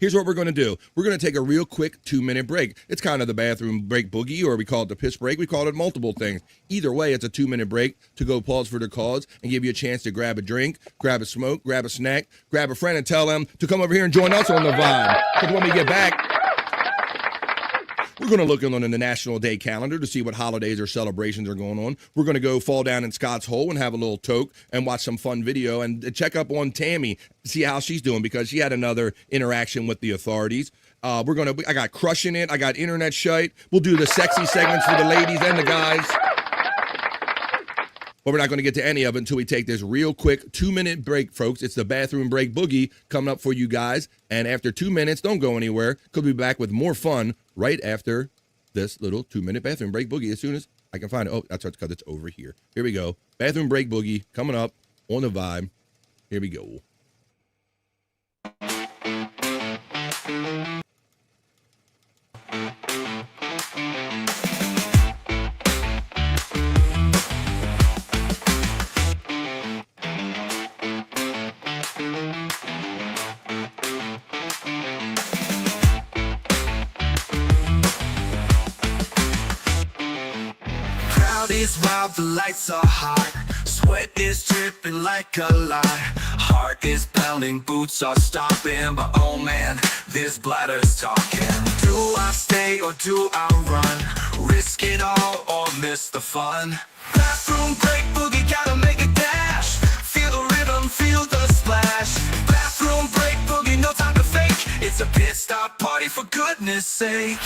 Here's what we're going to do. We're going to take a real quick 2-minute break. It's kind of the bathroom break boogie, or we call it the piss break. We call it multiple things. Either way, it's a 2-minute break to go pause for the cause and give you a chance to grab a drink, grab a smoke, grab a snack, grab a friend, and tell them to come over here and join us on The Vibe. Because when we get back, we're going to look on the National Day calendar to see what holidays or celebrations are going on. We're going to go fall down in Scott's hole and have a little toke and watch some fun video and check up on Tammy, see how she's doing, because she had another interaction with the authorities. I got Crushing It. I got Internet Shyt. We'll do the sexy segments for the ladies and the guys. But we're not going to get to any of it until we take this real quick 2-minute break, folks. It's the bathroom break boogie coming up for you guys. And after 2 minutes, don't go anywhere. Could be back with more fun right after this little 2-minute bathroom break boogie as soon as I can find it. Oh, that's because it's over here. Here we go. Bathroom break boogie coming up on The Vibe. Here we go. Is wild, the lights are hot. Sweat is dripping like a lot. Heart is pounding, boots are stopping. But oh man, this bladder's talking. Do I stay or do I run? Risk it all or miss the fun? Bathroom break boogie, gotta make a dash. Feel the rhythm, feel the splash. Bathroom break boogie, no time to fake. It's a pit stop party for goodness sake.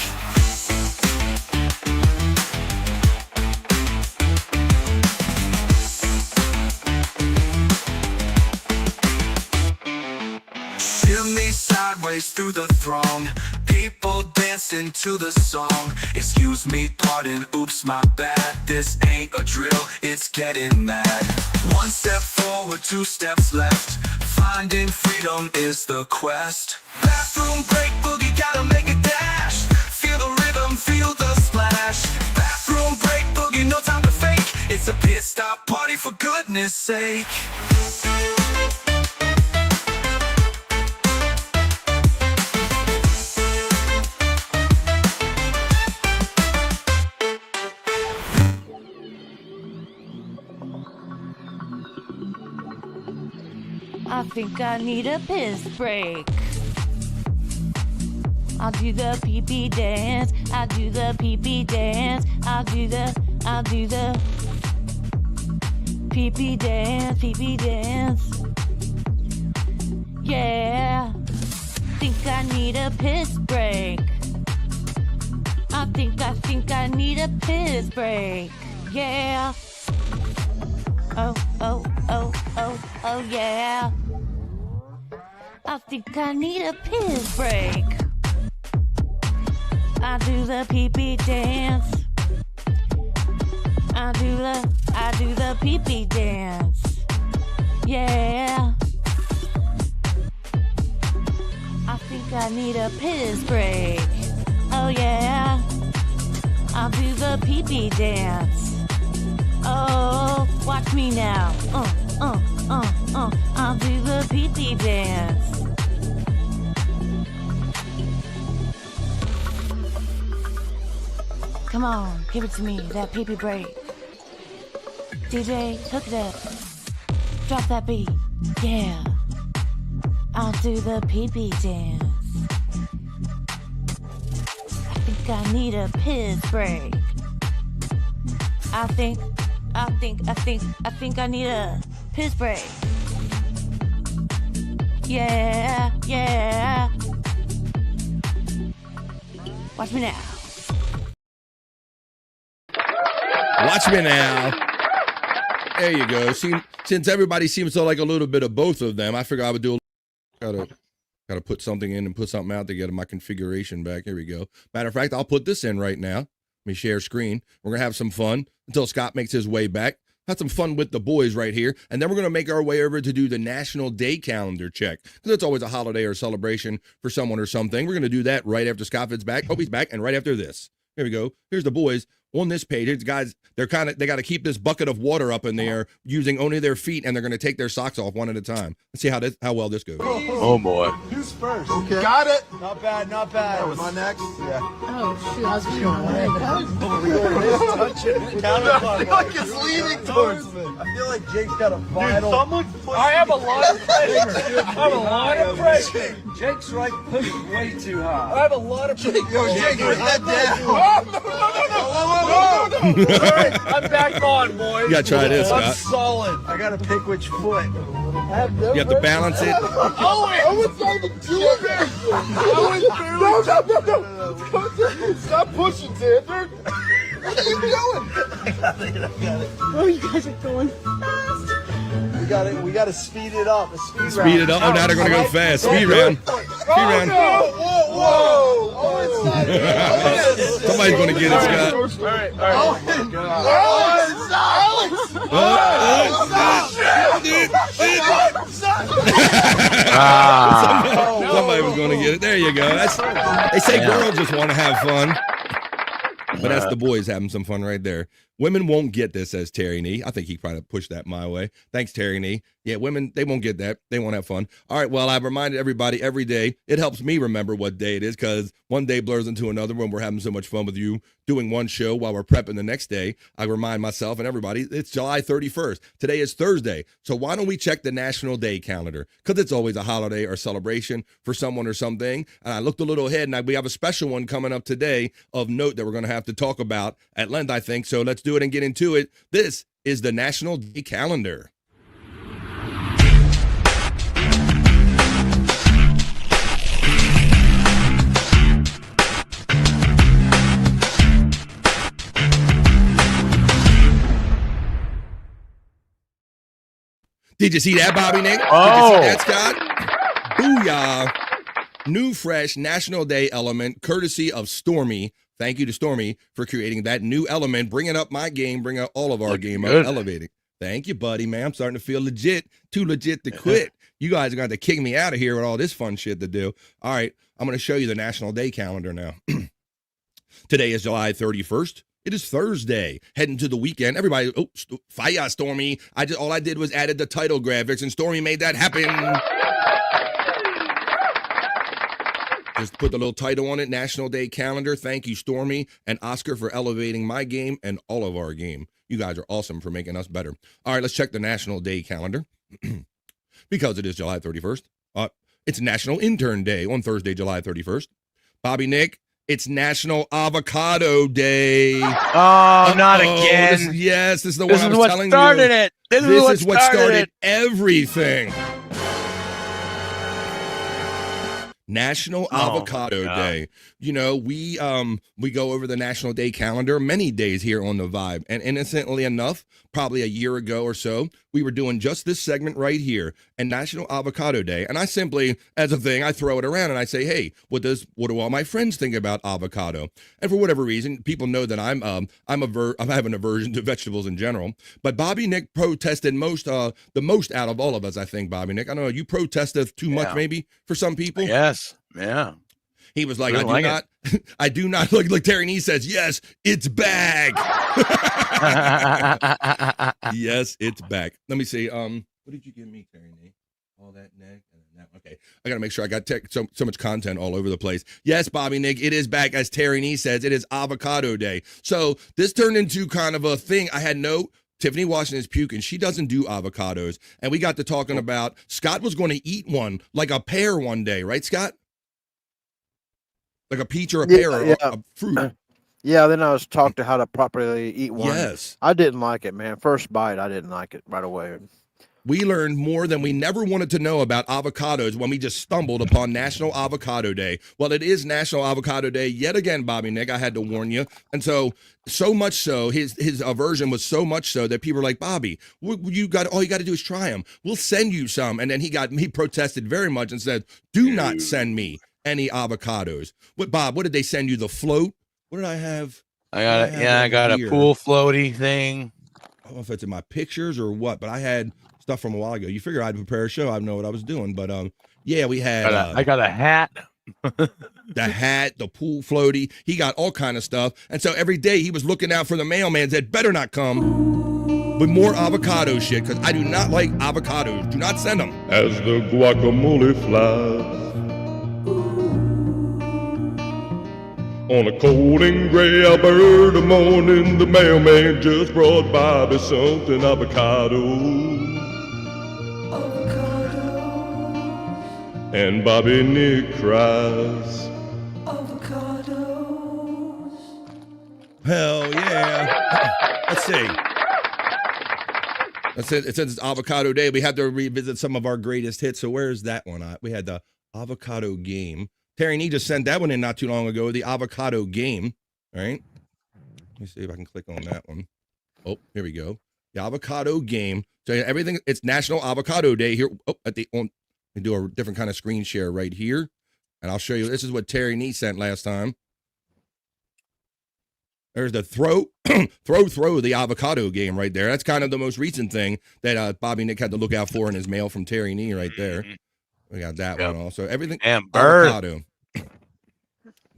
Shimmy sideways through the throng. People dancing to the song. Excuse me, pardon, oops, my bad. This ain't a drill, it's getting mad. 1 step forward, 2 steps left. Finding freedom is the quest. Bathroom break boogie, gotta make a dash. Feel the rhythm, feel the splash. Bathroom break boogie, no time to fake. It's a pit stop party for goodness sake. I think I need a piss break. I'll do the pee-pee dance. I'll do the pee-pee dance. I'll do the pee-pee dance, pee-pee dance. Yeah. Think I need a piss break. I think I need a piss break. Yeah. Oh, yeah. I think I need a piss break. I do the pee-pee dance. I do the pee-pee dance. Yeah. I think I need a piss break. Oh, yeah. I'll do the pee-pee dance. Oh, watch me now. I'll do the pee-pee dance. Come on, give it to me, that pee-pee break. DJ, hook it up. Drop that beat. Yeah. I'll do the pee-pee dance. I think I need a piss break. I think I need a piss break. Yeah, yeah. Watch me now. Watch me now. There you go. Since everybody seems to like a little bit of both of them, I figured I would do gotta put something in and put something out to get my configuration back. Here we go. Matter of fact, I'll put this in right now. Let me share screen. We're gonna have some fun until Scott makes his way back. Have some fun with the boys right here, and then we're gonna make our way over to do the National Day Calendar check, because it's always a holiday or celebration for someone or something. We're gonna do that right after Scott is back. Oh, he's back, and right after this. Here we go. Here's the boys on this page. These guys, they got to keep this bucket of water up in there using only their feet, and they're going to take their socks off one at a time. Let's see how well this goes. Oh boy. Who's first? Okay. Got it. Not bad, not bad. Am I next? Yeah. Oh, shoot. I was going I feel like it's leaning towards me. I feel like Jake's got a vital. I have a lot of pressure. I have a lot of pressure. Jake's right pushing way too high. I have a lot of pressure. Yo, Jake, put that down. No. All right, I'm back on, boys. You got to try this, I'm Scott. solid. I got to pick which foot. You have to balance it. I was not even doing this. No. Stop pushing, Xander. What are you doing? I got it. Oh, you guys are going fast. We got to speed it up. Speed it up. Oh, now they're going to go fast. Speed round. Speed round. Whoa. Oh, it's not. Somebody's going to get it, Scott. All right. Oh, my God. Somebody was going to get it. There you go. They say girls just want to have fun. But that's the boys having some fun right there. Women won't get this, says Terry Nee. I think he probably pushed that my way. Thanks, Terry Nee. Yeah, women, they won't get that. They won't have fun. All right, well, I've reminded everybody every day. It helps me remember what day it is, because one day blurs into another when we're having so much fun with you doing one show while we're prepping the next day. I remind myself and everybody, it's July 31st. Today is Thursday. So why don't we check the National Day Calendar? Because it's always a holiday or celebration for someone or something. And I looked a little ahead, and we have a special one coming up today of note that we're going to have to talk about at length, I think. So let's do it and get into it. This is the National Day Calendar. Did you see that, Bobby Nick? Oh. Did you see that, Scott? Booyah. New, fresh National Day element, courtesy of Stormy. Thank you to Stormy for creating that new element, bringing up my game, bringing up all of our game up, elevating. Thank you, buddy, man. I'm starting to feel legit, too legit to quit. You guys are going to have to kick me out of here with all this fun shit to do. All right, I'm going to show you the National Day Calendar now. Today is July 31st. It is Thursday, heading to the weekend. Everybody, fire, Stormy. All I did was added the title graphics, and Stormy made that happen. Just put the little title on it, National Day Calendar. Thank you, Stormy and Oscar, for elevating my game and all of our game. You guys are awesome for making us better. All right, let's check the National Day Calendar. Because it is July 31st. It's National Intern Day on Thursday, July 31st. Bobby Nick, it's National Avocado Day. Oh, not again. This is the one I was telling you. This is what started it. This is what started everything. National Avocado Day. You know, we go over the National Day Calendar many days here on The Vibe. And innocently enough, probably a year ago or so, we were doing just this segment right here, and National Avocado Day. And I simply, as a thing, I throw it around and I say, hey, what do all my friends think about avocado? And for whatever reason, people know that I have an aversion to vegetables in general. But Bobby Nick protested the most out of all of us, I think, Bobby Nick. I don't know, you protested too much maybe for some people? Yes, yeah. He was like, I do not, like Terry Nee says, yes, it's bag. Yes, it's back. Let me see. What did you give me, Terry? All that neck and that. Okay, I gotta make sure I got so much content all over the place. Yes, Bobby Nick, it is back. As Terry Nee says, it is Avocado Day. So this turned into kind of a thing. I had no. Tiffany Washington's puking. She doesn't do avocados, and we got to talking about Scott was going to eat one like a pear one day, right, Scott? Like a peach or a pear or a fruit. Yeah, then I was taught to how to properly eat one. Yes. I didn't like it, man. First bite, I didn't like it right away. We learned more than we never wanted to know about avocados when we just stumbled upon National Avocado Day. Well, it is National Avocado Day yet again, Bobby Nick. I had to warn you. And so much so, his aversion was so much so that people were like, Bobby, all you got to do is try them. We'll send you some. And then he protested very much and said, do not send me any avocados. Bob, what did they send you? The float? What did I have? I got a pool floaty thing. I don't know if it's in my pictures or what, but I had stuff from a while ago. You figure I'd prepare a show. I know what I was doing, but yeah, we had. I got a hat. The hat, the pool floaty. He got all kind of stuff, and so every day he was looking out for the mailman. Said, "Better not come with more avocado shit, because I do not like avocados. Do not send them." As the guacamole flies on a cold and gray Alberta morning, the mailman just brought Bobby something avocado. And Bobby Nick cries. Hell yeah. Let's see. It says it's Avocado Day. We have to revisit some of our greatest hits. So where's that one? We had the Avocado Game. Terry Nee just sent that one in not too long ago, the Avocado Game. All right. Let me see if I can click on that one. Oh, here we go. The Avocado Game. So everything, it's National Avocado Day here. Oh, we do a different kind of screen share right here. And I'll show you. This is what Terry Nee sent last time. There's the throw the avocado game right there. That's kind of the most recent thing that Bobby Nick had to look out for in his mail from Terry Nee right there. We got that one also. Everything. Damn bird. Avocado.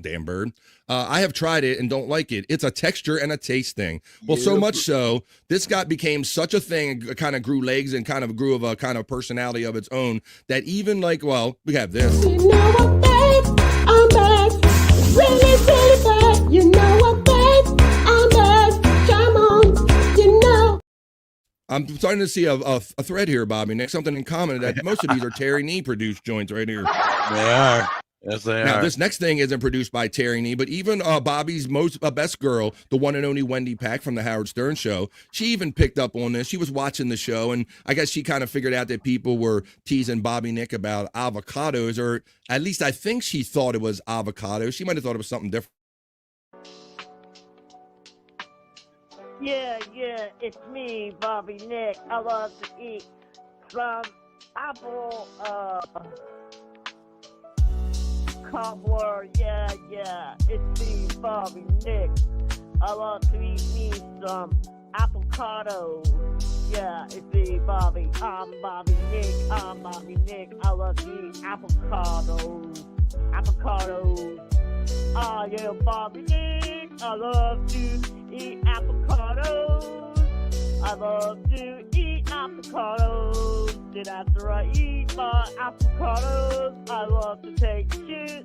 Damn bird. I have tried it and don't like it. It's a texture and a taste thing. Well, so much so, this became such a thing, kind of grew legs and kind of grew of a kind of personality of its own that even like, well, we have this. You know what, babe? I'm back. Really, really bad. You know what, babe? I'm back. Come on. You know. I'm starting to see a thread here, Bobby Nick. Something in common that most of these are Terry Nee produced joints right here. They are. Yes, they now, are. this next thing isn't produced by Terry Nee, but even Bobby's best girl, the one and only Wendy Pack from the Howard Stern Show, she even picked up on this. She was watching the show, and I guess she kind of figured out that people were teasing Bobby Nick about avocados, or at least I think she thought it was avocado. She might have thought it was something different. Yeah, it's me, Bobby Nick. I love to eat some apple, cobbler, yeah, it's me, Bobby Nick. I love to eat me some avocado. Yeah, it's me, Bobby. I'm Bobby Nick. I love to eat avocados. I am Bobby Nick. I love to eat avocados. I love to eat avocados. Then after I eat my avocados, I love to take shits.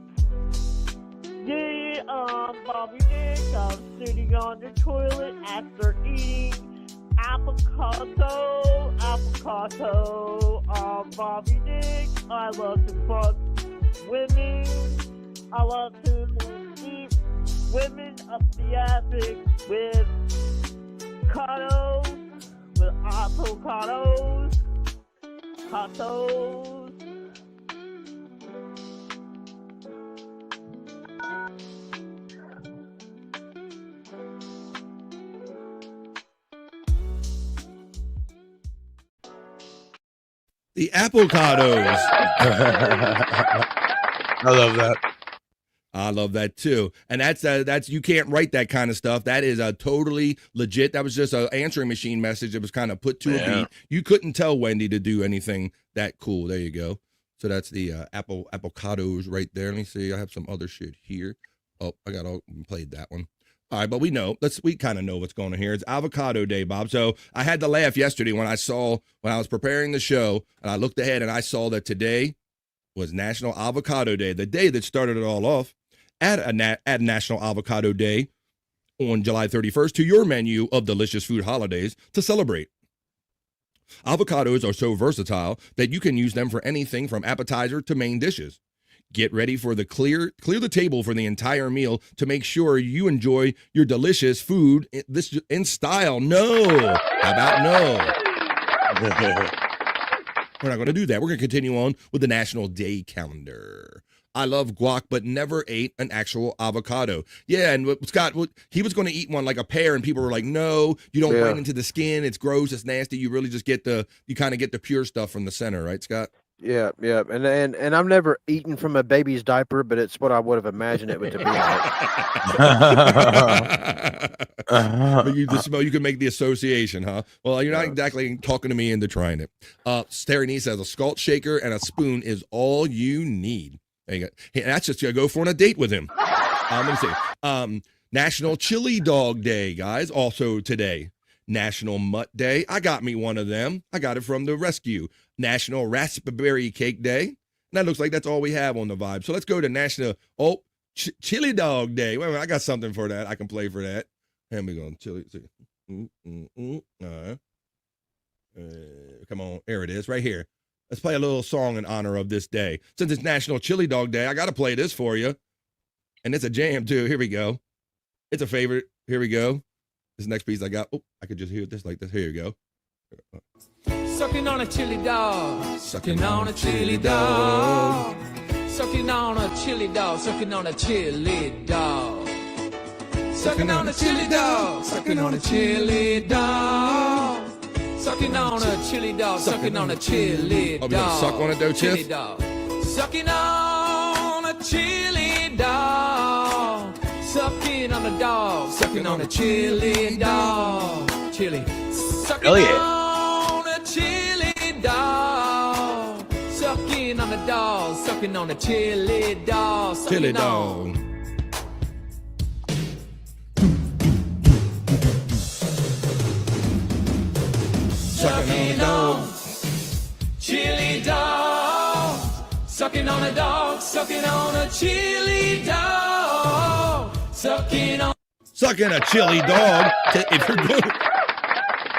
Yeah, I'm Bobby Nick. I'm sitting on the toilet after eating avocado. I'm Bobby Nick. I love to fuck women. I love to eat women up the attic with avocados. The avocados. I love that. I love that too. And that's you can't write that kind of stuff. That is a totally legit. That was just an answering machine message that was kind of put to a beat. You couldn't tell Wendy to do anything that cool. There you go. So that's the avocados right there. Let me see. I have some other shit here. Oh, I got all played that one. All right, but we kind of know what's going on here. It's Avocado Day, Bob. So I had to laugh yesterday when I was preparing the show, and I looked ahead and I saw that today was National Avocado Day, the day that started it all off. Add National Avocado Day on July 31st to your menu of delicious food holidays to celebrate. Avocados are so versatile that you can use them for anything from appetizer to main dishes. Get ready for the clear the table for the entire meal to make sure you enjoy your delicious food in style. No. How about no? We're not going to do that. We're going to continue on with the National Day Calendar. I love guac, but never ate an actual avocado. Yeah, and Scott, he was going to eat one like a pear, and people were like, no, you don't bite into the skin. It's gross. It's nasty. You really just you kind of get the pure stuff from the center, right, Scott? Yeah. And I've never eaten from a baby's diaper, but it's what I would have imagined it would be like. But you can make the association, huh? Well, you're not exactly talking to me into trying it. Sterny says a scald shaker and a spoon is all you need. There you go. Hey, that's just to go for on a date with him. Let me see. National Chili Dog Day, guys. Also today. National Mutt Day. I got me one of them. I got it from the rescue. National Raspberry Cake Day. And that looks like that's all we have on the vibe. So let's go to National Chili Dog Day. Wait a minute, I got something for that. I can play for that. And we're going to chili. Come on. There it is right here. Let's play a little song in honor of this day. Since it's National Chili Dog Day, I got to play this for you. And it's a jam, too. Here we go. It's a favorite. Here we go. This next piece I got. Oh, I could just hear this like this. Here you go. Sucking on a chili dog. Sucking on a chili dog. Sucking on a chili dog. Sucking on a chili dog. Sucking on a chili dog. Sucking on a chili dog. Sucking on a chili dog, sucking on a chili dog. Oh, we gonna suck on it though, Tiff? Sucking on a chili dog. Sucking on a dog, sucking on a chili dog. Chili. Sucking on a chili dog. Sucking on a dog, sucking on a chili dog. Chili dog. Sucking on chili dog, sucking on a dog, sucking on a chili dog, sucking a chili dog. If you're going,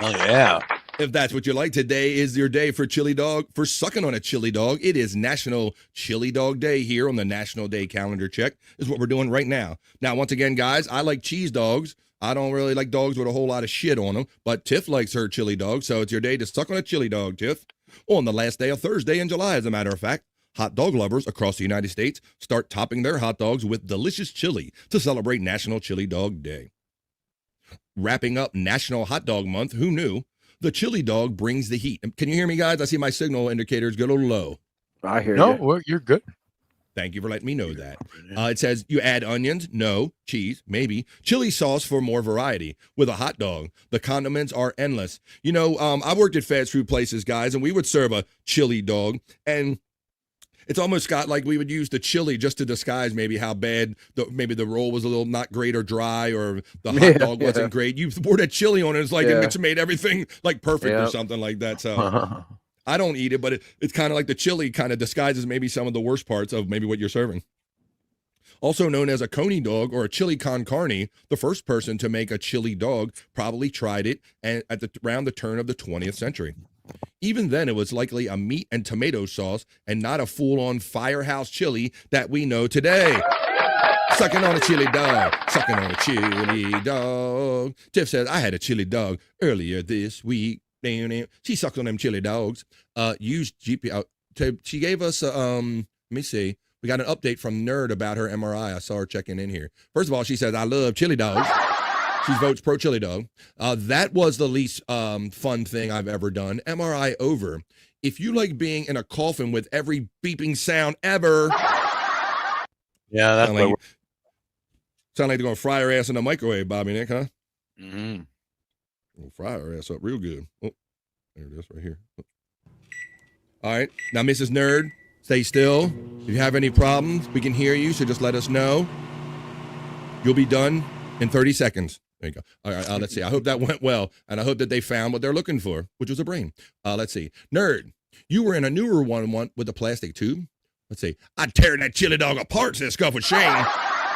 oh yeah. If that's what you like, today is your day for chili dog, for sucking on a chili dog. It is National Chili Dog Day here on the National Day Calendar Check. Is what we're doing right now. Now, once again, guys, I like cheese dogs. I don't really like dogs with a whole lot of shit on them, but Tiff likes her chili dog, so it's your day to suck on a chili dog, Tiff. On the last day of Thursday in July, as a matter of fact, hot dog lovers across the United States start topping their hot dogs with delicious chili to celebrate National Chili Dog Day. Wrapping up National Hot Dog Month, who knew? The chili dog brings the heat. Can you hear me, guys? I see my signal indicators get a little low. I hear you. No, you're good. Thank you for letting me know that. It says you add onions, no, cheese, maybe, chili sauce for more variety. With a hot dog, the condiments are endless. You know, I worked at fast food places, guys, and we would serve a chili dog, and it's almost got like we would use the chili just to disguise maybe how bad maybe the roll was a little not great or dry, or the hot dog wasn't great. You pour that chili on it, it's like it made everything like perfect or something like that. So I don't eat it, but it's kind of like the chili kind of disguises maybe some of the worst parts of maybe what you're serving. Also known as a coney dog or a chili con carne, the first person to make a chili dog probably tried it around the turn of the 20th century. Even then, it was likely a meat and tomato sauce and not a full-on firehouse chili that we know today. Sucking on a chili dog, sucking on a chili dog. Tiff says, I had a chili dog earlier this week. She sucked on them chili dogs. Used GP. She gave us let me see. We got an update from Nerd about her MRI. I saw her checking in here. First of all, she says, I love chili dogs. She votes pro chili dog. That was the least fun thing I've ever done. MRI over. If you like being in a coffin with every beeping sound ever. Yeah, that's sound like they're going to fry her ass in the microwave, Bobby Nick, huh? Mm-hmm. We'll fry her ass up real good. Oh, there it is right here. All right. Now, Mrs. Nerd, stay still. If you have any problems, we can hear you, so just let us know. You'll be done in 30 seconds. There you go. All right, let's see. I hope that went well, and I hope that they found what they're looking for, which was a brain. Let's see. Nerd, you were in a newer one with a plastic tube. Let's see. I'd tear that chili dog apart, says Scuff with Shane.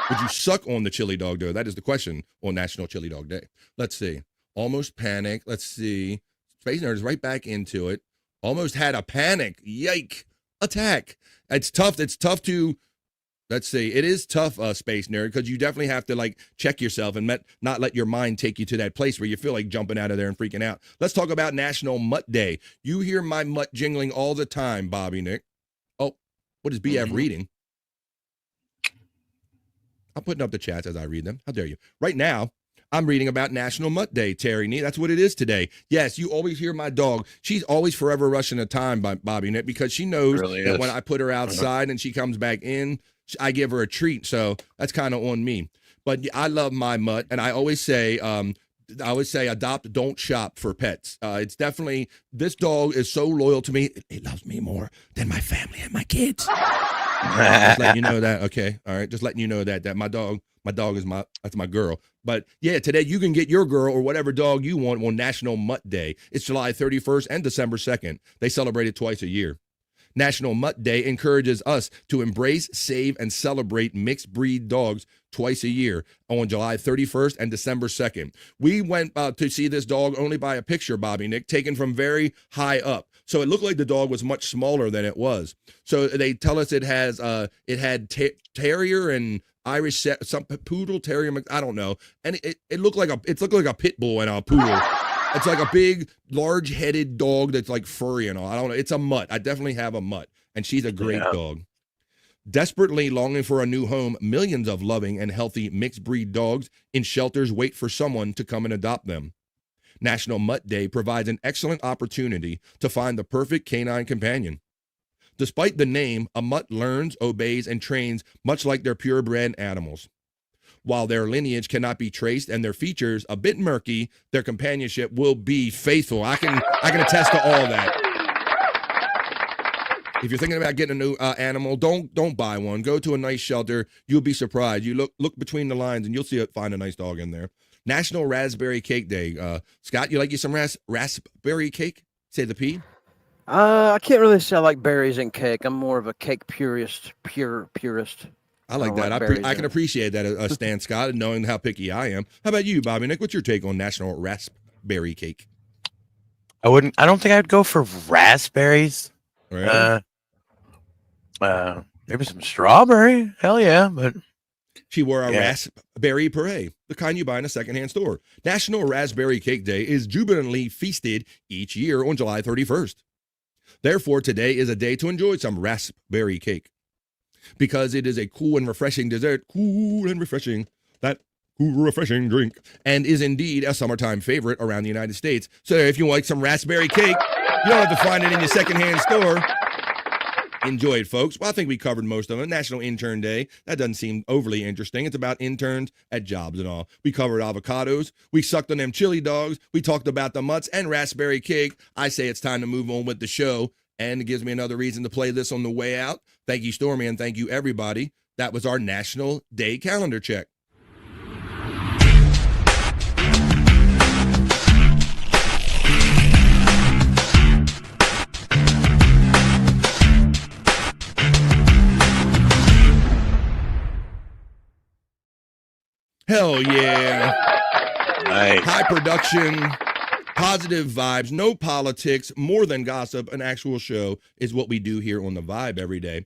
Would you suck on the chili dog, though? That is the question on National Chili Dog Day. Let's see. Almost panic. Let's see. Space Nerd is right back into it. Almost had a panic. Yike. Attack. It's tough. It's tough to, let's see. It is tough, Space Nerd, because you definitely have to, like, check yourself and not let your mind take you to that place where you feel like jumping out of there and freaking out. Let's talk about National Mutt Day. You hear my mutt jingling all the time, Bobby Nick. Oh, what is BF reading? I'm putting up the chats as I read them. How dare you? Right now, I'm reading about National Mutt Day, Terry Nee. That's what it is today. Yes, you always hear my dog. She's always forever rushing the time, by Bobby Nick, because she knows that when I put her outside and she comes back in, I give her a treat. So that's kind of on me. But I love my mutt, and I always say adopt, don't shop for pets. It's definitely, this dog is so loyal to me. It loves me more than my family and my kids. Just letting you know that. Okay. All right. Just letting you know that my dog is that's my girl. But yeah, today you can get your girl or whatever dog you want on National Mutt Day. It's July 31st and December 2nd. They celebrate it twice a year. National Mutt Day encourages us to embrace, save, and celebrate mixed breed dogs twice a year on July 31st and December 2nd. We went to see this dog only by a picture, Bobby Nick, taken from very high up. So it looked like the dog was much smaller than it was. So they tell us it had terrier and Irish, some poodle, terrier, I don't know. And it looked like a pit bull and a poodle. It's like a big, large-headed dog that's like furry and all. I don't know. It's a mutt. I definitely have a mutt, and she's a great dog. Desperately longing for a new home, millions of loving and healthy mixed-breed dogs in shelters wait for someone to come and adopt them. National Mutt Day provides an excellent opportunity to find the perfect canine companion. Despite the name, a mutt learns, obeys, and trains much like their purebred animals. While their lineage cannot be traced and their features a bit murky, their companionship will be faithful. I can attest to all that. If you're thinking about getting a new animal, don't buy one. Go to a nice shelter. You'll be surprised. You look between the lines and you'll find a nice dog in there. National Raspberry Cake Day. Scott, you like some raspberry cake? Say the P. I can't really say I like berries in cake. I'm more of a cake purist. I like that. I can appreciate that, Stan Scott, and knowing how picky I am. How about you, Bobby Nick? What's your take on National Raspberry Cake? I don't think I'd go for raspberries. Really? Maybe some strawberry. Hell yeah, but she wore a raspberry parade, the kind you buy in a secondhand store. National Raspberry Cake Day is jubilantly feasted each year on July 31st. Therefore, today is a day to enjoy some raspberry cake. Because it is a cool and refreshing dessert, that cool, refreshing drink, and is indeed a summertime favorite around the United States. So if you like some raspberry cake, you don't have to find it in your secondhand store. Enjoy it, folks. Well, I think we covered most of them. National Intern Day, that doesn't seem overly interesting. It's about interns at jobs and all. We covered avocados. We sucked on them chili dogs. We talked about the mutts and raspberry cake. I say it's time to move on with the show. And it gives me another reason to play this on the way out. Thank you, Stormy, and thank you, everybody. That was our National Day calendar check. Hell yeah. Nice. High production. Positive vibes, no politics, more than gossip. An actual show is what we do here on The Vibe every day.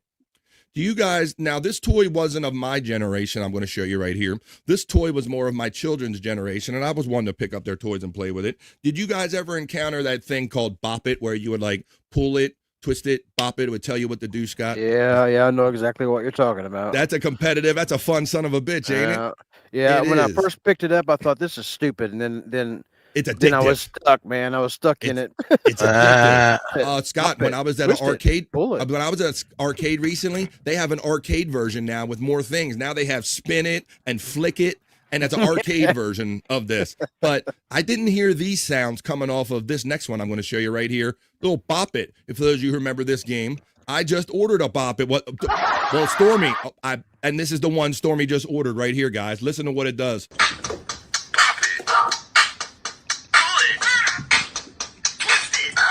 Do you guys, now this toy wasn't of my generation, I'm going to show you right here. This toy was more of my children's generation, and I was one to pick up their toys and play with it. Did you guys ever encounter that thing called Bop It, where you would like pull it, twist it, bop it would tell you what to do, Scott? Yeah, I know exactly what you're talking about. That's a fun son of a bitch, ain't it? Yeah, when I first picked it up, I thought this is stupid, and then it's addictive. Then I was stuck, man. I was stuck in it. It's addictive. Scott, when I was at an arcade, recently, they have an arcade version now with more things. Now they have spin it and flick it, and it's an arcade version of this. But I didn't hear these sounds coming off of this next one I'm going to show you right here. Little Bop It. If those of you who remember this game, I just ordered a Bop It. What? Well, Stormy, and this is the one Stormy just ordered right here, guys. Listen to what it does.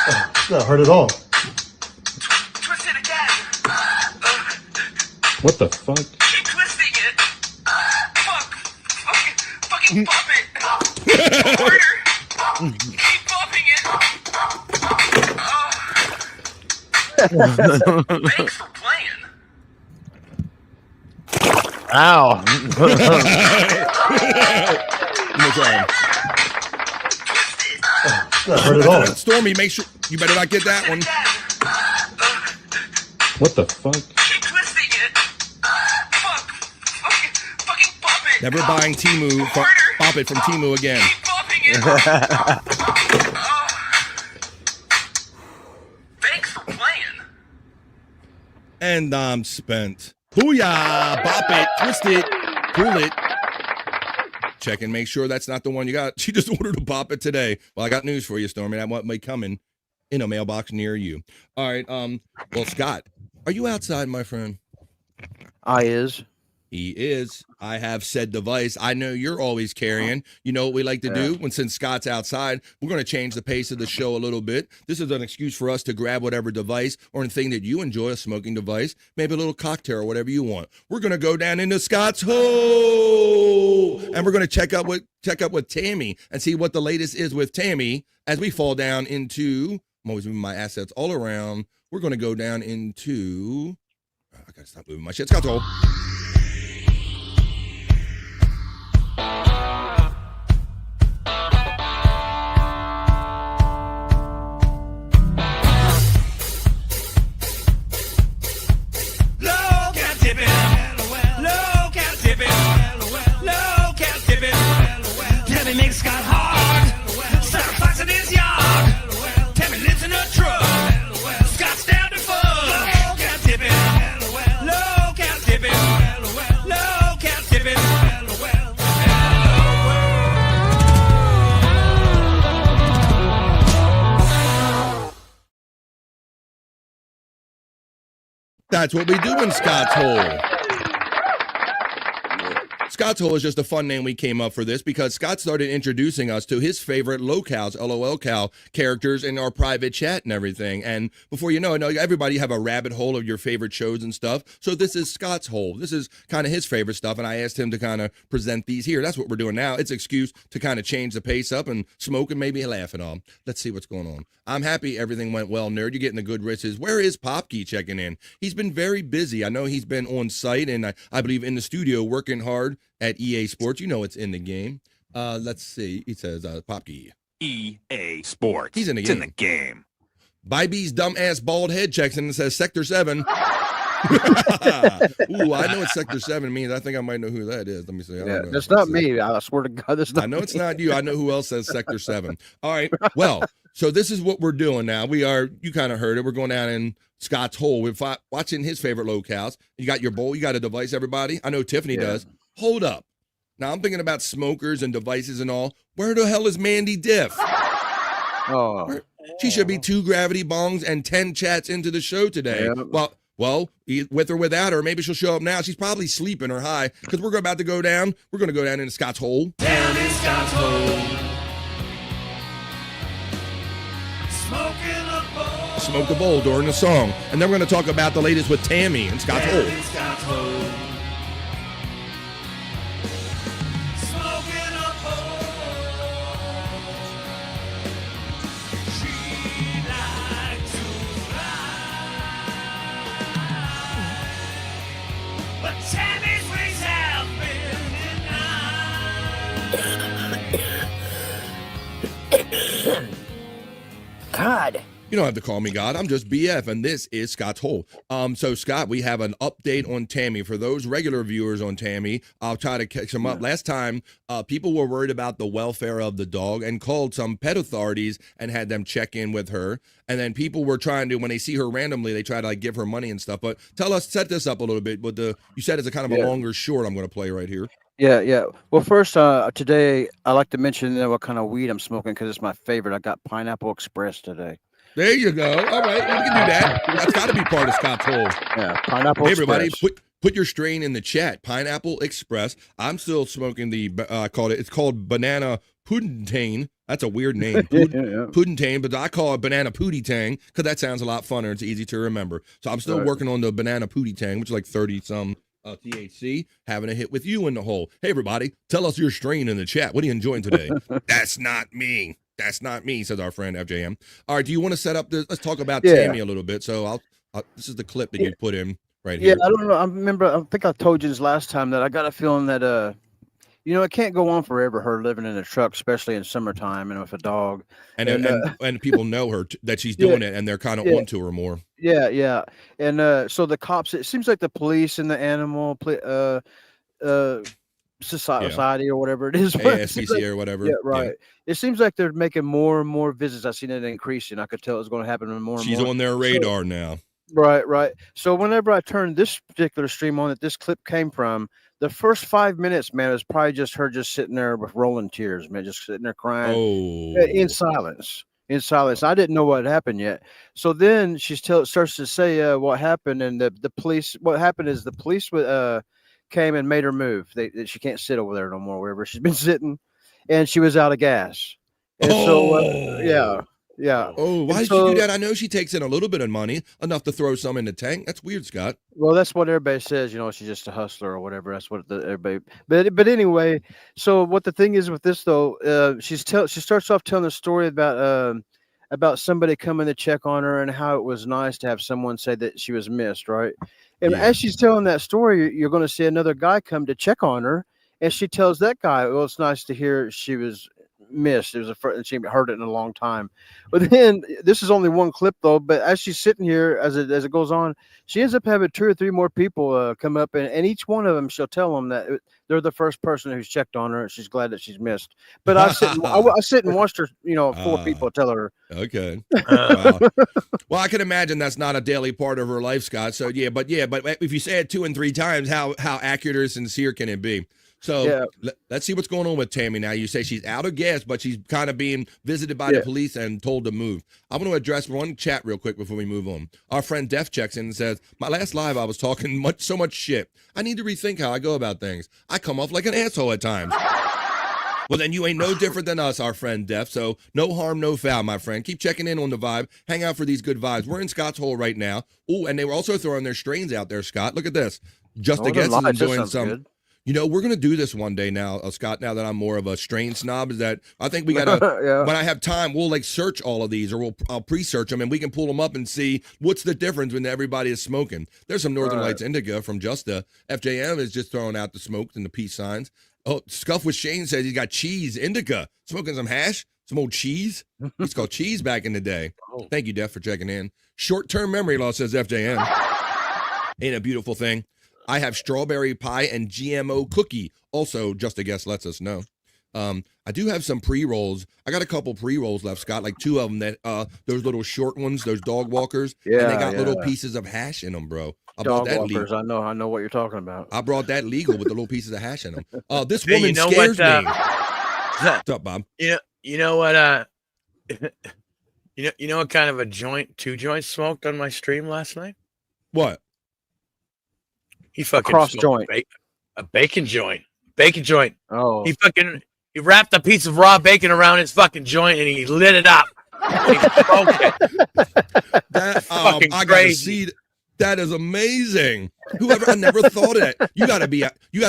It's not hurt at all. Twist it again. What the fuck? Keep twisting it. Fucking bop it. Harder. Keep bopping it. Thanks for playing. Ow. It's not hurt at all. Stormy, make sure you better not get that one. What the fuck? Keep twisting it. Fucking bop it. Never buying Temu, Bop It from Temu again. Thanks for playing. And I'm spent. Booyah! Bop it, twist it, pull it. Check and make sure that's not the one you got. She just ordered a Bop It today. Well, I got news for you, Stormy. That one may come in a mailbox near you. All right. Well, Scott, are you outside, my friend? He is. I have said device. I know you're always carrying. You know what we like to do since Scott's outside? We're going to change the pace of the show a little bit. This is an excuse for us to grab whatever device or thing that you enjoy, a smoking device, maybe a little cocktail or whatever you want. We're going to go down into Scott's hole, and we're going to check up with Tammy and see what the latest is with Tammy as we fall down into. I'm always moving my assets all around. We're going to go down into. I got to stop moving my shit. Scott's hole. Makes Scott hard. Start foxing his yard. Tammy lives in a truck. Scott's down to fuck. Low cat tipping. Low cat tipping. Low cat tipping. That's what we do in Scott's Hole. Scott's Hole is just a fun name we came up for this because Scott started introducing us to his favorite locals, LOL Cal characters in our private chat and everything. And before you know it, everybody have a rabbit hole of your favorite shows and stuff. So this is Scott's Hole. This is kind of his favorite stuff. And I asked him to kind of present these here. That's what we're doing now. It's an excuse to kind of change the pace up and smoke and maybe laugh and all. Let's see what's going on. I'm happy everything went well, nerd. You're getting the good riches. Where is Popkey checking in? He's been very busy. I know he's been on site and I believe in the studio working hard at EA Sports. You know it's in the game. Let's see. He says Popkey. EA Sports. He's in the It's game. in the game. Bybee's dumbass bald head checks in and says Sector 7. Ooh, I know what Sector 7 means. I think I might know who that is. Let me see. I don't know. That's not me. I swear to God, that's not I know me. it's not you. I know who else says Sector 7. All right. Well, so this is what we're doing now. You kind of heard it. We're going down in Scott's Hole. We're watching his favorite locales. You got your bowl. You got a device, everybody? I know Tiffany does. Hold up. Now I'm thinking about smokers and devices and all. Where the hell is Mandy Diff? She should be 2 gravity bongs and 10 chats into the show today. Yeah. Well, with or without her, maybe she'll show up now. She's probably sleeping or high because we're about to go down. We're going to go down into Scott's Hole. Down in Scott's hole. Smoke the bowl during the song. And then we're going to talk about the latest with Tammy and Scott's Hole. But Tammy's ways have been denied. God. You don't have to call me God. I'm just BF, and this is Scott's Hole. So, Scott, we have an update on Tammy. For those regular viewers on Tammy, I'll try to catch them up. Last time, people were worried about the welfare of the dog and called some pet authorities and had them check in with her. And then people were trying to, when they see her randomly, they try to give her money and stuff. But set this up a little bit. But you said it's a kind of a longer short I'm going to play right here. Yeah. Well, first, today I like to mention what kind of weed I'm smoking because it's my favorite. I got Pineapple Express today. There you go. All right, we can do that. That's got to be part of Scott's Hole. Yeah, Pineapple Hey, everybody, Express. put your strain in the chat. Pineapple Express. I'm still smoking the it's called banana pudding. That's a weird name. Pudding, but I call it banana pootie tang because that sounds a lot funner. It's easy to remember. So I'm still working on the banana pootie tang, which is like 30 some THC. Having a hit with you in the hole. Hey, everybody, tell us your strain in the chat. What are you enjoying today? That's not me. That's not me, says our friend FJM. All right, do you want to set up this? Let's talk about Tammy a little bit. So I'll this is the clip that you put in right here. Yeah, I don't know. I remember. I think I told you this last time that I got a feeling that it can't go on forever. Her living in a truck, especially in summertime, and with a dog. And people know her that she's doing it, and they're kind of onto her more. Yeah. And so the cops. It seems like the police and the animal society or whatever it is. ASPCA or whatever. Yeah, right. Yeah. It seems like they're making more and more visits. I've seen it increasing. I could tell it was going to happen more and more. She's on their radar now. Right. So whenever I turned this particular stream on that this clip came from, the first 5 minutes, man, it was probably just her just sitting there with rolling tears, man, just sitting there crying in silence. In silence. I didn't know what had happened yet. So then she starts to say what happened, and the police. What happened is the police came and made her move. She can't sit over there no more, wherever she's been sitting, and she was out of gas. And yeah. Oh, why did she do that? I know she takes in a little bit of money, enough to throw some in the tank. That's weird, Scott. Well, that's what everybody says. She's just a hustler or whatever. That's what everybody. But anyway, so what the thing is with this though, she starts off telling a story about somebody coming to check on her and how it was nice to have someone say that she was missed, right? And as she's telling that story, you're going to see another guy come to check on her, and she tells that guy, "Well, it's nice to hear she was missed. It was and she heard it in a long time." But then this is only one clip though. But as she's sitting here, as it goes on, she ends up having 2 or 3 more people come up, and each one of them she'll tell them that they're the first person who's checked on her, and she's glad that she's missed. But I sit and watched her, 4 people tell her. Okay. Wow. Well, I can imagine that's not a daily part of her life, Scott. So but if you say it 2 and 3 times, how accurate or sincere can it be? So let's see what's going on with Tammy now. You say she's out of gas, but she's kind of being visited by the police and told to move. I want to address one chat real quick before we move on. Our friend Def checks in and says, "My last live, I was talking so much shit. I need to rethink how I go about things. I come off like an asshole at times." Well, then you ain't no different than us, our friend Def. So no harm, no foul, my friend. Keep checking in on the vibe. Hang out for these good vibes. We're in Scott's Hole right now. Oh, and they were also throwing their strains out there, Scott. Look at this. Just a guess is enjoying some. Good. We're going to do this one day now, Scott, now that I'm more of a strain snob, is that I think we got to, when I have time, we'll search all of these, or I'll pre-search them, and we can pull them up and see what's the difference when everybody is smoking. There's some Northern Lights Indica from Justa. FJM is just throwing out the smokes and the peace signs. Oh, Scuff with Shane says he's got cheese indica. Smoking some hash, some old cheese. It's called cheese back in the day. Thank you, Def, for checking in. Short-term memory loss, says FJM. Ain't a beautiful thing. I have strawberry pie and GMO cookie. Also, Just a Guess lets us know. I do have some pre-rolls. I got a couple pre-rolls left, Scott, like 2 of them that those little short ones, those dog walkers. And they got little pieces of hash in them, bro. I brought that walkers, legal. I know what you're talking about. I brought that legal with the little pieces of hash in them. This woman scares me. What's up, Bob? You know what? You know what kind of a joint 2 joints smoked on my stream last night? What? He fucking cross joint, a bacon joint. Oh, he wrapped a piece of raw bacon around his fucking joint and he lit it up. And he smoked it. That I gotta see. That is amazing. I never thought of that. You gotta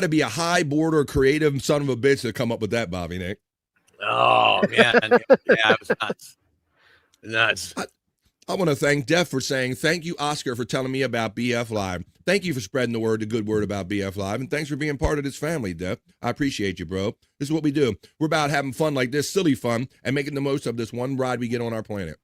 be a high border creative son of a bitch to come up with that, Bobby Nick. Oh man, yeah, it was nuts. I want to thank Def for saying, thank you, Oscar, for telling me about BF Live. Thank you for spreading the good word about BF Live, and thanks for being part of this family, Def. I appreciate you, bro. This is what we do. We're about having fun like this, silly fun, and making the most of this one ride we get on our planet.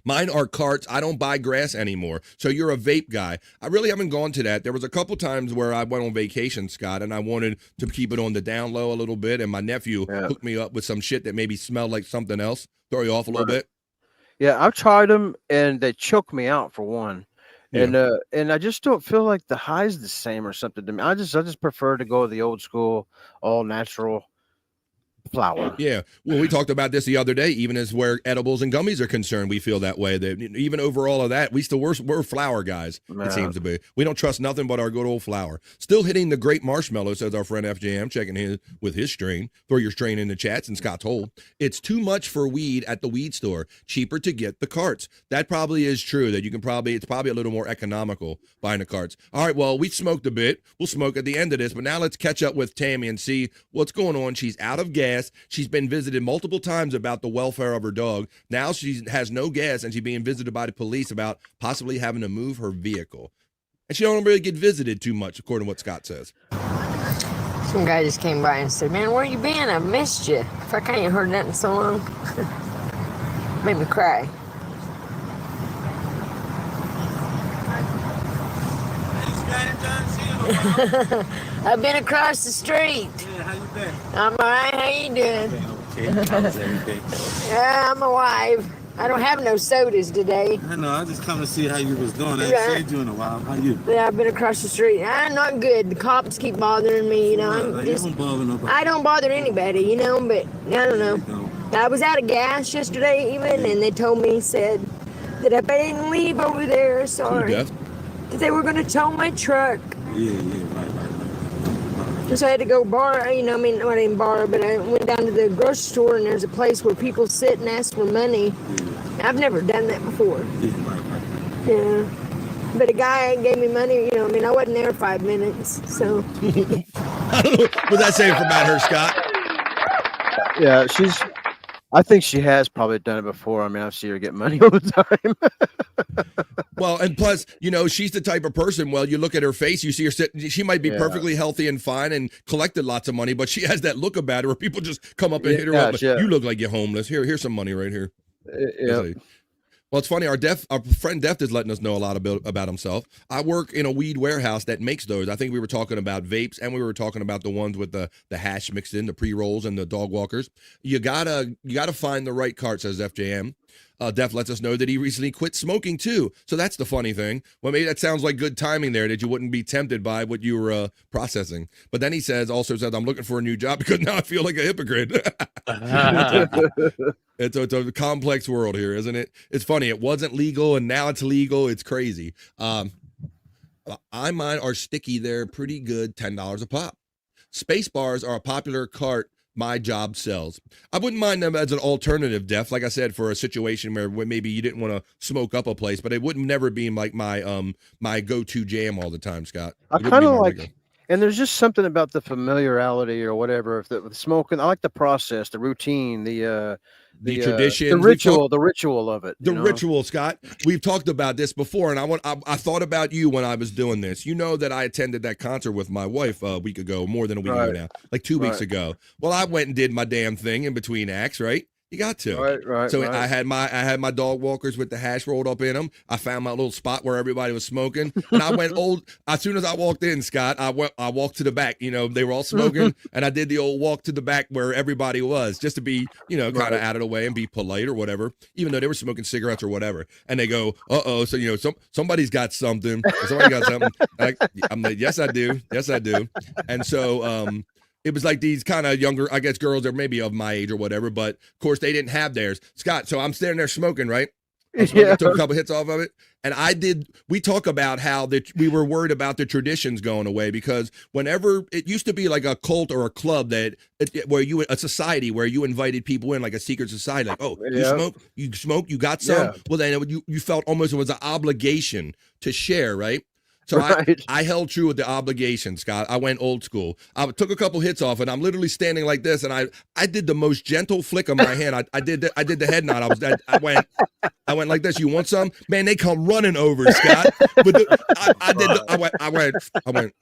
Mine are carts. I don't buy grass anymore. So you're a vape guy. I really haven't gone to that. There was a couple times where I went on vacation, Scott, and I wanted to keep it on the down low a little bit, and my nephew hooked me up with some shit that maybe smelled like something else, throw you off a little bit. Yeah, I've tried them, and they choke me out for one. And I just don't feel like the high's the same or something to me. I just prefer to go the old school, all natural flour. Yeah. Well, we talked about this the other day, even as where edibles and gummies are concerned, we feel that way. That even over all of that, we're flour guys, it seems to be. We don't trust nothing but our good old flour. Still hitting the great marshmallow, says our friend FJM, checking in with his strain. Throw your strain in the chats in Scott's hole. It's too much for weed at the weed store. Cheaper to get the carts. That probably is true, that it's probably a little more economical buying the carts. All right, well, we smoked a bit. We'll smoke at the end of this, but now let's catch up with Tammy and see what's going on. She's out of gas. She's been visited multiple times about the welfare of her dog. Now she has no gas, and she's being visited by the police about possibly having to move her vehicle. And she don't really get visited too much, according to what Scott says. Some guy just came by and said, "Man, where you been? I missed you. Fuck, I ain't heard nothing so long." Made me cry. I've been across the street. Yeah, how you been? I'm all right. How you doing? Okay. How's everything? Yeah, I'm alive. I don't have no sodas today. I know. I just come to see how you was doing. I ain't Yeah. seen you in a while. How you? Yeah, I've been across the street. I'm not good. The cops keep bothering me, you know. Like, you don't bother nobody. I don't bother anybody, you know, but I don't know. I was out of gas yesterday even, and they told me, said that if I didn't leave over there, sorry, that they were going to tow my truck. Yeah, right. So I had to go borrow, you know, I mean, I didn't borrow, but I went down to the grocery store, and there's a place where people sit and ask for money. I've never done that before. Yeah. But a guy gave me money, you know, I mean, I wasn't there 5 minutes, so. I don't know. What's that saying about her, Scott? Yeah, I think she has probably done it before. I mean, I see her get money all the time. Well, and plus, you know, she's the type of person, well, you look at her face, you see her she might be perfectly healthy and fine and collected lots of money, but she has that look about her where people just come up and hit her up. You look like you're homeless. Here's some money right here. Well, it's funny. Our friend Deft is letting us know a lot about himself. I work in a weed warehouse that makes those. I think we were talking about vapes, and we were talking about the ones with the hash mixed in, the pre-rolls and the dog walkers. You gotta find the right cart, says FJM. Def lets us know that he recently quit smoking too. So that's the funny thing. Well, maybe that sounds like good timing there, that you wouldn't be tempted by what you were processing. But then he also says, I'm looking for a new job because now I feel like a hypocrite. It's a complex world here, isn't it? It's funny. It wasn't legal and now it's legal. It's crazy. Mine are sticky. They're pretty good. $10 a pop. Space bars are a popular cart my job sells. I wouldn't mind them as an alternative, Def, like I said, for a situation where maybe you didn't want to smoke up a place, but it wouldn't never be like my go-to jam all the time, Scott. I kind of like, and there's just something about the familiarity or whatever. If the smoking, I like the process, the routine, the tradition, the ritual of it. The ritual, Scott. We've talked about this before, and I thought about you when I was doing this. You know that I attended that concert with my wife a week ago, more than a week ago now, like 2 weeks ago. Well, I went and did my damn thing in between acts, right? You got to. Right. So I had my dog walkers with the hash rolled up in them. I found my little spot where everybody was smoking, and I went old. As soon as I walked in, Scott, I walked to the back. You know, they were all smoking, and I did the old walk to the back where everybody was, just to be, you know, kind of out of the way and be polite or whatever, even though they were smoking cigarettes or whatever. And they go, so you know, somebody's got something. Somebody got something. I'm like, yes, I do. And so it was like these kind of younger, I guess, girls that maybe of my age or whatever, but of course they didn't have theirs. Scott, so I'm standing there smoking, right? I took a couple hits off of it. And we talk about how we were worried about the traditions going away, because whenever it used to be like a cult or a club a society where you invited people in, like a secret society, like, you smoke, you got some. Yeah. Well, then you felt almost it was an obligation to share, right? So I held true with the obligation, Scott. I went old school. I took a couple hits off, and I'm literally standing like this, and I did the most gentle flick of my hand. I did the head nod. I went like this. You want some? Man, they come running over, Scott. I went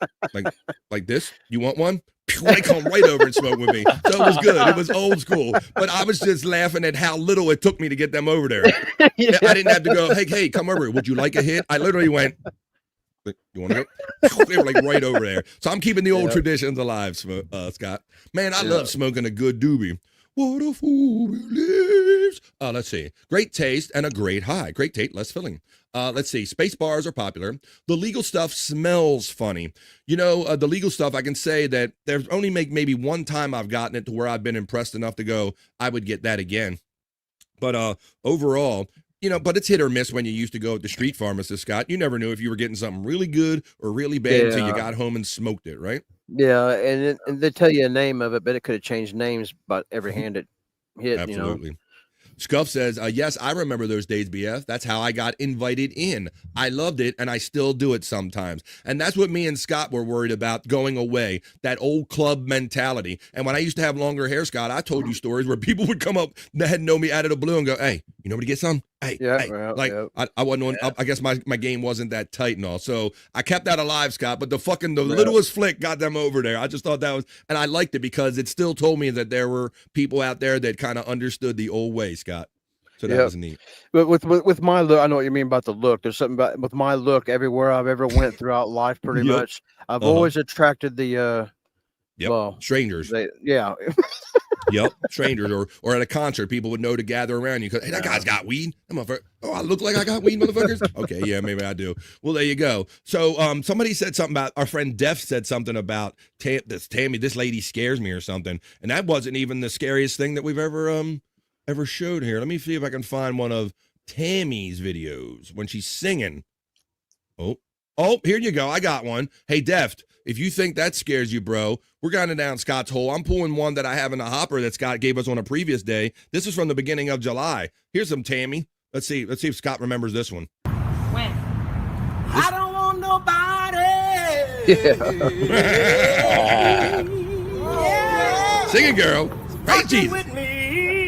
like this. You want one? They come right over and smoke with me. So it was good. It was old school. But I was just laughing at how little it took me to get them over there. Yeah. I didn't have to go, hey, come over. Would you like a hit? I literally went, you want to go? They were like right over there. So I'm keeping the old traditions alive, Scott. Man, I love smoking a good doobie. What a fool believes. Let's see. Great taste and a great high. Great taste, less filling. Let's see. Space bars are popular. The legal stuff smells funny. You know, the legal stuff, I can say that there's only maybe one time I've gotten it to where I've been impressed enough to go, I would get that again. But overall, you know, but it's hit or miss when you used to go at the street pharmacist, Scott. You never knew if you were getting something really good or really bad until you got home and smoked it, right? Yeah, and they tell you a name of it, but it could have changed names about every hand it hit. Absolutely. You know? Scuff says, yes, I remember those days, BF. That's how I got invited in. I loved it, and I still do it sometimes. And that's what me and Scott were worried about, going away, that old club mentality. And when I used to have longer hair, Scott, I told you stories where people would come up that hadn't known me out of the blue and go, hey, you know where to get some? Hey, hey. I wasn't on, I guess my game wasn't that tight and all. So I kept that alive, Scott, but the littlest flick got them over there. I just thought that was, and I liked it because it still told me that there were people out there that kind of understood the old way, Scott. So that was neat. But with my look, I know what you mean about the look. There's something about with my look everywhere I've ever went throughout life, pretty much. I've always attracted the strangers. Yep, strangers or at a concert, people would know to gather around you because, hey, that guy's got weed. Oh, I look like I got weed, motherfuckers. Okay, yeah, maybe I do. Well, there you go. So somebody said something about, our friend Def said something about Tammy, this lady scares me or something. And that wasn't even the scariest thing that we've ever showed here. Let me see if I can find one of Tammy's videos when she's singing. Oh, here you go. I got one. Hey, Deft, if you think that scares you, bro, we're going down Scott's hole. I'm pulling one that I have in the hopper that Scott gave us on a previous day. This is from the beginning of July. Here's some Tammy. Let's see if Scott remembers this one. When I don't want nobody. Sing it, girl. Praise Jesus.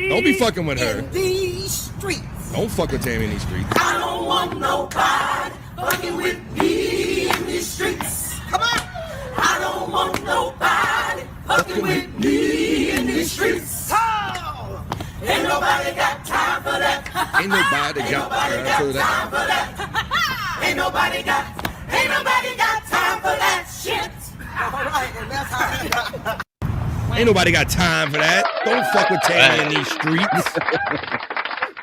Don't be fucking with her. These streets. Don't fuck with Tammy in these streets. I don't want nobody fucking with me in these streets. Come on. I don't want nobody fucking with me in these streets. Oh, ain't nobody got time for that. Ain't nobody got time for that. Ain't nobody got time for that shit. All right, and that's how Ain't nobody got time for that. Don't fuck with Tammy in these streets.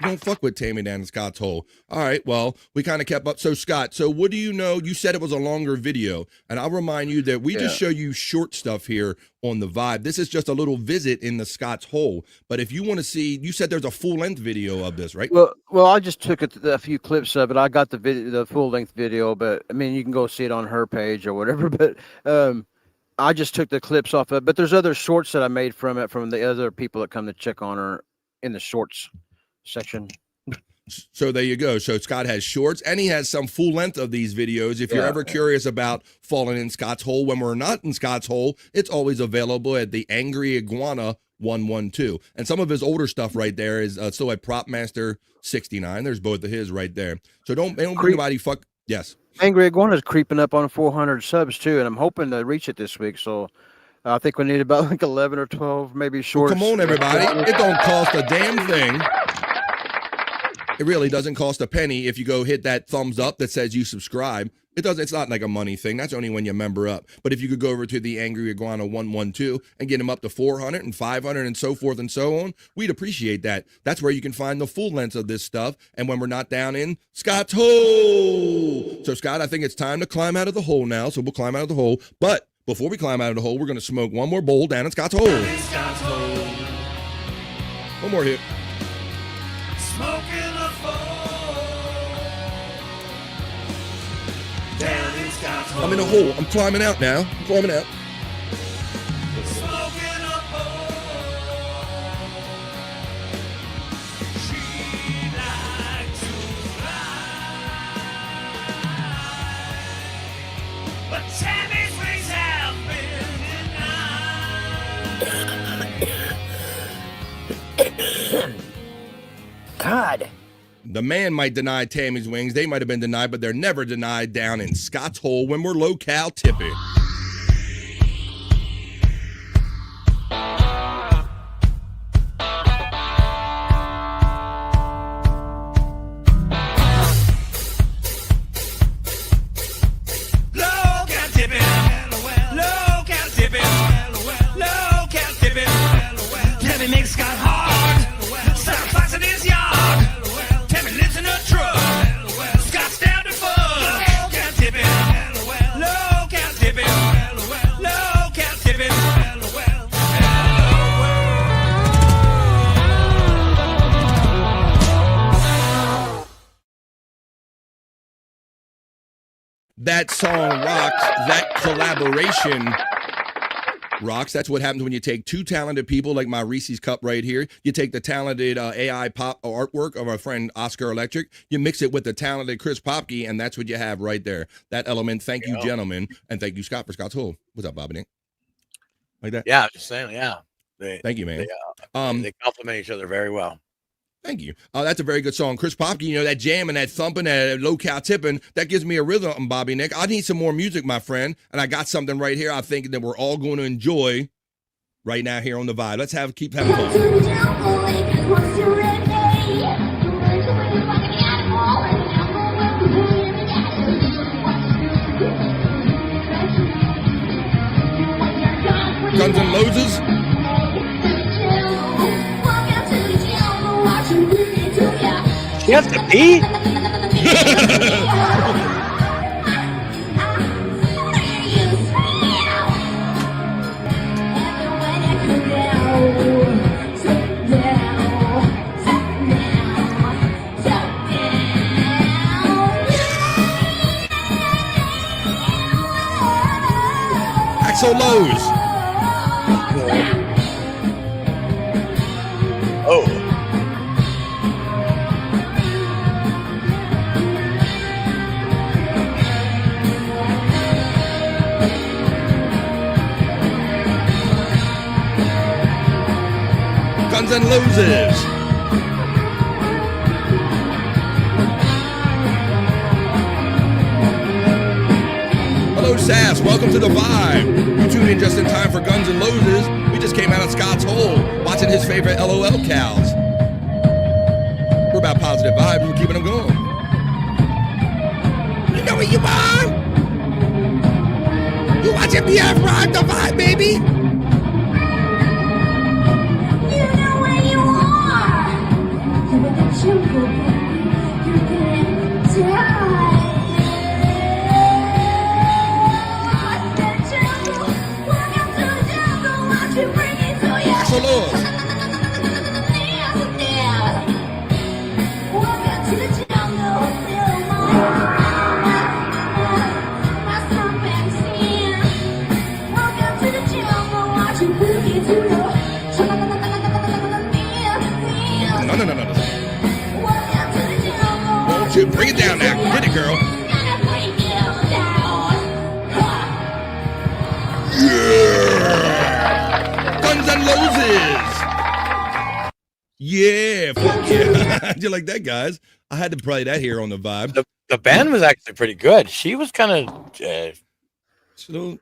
Don't fuck with Tammy down in Scott's hole. All right, well, we kind of kept up. So, Scott, what do you know? You said it was a longer video, and I'll remind you that we just show you short stuff here on the Vibe. This is just a little visit in the Scott's hole. But if you want to see, you said there's a full-length video of this, right? Well, I just took a few clips of it. I got the full-length video, but, I mean, you can go see it on her page or whatever, but I just took the clips off of it. But there's other shorts that I made from it from the other people that come to check on her in the shorts section. So there you go. So Scott has shorts and he has some full length of these videos. If you're ever curious about falling in Scott's hole when we're not in Scott's hole, it's always available at the Angry Iguana 112. And some of his older stuff right there is still at Prop Master 69. There's both of his right there. So don't anybody fuck. Yes. Angry Iguana is creeping up on 400 subs too, and I'm hoping to reach it this week. So I think we need about like 11 or 12, maybe shorts. Well, come on, everybody. It don't cost a damn thing. It really doesn't cost a penny if you go hit that thumbs up that says you subscribe. It's not like a money thing. That's only when you member up. But if you could go over to the Angry Iguana 112 and get them up to 400 and 500 and so forth and so on, we'd appreciate that. That's where you can find the full length of this stuff. And when we're not down in Scott's hole. So, Scott, I think it's time to climb out of the hole now. So we'll climb out of the hole. But before we climb out of the hole, we're going to smoke one more bowl down in Scott's hole. One more hit. I'm in a hole. I'm climbing out now. I'm climbing out. But Tammy's wings have been denied. God. The man might deny Tammy's wings. They might have been denied, but they're never denied down in Scott's hole when we're low-cal tippy. Tammy makes Scott hard. Stop flexing his yard. that song rocks. That collaboration rocks. That's what happens when you take two talented people like my Reese's cup right here. You take the talented AI pop artwork of our friend Oscar Electric. You mix it with the talented Chris Popke, and that's what you have right there. That element. Thank you, gentlemen, and thank you, Scott, for Scott's Hole. What's up, Bobby Nick? Like that? Yeah, just saying. Yeah. Thank you, man. They complement each other very well. Thank you. That's a very good song. Chris Popke, you know, that jam and that thumping, that low-cal tipping, that gives me a rhythm, Bobby Nick. I need some more music, my friend, and I got something right here I think that we're all going to enjoy right now here on The Vibe. Let's keep having fun. Guns N' Roses. You have to pee? Axl Rose. Oh. Guns N' Roses. Hello, Sass. Welcome to The Vibe. You tuned in just in time for Guns N' Roses. We just came out of Scott's Hole watching his favorite LOL cows. We're about positive vibes. We're keeping them going. You know where you are? You watching BF Ride The Vibe, baby? No. Bring it down now. Get it, girl. Yeah. Guns N' Roses. Yeah. Fuck yeah. You like that, guys? I had to play that here on The Vibe. The band was actually pretty good. She was kind of...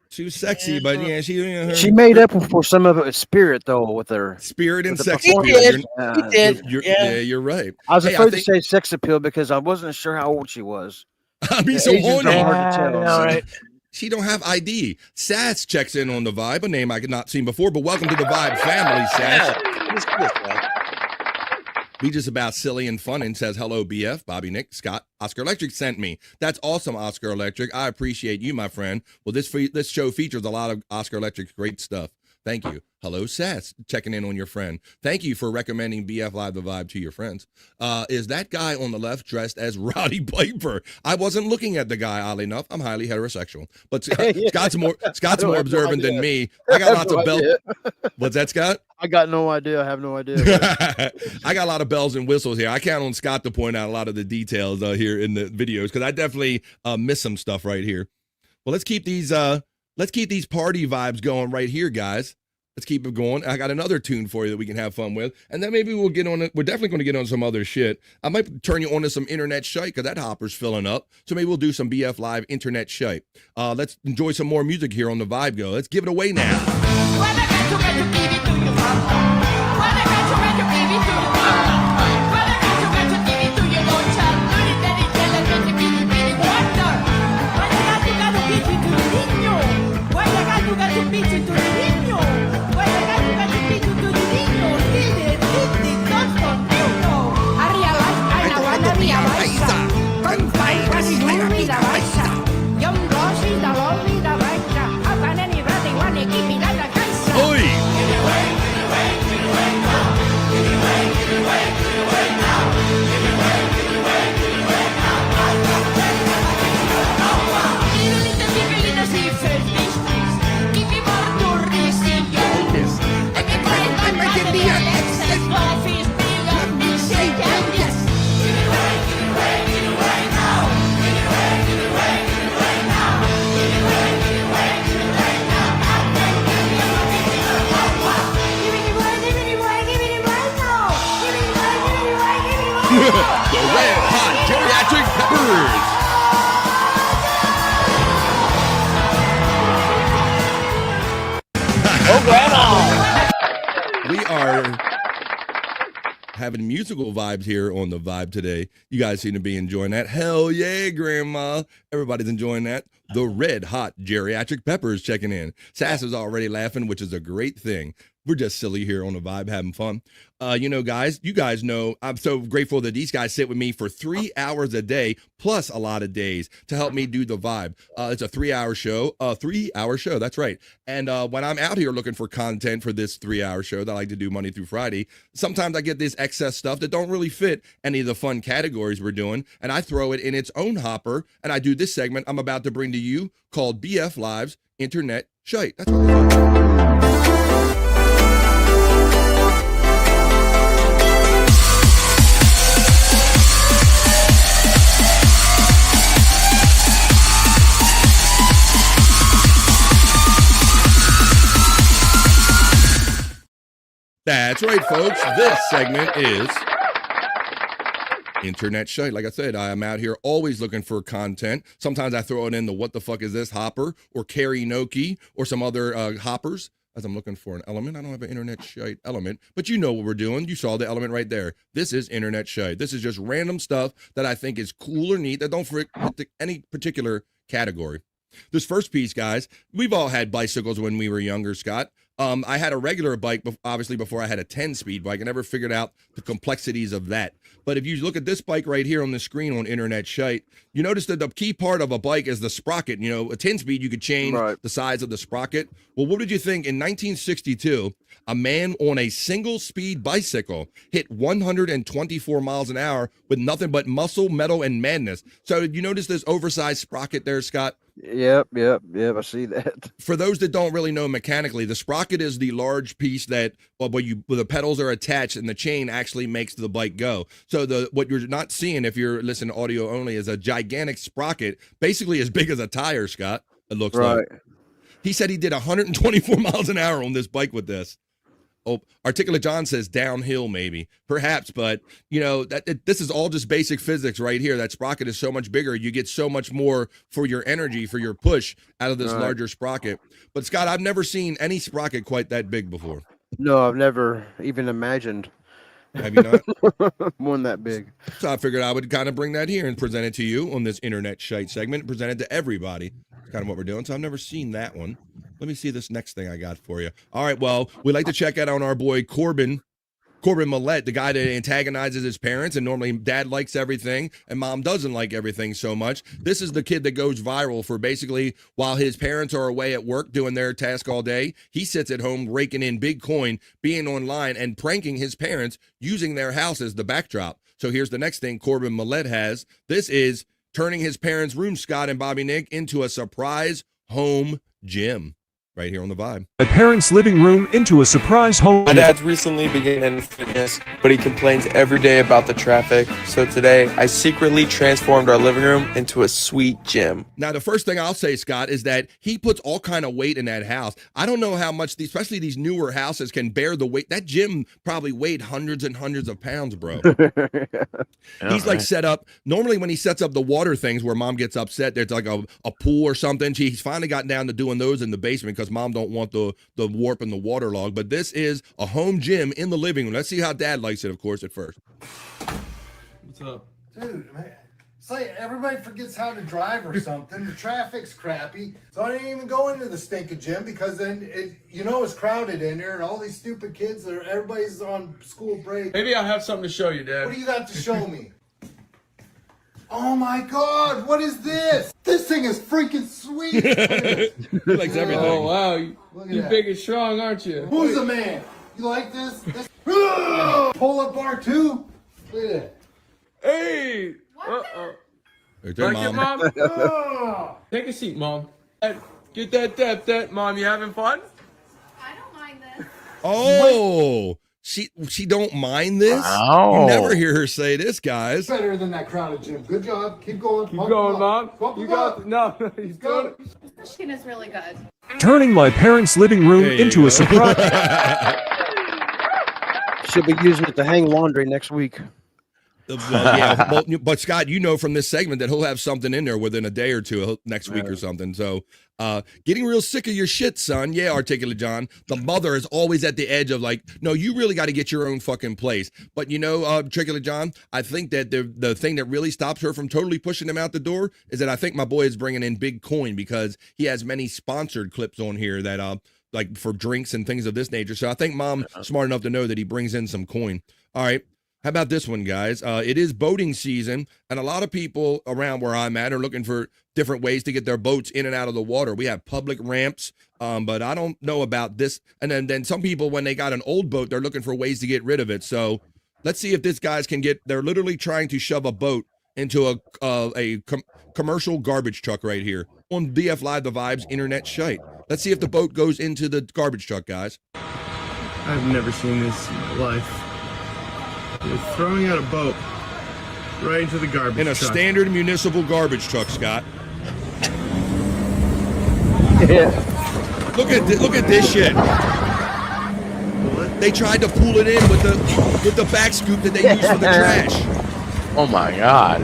she was sexy, but yeah, she made up for some of it with spirit, though, with her spirit and sex appeal. You're right. I was afraid to say sex appeal because I wasn't sure how old she was. I'd be so horny. Hard to tell. Right. She don't have ID. Sass checks in on The Vibe, a name I had not seen before, but welcome to The Vibe family, Sass. We just about silly and fun and says, hello, BF, Bobby Nick, Scott, Oscar Electric sent me. That's awesome, Oscar Electric. I appreciate you, my friend. Well, this show features a lot of Oscar Electric's great stuff. Thank you. Hello, Sass, checking in on your friend. Thank you for recommending BF Live The Vibe to your friends. Is that guy on the left dressed as Roddy Piper? I wasn't looking at the guy, oddly enough. I'm highly heterosexual. But Scott's more observant than me. I got lots of bells. What's that, Scott? I got no idea. I have no idea. I got a lot of bells and whistles here. I count on Scott to point out a lot of the details here in the videos because I definitely miss some stuff right here. Well, let's keep these party vibes going right here, guys. Let's keep it going. I got another tune for you that we can have fun with, and then maybe we'll get on it. We're definitely going to get on some other shit. I might turn you on to some internet Shyt because that hopper's filling up. So maybe we'll do some BF Live internet Shyt. Let's enjoy some more music here on The Vibe Go. Let's give it away now. The Red Hot Geriatric Peppers. Oh, Grandma! We are having musical vibes here on The Vibe today. You guys seem to be enjoying that. Hell yeah, Grandma. Everybody's enjoying that. The Red Hot Geriatric Peppers checking in. Sass is already laughing, which is a great thing. We're just silly here on The Vibe, having fun. Guys, you guys know I'm so grateful that these guys sit with me for 3 hours a day, plus a lot of days, to help me do The Vibe. It's a 3-hour show, that's right. And when I'm out here looking for content for this 3-hour show that I like to do Monday through Friday, sometimes I get this excess stuff that don't really fit any of the fun categories we're doing, and I throw it in its own hopper, and I do this segment I'm about to bring to you called BF Live's Internet Shyt. That's what we're doing. That's right, folks. This segment is Internet Shyt. Like I said, I am out here always looking for content. Sometimes I throw it in the what the fuck is this hopper or karaoke or some other hoppers as I'm looking for an element. I don't have an Internet Shyt element, but you know what we're doing. You saw the element right there. This is Internet Shyt. This is just random stuff that I think is cool or neat that don't fit any particular category. This first piece, guys, we've all had bicycles when we were younger, Scott. I had a regular bike, obviously, before I had a 10-speed bike. I never figured out the complexities of that. But if you look at this bike right here on the screen on Internet Shyt, you notice that the key part of a bike is the sprocket. You know, a 10-speed, you could change the size of the sprocket. Well, what did you think? In 1962, a man on a single-speed bicycle hit 124 miles an hour with nothing but muscle, metal, and madness. So you notice this oversized sprocket there, Scott? Yep. I see that. For those that don't really know mechanically, the sprocket is the large piece that, where the pedals are attached and the chain actually makes the bike go. So what you're not seeing if you're listening to audio only is a gigantic sprocket, basically as big as a tire, Scott. It looks like. He said he did 124 miles an hour on this bike with this. Oh, Articulate John says downhill, maybe, perhaps, but this is all just basic physics right here. That sprocket is so much bigger. You get so much more for your energy, for your push out of this larger sprocket. But Scott, I've never seen any sprocket quite that big before. No, I've never even imagined. Have you not? One that big. So I figured I would kind of bring that here and present it to you on this Internet Shyt segment, present it to everybody. It's kind of what we're doing. So I've never seen that one. Let me see this next thing I got for you. All right, well, we'd like to check out on our boy Corbin Millette, the guy that antagonizes his parents, and normally dad likes everything and mom doesn't like everything so much. This is the kid that goes viral for basically while his parents are away at work doing their task all day, he sits at home raking in big coin, being online and pranking his parents using their house as the backdrop. So here's the next thing Corbin Millette has. This is turning his parents' room, Scott and Bobby Nick, into a surprise home gym. Right here on The Vibe. My parents' living room into a surprise home. My dad's recently began fitness, but he complains every day about the traffic. So today, I secretly transformed our living room into a sweet gym. Now, the first thing I'll say, Scott, is that he puts all kind of weight in that house. I don't know how much, especially these newer houses, can bear the weight. That gym probably weighed hundreds and hundreds of pounds, bro. He's like set up. Normally, when he sets up the water things where mom gets upset, there's like a pool or something. He's finally gotten down to doing those in the basement because mom don't want the warp and the waterlog. But this is a home gym in the living room. Let's see how dad likes it, of course, at first. What's up? Dude, man, it's like everybody forgets how to drive or something. The traffic's crappy. So I didn't even go into the stinking gym because then it's crowded in there and all these stupid kids, everybody's on school break. Maybe I have something to show you, Dad. What do you got to show me? Oh my God, what is this? This thing is freaking sweet. He likes everything. Oh, wow. You're big and strong, aren't you? Who's the man? You like this? Pull-up bar too? Look at that. Hey! Right there, Like Mom. it, Mom? Take a seat, Mom. Get that depth, Mom. You having fun? Oh, she don't mind this? Wow. You never hear her say this, guys. Better than that crowded gym. Good job. Keep going. Keep going, Mom. You got it. No, he's good. Machine is really good. Turning my parents' living room There you into go. a surprise. She'll be using it to hang laundry next week. Yeah, well, but Scott, you know from this segment that he'll have something in there within a day or two next week or something. So, getting real sick of your shit, son. Yeah, Articulate John. The mother is always at the edge of like, no, you really got to get your own fucking place. But you know, Articulate John, I think that the thing that really stops her from totally pushing him out the door is that I think my boy is bringing in big coin because he has many sponsored clips on here that like for drinks and things of this nature. So I think mom smart enough to know that he brings in some coin. All right. How about this one, guys? It is boating season, and a lot of people around where I'm at are looking for different ways to get their boats in and out of the water. We have public ramps, but I don't know about this. And then some people, when they got an old boat, they're looking for ways to get rid of it. So let's see if this guys can get. They're literally trying to shove a boat into a commercial garbage truck right here on BF Live The Vibes Internet Shyt. Let's see if the boat goes into the garbage truck, guys. I've never seen this in my life. They're throwing out a boat right into the garbage in a truck. standard municipal garbage truck, Scott. Look at this shit. They tried to pull it in with the back scoop that they use for the trash. Oh my God.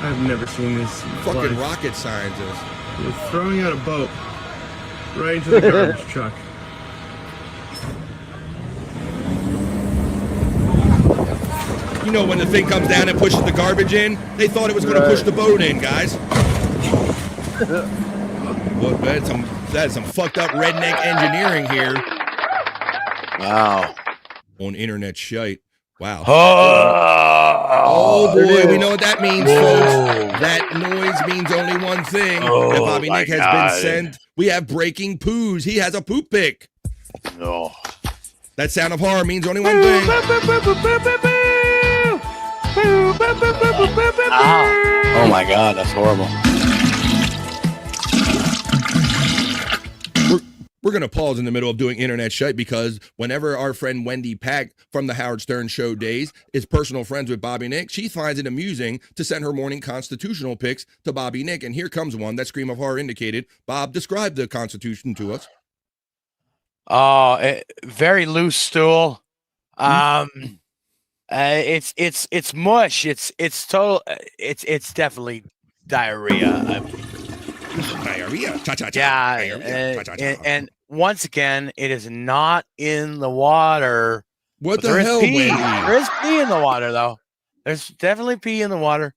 I've never seen this in my Fucking life. rocket scientists. They're throwing out a boat right into the garbage truck. You know, when the thing comes down and pushes the garbage in, they thought it was going to push the boat in, guys. Well, that's some fucked up redneck engineering here. Wow. On Internet Shyt. Wow. Oh, boy, we know what that means, folks. That noise means only one thing. That Bobby Nick has been sent. We have breaking poos. He has a poop pick. No. That sound of horror means only one thing. Oh my God, that's horrible. We're going to pause in the middle of doing Internet Shyt because whenever our friend Wendy Pack from the Howard Stern Show days is personal friends with Bobby Nick, she finds it amusing to send her morning constitutional picks to Bobby Nick. And here comes one that Scream of Horror indicated. Bob, describe the Constitution to us. Very loose stool. It's mush. It's total. It's definitely diarrhea. Diarrhea. Yeah. And once again, it is not in the water. What the hell, pee. Wendy? There is pee in the water, though. There's definitely pee in the water.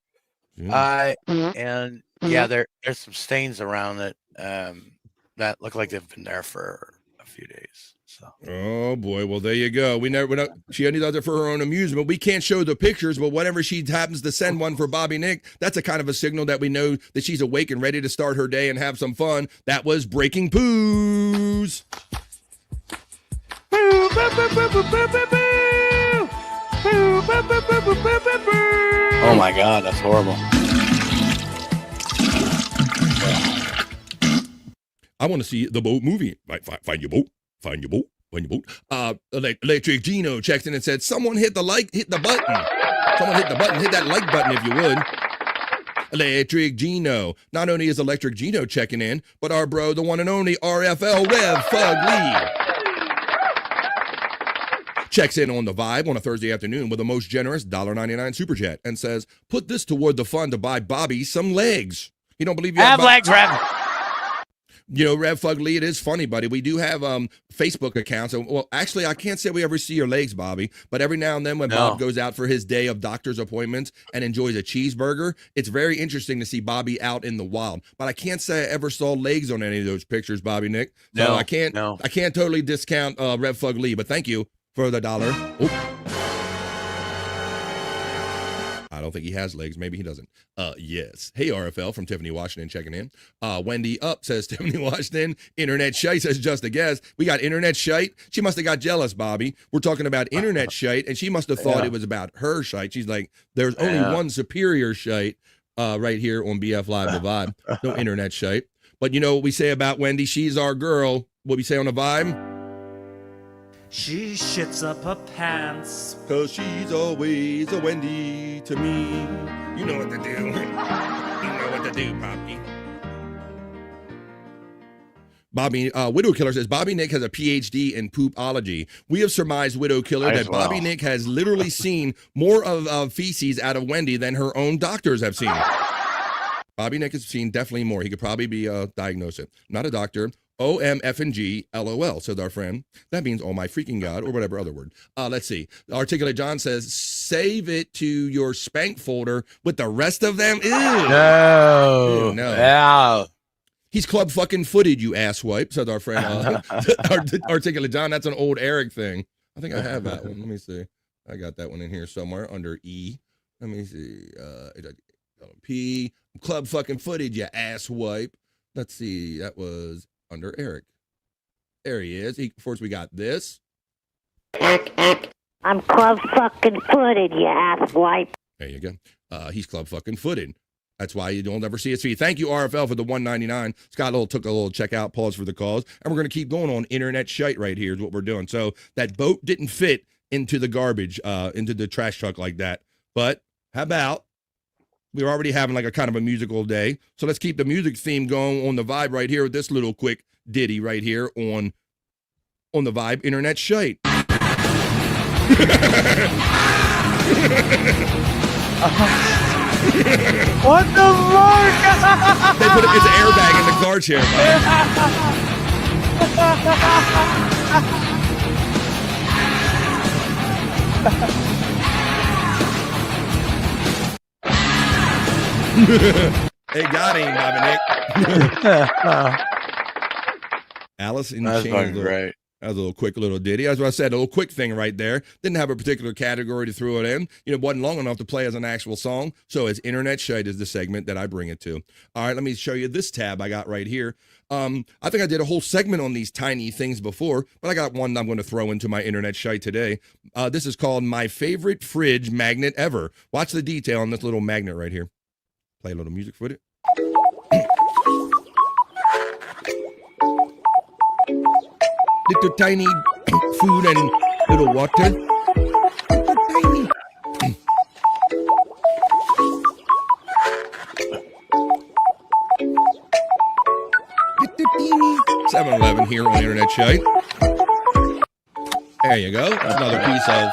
And yeah, there's some stains around it that look like they've been there for a few days. So. Oh boy, well there you go. She only does it for her own amusement. We can't show the pictures, but whenever she happens to send one for Bobby Nick, that's a kind of a signal that we know that she's awake and ready to start her day and have some fun. That was breaking poos. Oh my God, that's horrible. I want to see the boat movie. Find your boat. Find your boat. Find your boat. Electric Gino checks in and said, someone hit the button. Someone hit the button. Hit that like button if you would. Electric Gino. Not only is Electric Gino checking in, but our bro, the one and only RFL Rev Fug Lee, checks in on the vibe on a Thursday afternoon with the most generous $1.99 super chat and says, put this toward the fund to buy Bobby some legs. You don't believe you have legs, Rev? You know, Rev Fug Lee, it is funny, buddy. We do have Facebook accounts. Well, actually, I can't say we ever see your legs, Bobby, but every now and then when Bob goes out for his day of doctor's appointments and enjoys a cheeseburger, it's very interesting to see Bobby out in the wild. But I can't say I ever saw legs on any of those pictures, Bobby Nick. So I can't totally discount Rev Fug Lee, but thank you for the $1. Oh. I don't think he has legs. Maybe he doesn't. Yes. Hey, RFL from Tiffany Washington checking in. Wendy up says Tiffany Washington. Internet Shyt says just a guess. We got Internet Shyt. She must have got jealous, Bobby. We're talking about Internet Shyt, and she must have thought it was about her Shyt. She's like, there's only one superior Shyt right here on BF Live The Vibe. No Internet Shyt. But you know what we say about Wendy? She's our girl. What we say on the vibe? She shits up her pants. 'Cause she's always a Wendy to me. You know what to do. You know what to do, Poppy. Bobby Widow Killer says Bobby Nick has a PhD in poopology. We have surmised, Widow Killer, that Bobby Nick has literally seen more of feces out of Wendy than her own doctors have seen. Bobby Nick has seen definitely more. He could probably be diagnosed. Not a doctor. OMFNG LOL, says our friend. That means oh my freaking God, or whatever other word. Let's see. Articulate John says, save it to your spank folder with the rest of them. Ew. No. Ew, no. Yeah. He's club fucking footed, you asswipe, says our friend. Articulate John, that's an old Eric thing. I think I have that one. Let me see. I got that one in here somewhere under E. Let me see. P. Club fucking footed, you asswipe. Let's see. That was under Eric. There he is. First we got this. I'm club fucking footed, you asswipe. There you go. He's club fucking footed. That's why you don't ever see his feed. Thank you, RFL, for the $1.99. Scott took a little checkout, pause for the calls, and we're going to keep going on internet shite right here is what we're doing. So that boat didn't fit into the garbage, into the trash truck like that. But how about we're already having like a kind of a musical day. So let's keep the music theme going on the vibe right here with this little quick ditty right here on the vibe internet shite. What the fuck? They put it's an airbag in the car chair. Hey, got him, Bobby Nick. Alice in Chains. Right. That was a little quick little ditty. As I said, a little quick thing right there. Didn't have a particular category to throw it in. It wasn't long enough to play as an actual song. So as internet shite is the segment that I bring it to. All right, let me show you this tab I got right here. I think I did a whole segment on these tiny things before, but I got one I'm going to throw into my internet shite today. This is called My Favorite Fridge Magnet Ever. Watch the detail on this little magnet right here. Play a little music for it. Little tiny food and little water. Little tiny. 7-Eleven here on Internet Shite. There you go. That's another piece of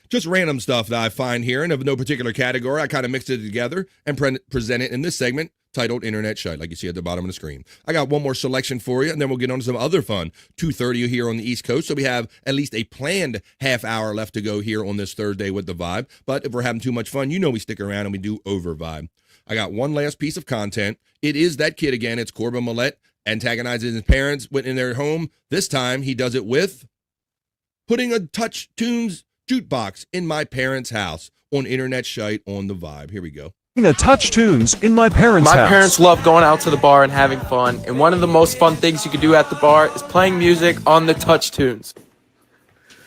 just random stuff that I find here and of no particular category. I kind of mixed it together and present it in this segment titled Internet Shite, like you see at the bottom of the screen. I got one more selection for you, and then we'll get on to some other fun. 2:30 here on the East Coast, so we have at least a planned half hour left to go here on this Thursday with the vibe. But if we're having too much fun, we stick around and we do over vibe. I got one last piece of content. It is that kid again. It's Corbin Millette antagonizing his parents in their home. This time he does it with putting a Touch Tunes jukebox in my parents' house on Internet Shite on the vibe. Here we go. A Touch Tunes in my parents' house. My parents love going out to the bar and having fun, and one of the most fun things you can do at the bar is playing music on the Touch Tunes.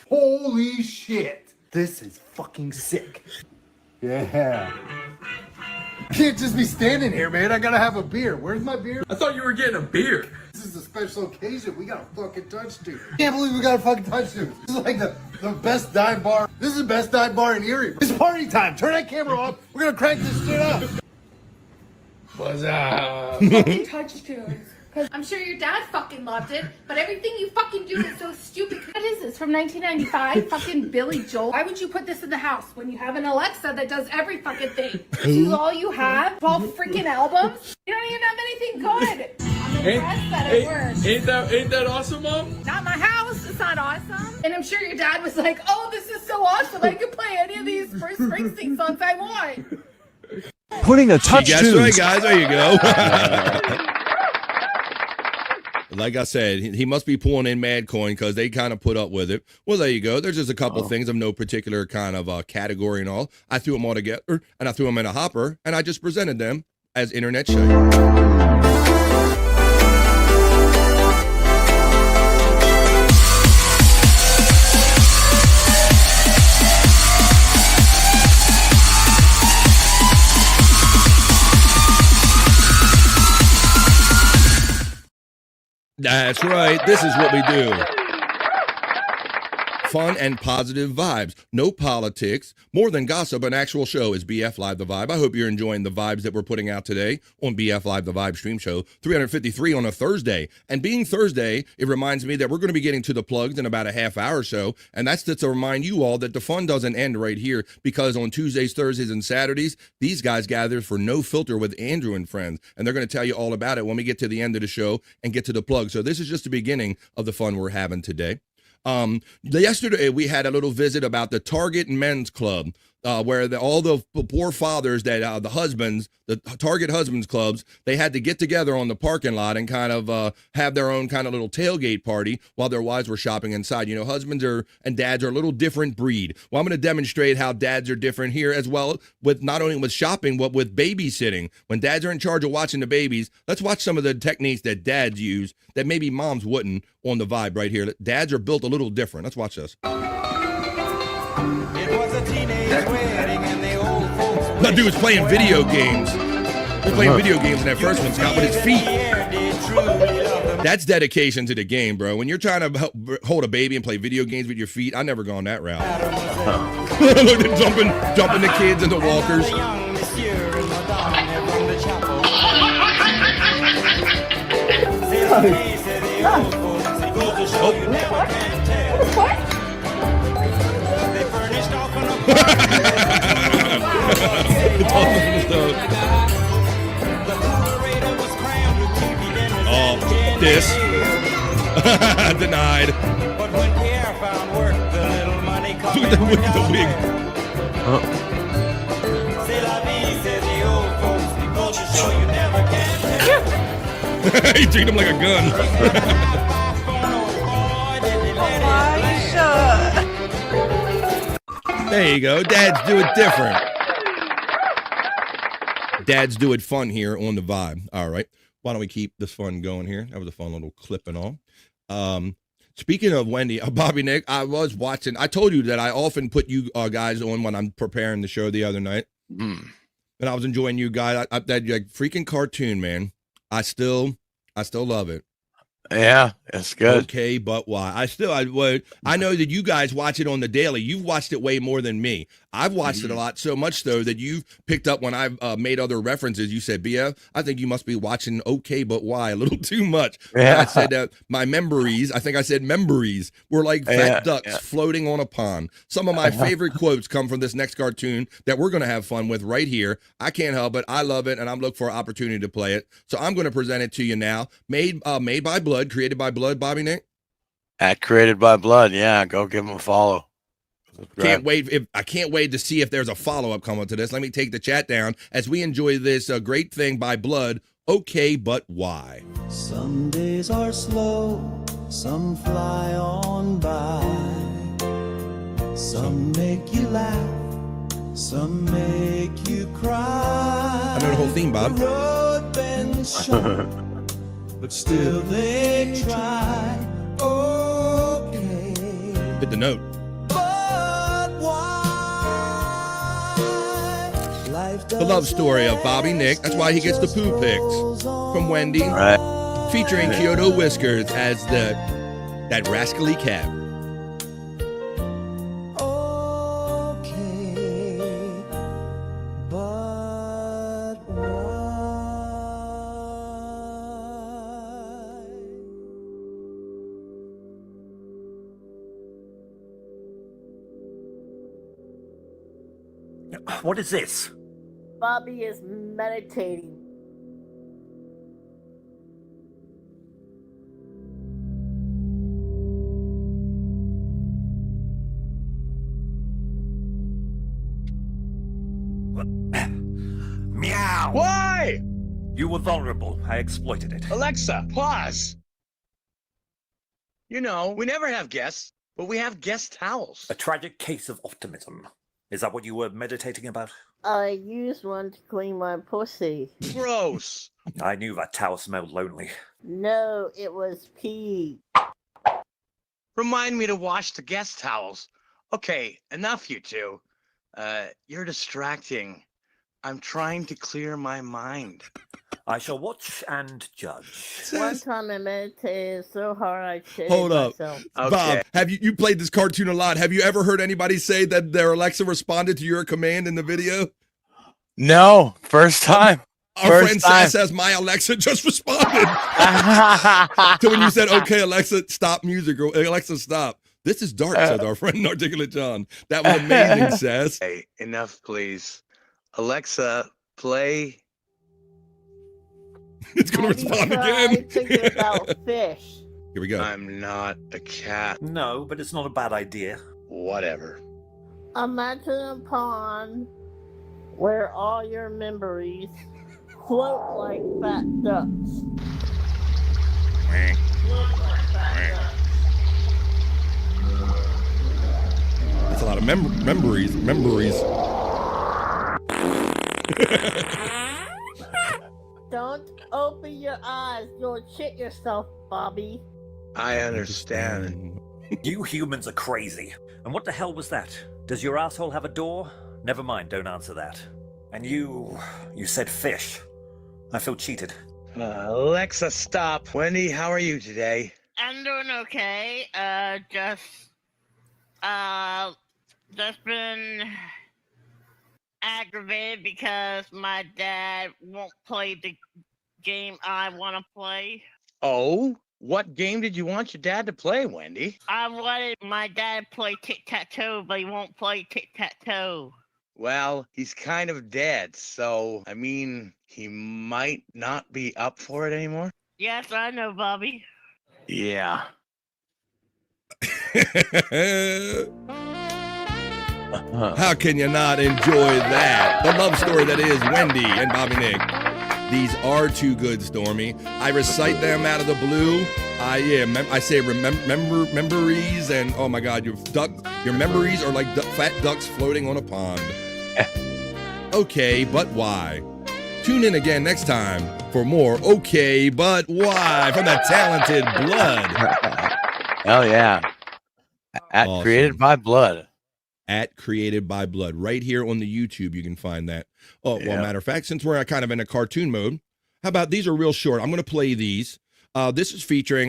Holy shit. This is fucking sick. Yeah. Can't just be standing here, man. I gotta have a beer. Where's my beer? I thought you were getting a beer. This is a special occasion. We got a fucking Touch Tune. Can't believe we got a fucking Touch Tune. This is like the best dive bar. This is the best dive bar in Erie. It's party time. Turn that camera off. We're gonna crank this shit up. What's up? Fucking Touch Tunes. Cause I'm sure your dad fucking loved it, but everything you fucking do is so stupid. What is this, from 1995? Fucking Billy Joel? Why would you put this in the house when you have an Alexa that does every fucking thing? This is all you have? 12 freaking albums? You don't even have anything good. I'm impressed that it works. Ain't that awesome, Mom? Not my house. It's not awesome. And I'm sure your dad was like, oh, this is so awesome. I can play any of these Bruce Springsteen songs I want. Putting a Touch Tunes. Right, guys. There you go. Like I said, he must be pulling in mad coin because they kind of put up with it. Well, there you go. There's just a couple things of no particular kind of category and all. I threw them all together, and I threw them in a hopper, and I just presented them as Internet Shite. That's right. This is what we do. Fun and positive vibes. No politics. More than gossip, an actual show is BF Live The Vibe. I hope you're enjoying the vibes that we're putting out today on BF Live The Vibe stream show 353 on a Thursday. And being Thursday, it reminds me that we're going to be getting to the plugs in about a half hour or so. And that's to remind you all that the fun doesn't end right here, because on Tuesdays, Thursdays, and Saturdays, these guys gather for No Filter with Andrew and friends. And they're going to tell you all about it when we get to the end of the show and get to the plug. So this is just the beginning of the fun we're having today. Yesterday we had a little visit about the Target Men's Club, where all the poor fathers that the Target husbands clubs, they had to get together on the parking lot and kind of have their own kind of little tailgate party while their wives were shopping inside. You know, husbands and dads are a little different breed. Well, I'm going to demonstrate how dads are different here as well, with not only with shopping but with babysitting. When dads are in charge of watching the babies, let's watch some of the techniques that dads use that maybe moms wouldn't on the vibe right here. Dads are built a little different. Let's watch this. That dude's playing video games. We're playing video games in that first one, Scott, with his feet. That's dedication to the game, bro. When you're trying to hold a baby and play video games with your feet, I've never gone that route. Look at jumping the kids into walkers. Oh, this denied. But when Pierre found work, the little money coming with the wig. C'est la vie, said the old folks. The culture show you never can. He treated him like a gun. There you go. Dads do it different. Dads do it fun here on the vibe. All right. Why don't we keep this fun going here? That was a fun little clip and all. Speaking of Wendy, Bobby Nick, I was watching. I told you that I often put you guys on when I'm preparing the show the other night. And I was enjoying you guys. That like, freaking cartoon, man. I still love it. Yeah, it's good. Okay, but why? I know that you guys watch it on the daily. You've watched it way more than me. I've watched it a lot, so much so that you've picked up when I've made other references. You said, BF, I think you must be watching Okay, but why? A little too much. Yeah. I said that my memories, I think I said memories, were like fat ducks floating on a pond. Some of my favorite quotes come from this next cartoon that we're going to have fun with right here. I can't help it. I love it, and I'm looking for an opportunity to play it. So I'm going to present it to you now. Made by Blood, created by Blood, Bobby Nick? At Created by Blood, yeah. Go give him a follow. Can't wait. I can't wait to see if there's a follow-up coming to this. Let me take the chat down as we enjoy this great thing by Blood, Okay, but why? Some days are slow, some fly on by. Some make you laugh, some make you cry. I know the whole theme, Bob. The road bends short, but still they try. Okay. Hit the note. The love story of Bobby Nick. That's why he gets the poo pics from Wendy. Right. Featuring Kyoto Whiskers as that rascally cat. Okay, but why? What is this? Bobby is meditating. Meow! Why? You were vulnerable. I exploited it. Alexa, pause. You know, we never have guests, but we have guest towels. A tragic case of optimism. Is that what you were meditating about? I used one to clean my pussy. Gross. I knew that towel smelled lonely. No, it was pee. Remind me to wash the guest towels. Okay, enough, you two. You're distracting. I'm trying to clear my mind. I shall watch and judge. One time I meditated so hard I shitted Hold up. myself. Bob, have you played this cartoon a lot? Have you ever heard anybody say that their Alexa responded to your command in the video? No, first time. Our friend Sass says, my Alexa just responded. So when you said, okay, Alexa, stop music, or Alexa, stop. This is dark, says our friend Articulate John. That was amazing, Sass. Hey, enough, please. Alexa, play. It's going to respond again. Thinking about fish. Here we go. I'm not a cat. No, but it's not a bad idea. Whatever. Imagine a pond where all your memories float like fat ducks. That's a lot of memories. Don't open your eyes. You'll shit yourself, Bobby. I understand. You humans are crazy. And what the hell was that? Does your asshole have a door? Never mind, don't answer that. And you said fish. I feel cheated. Alexa, stop. Wendy, how are you today? I'm doing okay. Just been aggravated because my dad won't play the game I want to play. Oh? What game did you want your dad to play, Wendy? I wanted my dad to play tic-tac-toe, but he won't play tic-tac-toe. Well, he's kind of dead, so, I mean, he might not be up for it anymore. Yes, I know, Bobby. Yeah. How can you not enjoy that? The love story that is Wendy and Bobby Nick. These are too good, Stormy. I recite them out of the blue. I say memories, and oh my God, your memories are like fat ducks floating on a pond. Okay, but why? Tune in again next time for more Okay, but why from the talented Blood. Oh yeah. Awesome. Created by Blood. At Created by Blood. Right here on the YouTube, you can find that. Oh, well, matter of fact, since we're kind of in a cartoon mode, how about these are real short? I'm going to play these. This is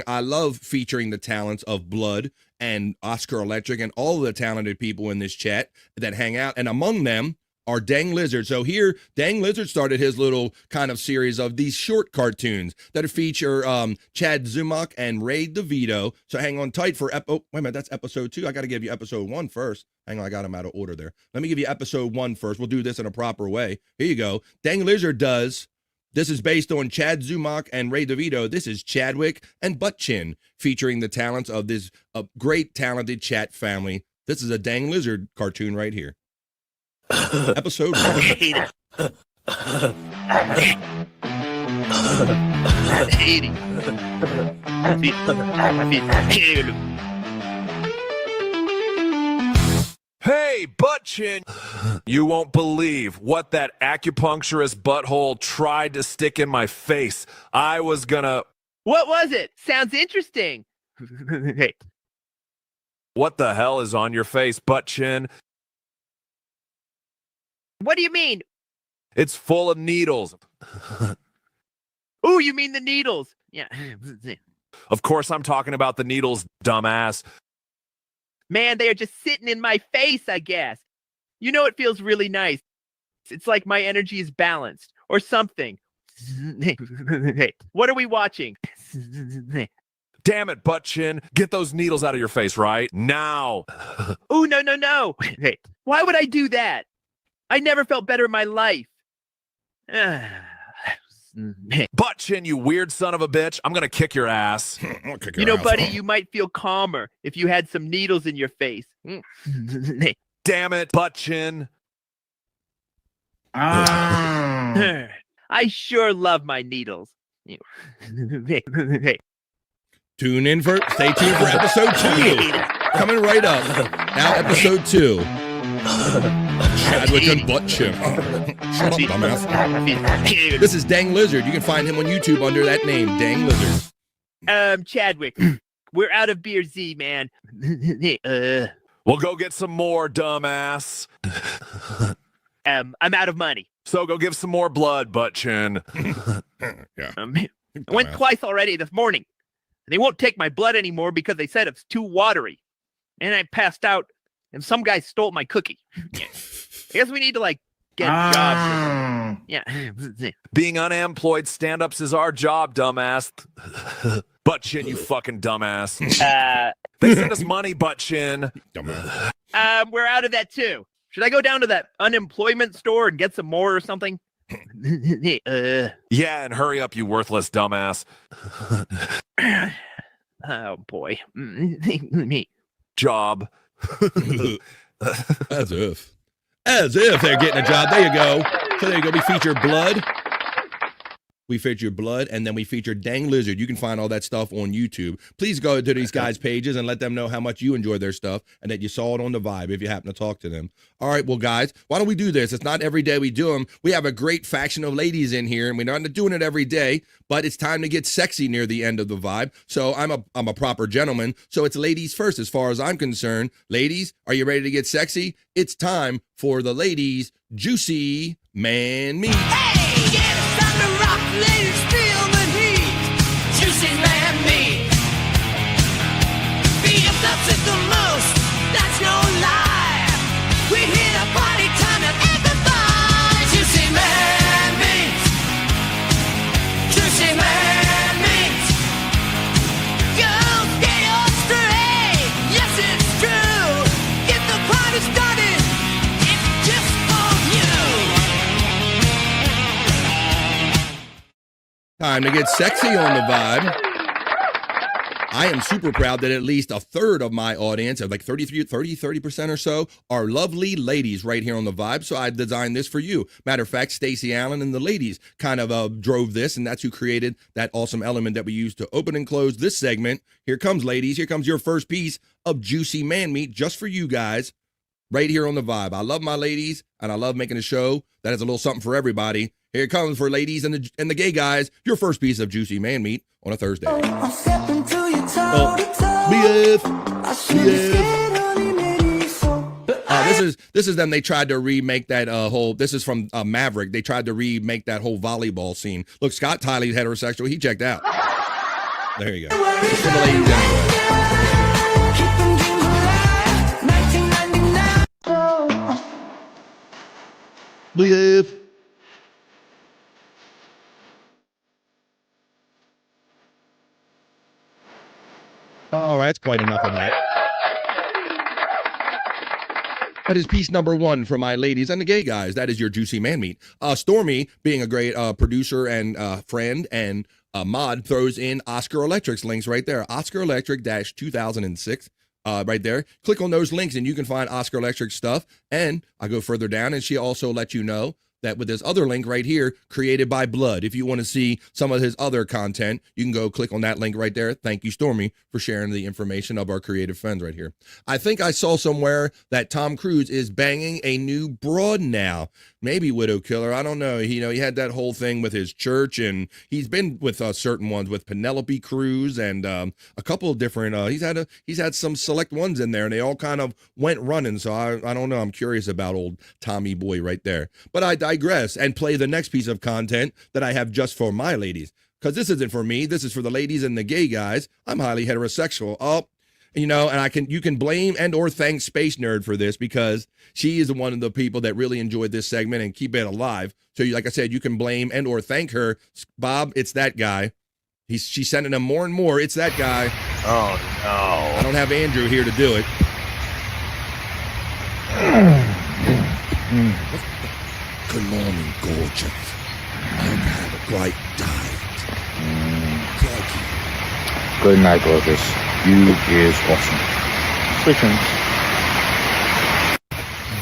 I love featuring the talents of Blood and Oscar Electric and all the talented people in this chat that hang out. And among them are Dang Lizard. So here, Dang Lizard started his little kind of series of these short cartoons that feature Chad Zumach and Ray DeVito. So hang on tight for wait a minute, that's episode 2. I got to give you episode 1 first. Hang on, I got them out of order there. Let me give you episode 1 first. We'll do this in a proper way. Here you go. Dang Lizard does. This is based on Chad Zumach and Ray DeVito. This is Chadwick and Butt Chin, featuring the talents of this great talented chat family. This is a Dang Lizard cartoon right here. Episode 1. I hate it. Hey, Butt Chin! You won't believe what that acupuncturist butthole tried to stick in my face. I was gonna... What was it? Sounds interesting. Hey. What the hell is on your face, Butt Chin? What do you mean? It's full of needles. Oh, you mean the needles? Yeah. Of course I'm talking about the needles, dumbass. Man, they are just sitting in my face, I guess. You know, it feels really nice. It's like my energy is balanced or something. Hey, what are we watching? Damn it, Butt Chin. Get those needles out of your face right now. Oh, no. Hey, why would I do that? I never felt better in my life. Butt Chin, you weird son of a bitch. I'm going to kick your ass. You know, buddy, you might feel calmer if you had some needles in your face. Damn it, Butt Chin. I sure love my needles. Stay tuned for episode 2. Coming right up. Now, episode 2. Chadwick and Butt Chin. Shut up, dumbass. This is Dang Lizard. You can find him on YouTube under that name, Dang Lizard. Chadwick, we're out of beer Z, man. We'll go get some more, dumbass. I'm out of money. So go give some more blood, butt chin. Yeah. I went twice already this morning. They won't take my blood anymore because they said it's too watery. And I passed out, and some guy stole my cookie. I guess we need to, like, get jobs. Yeah. Being unemployed stand-ups is our job, dumbass. Butt chin, you fucking dumbass. They send us money, butt chin. Dumbass. We're out of that, too. Should I go down to that unemployment store and get some more or something? Yeah, and hurry up, you worthless dumbass. Oh, boy. Me. Job. As if they're getting a job. There you go. So there you go. We feature blood. We feature blood, and then we feature Dang Lizard. You can find all that stuff on YouTube. Please go to these guys' pages and let them know how much you enjoy their stuff and that you saw it on the Vibe if you happen to talk to them. All right, well, guys, why don't we do this? It's not every day we do them. We have a great faction of ladies in here, and we're not doing it every day, but it's time to get sexy near the end of the Vibe. So I'm a proper gentleman, so it's ladies first as far as I'm concerned. Ladies, are you ready to get sexy? It's time for the ladies' Juicy Man Meat. Hey, yeah, it's time to rock, ladies, feel the heat. Juicy man meat. BFFs is the most, that's no lie. We hit a party time and amplify. Juicy man meat. Juicy man meat. Girls, get your straight. Yes, it's true. Get the party started. It's just for you. Time to get sexy on the Vibe. I am super proud that at least a third of my audience, of like 30% or so, are lovely ladies right here on the Vibe. So I designed this for you. Matter of fact, Stacey Allen and the ladies kind of drove this, and that's who created that awesome element that we use to open and close this segment. Here comes, ladies. Here comes your first piece of Juicy Man Meat just for you guys right here on the Vibe. I love my ladies, and I love making a show that has a little something for everybody. Here it comes for ladies and the gay guys. Your first piece of Juicy Man Meat on a Thursday. I'm stepping to your toe to toe. This is them. They tried to remake that whole. This is from Maverick. They tried to remake that whole volleyball scene. Look, Scott Tyler's heterosexual. He checked out. There you go. It's for the ladies anyway. Believe. All right, that's quite enough of that. That is piece number one for my ladies and the gay guys. That is your Juicy Man Meat. Stormy, being a great producer and friend and mod, throws in Oscar Electric's links right there. Oscar Electric -2006. Right there. Click on those links and you can find Oscar Electric stuff. And I go further down and she also lets you know that with this other link right here, Created by Blood. If you want to see some of his other content, you can go click on that link right there. Thank you, Stormy, for sharing the information of our creative friends right here. I think I saw somewhere that Tom Cruise is banging a new broad now. Maybe Widow Killer. I don't know. He had that whole thing with his church, and he's been with certain ones with Penelope Cruz and a couple of different. He's had some select ones in there, and they all kind of went running. So I don't know. I'm curious about old Tommy Boy right there. But I digress and play the next piece of content that I have just for my ladies, because this isn't for me. This is for the ladies and the gay guys. I'm highly heterosexual. And you can blame and or thank Space Nerd for this, because she is one of the people that really enjoyed this segment and keep it alive. So like I said, you can blame and or thank her. Bob, it's that guy. She's sending him more and more. It's that guy. Oh, no. I don't have Andrew here to do it. Good morning, gorgeous. I hope you have a great day. Good night, gorgeous. You is awesome. Switching.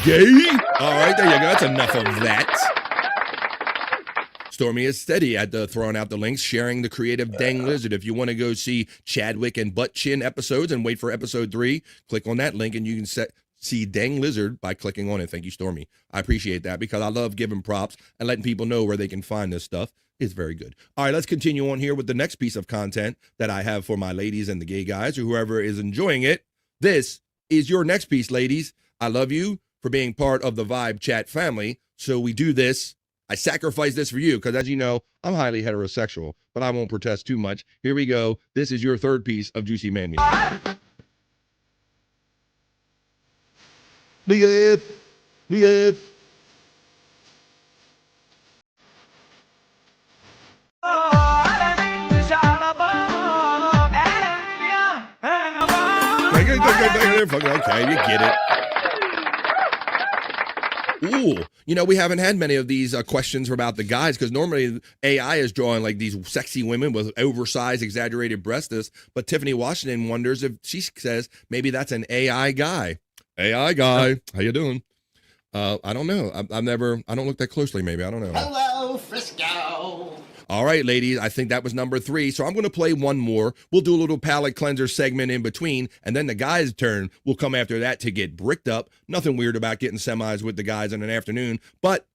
Gay? All right, there you go. That's enough of that. Stormy is steady at throwing out the links, sharing the creative Dang Lizard. If you want to go see Chadwick and Butt Chin episodes and wait for episode 3, click on that link and you can see Dang Lizard by clicking on it. Thank you, Stormy. I appreciate that because I love giving props and letting people know where they can find this stuff. It's very good. All right, let's continue on here with the next piece of content that I have for my ladies and the gay guys or whoever is enjoying it. This is your next piece, ladies. I love you for being part of the Vibe Chat family. So we do this I sacrifice this for you because, as you know, I'm highly heterosexual, but I won't protest too much. Here we go. This is your third piece of Juicy Man Meat. Okay, you get it. Ooh, you know, we haven't had many of these questions about the guys because normally AI is drawing like these sexy women with oversized, exaggerated breasts. But Tiffany Washington wonders if she says maybe that's an AI guy. AI guy, how you doing? I don't know. I don't look that closely. Maybe I don't know. Hello, Frisco. All right, ladies, I think that was number 3. So I'm going to play one more. We'll do a little palate cleanser segment in between, and then the guys' turn will come after that to get bricked up. Nothing weird about getting semis with the guys in an afternoon. But,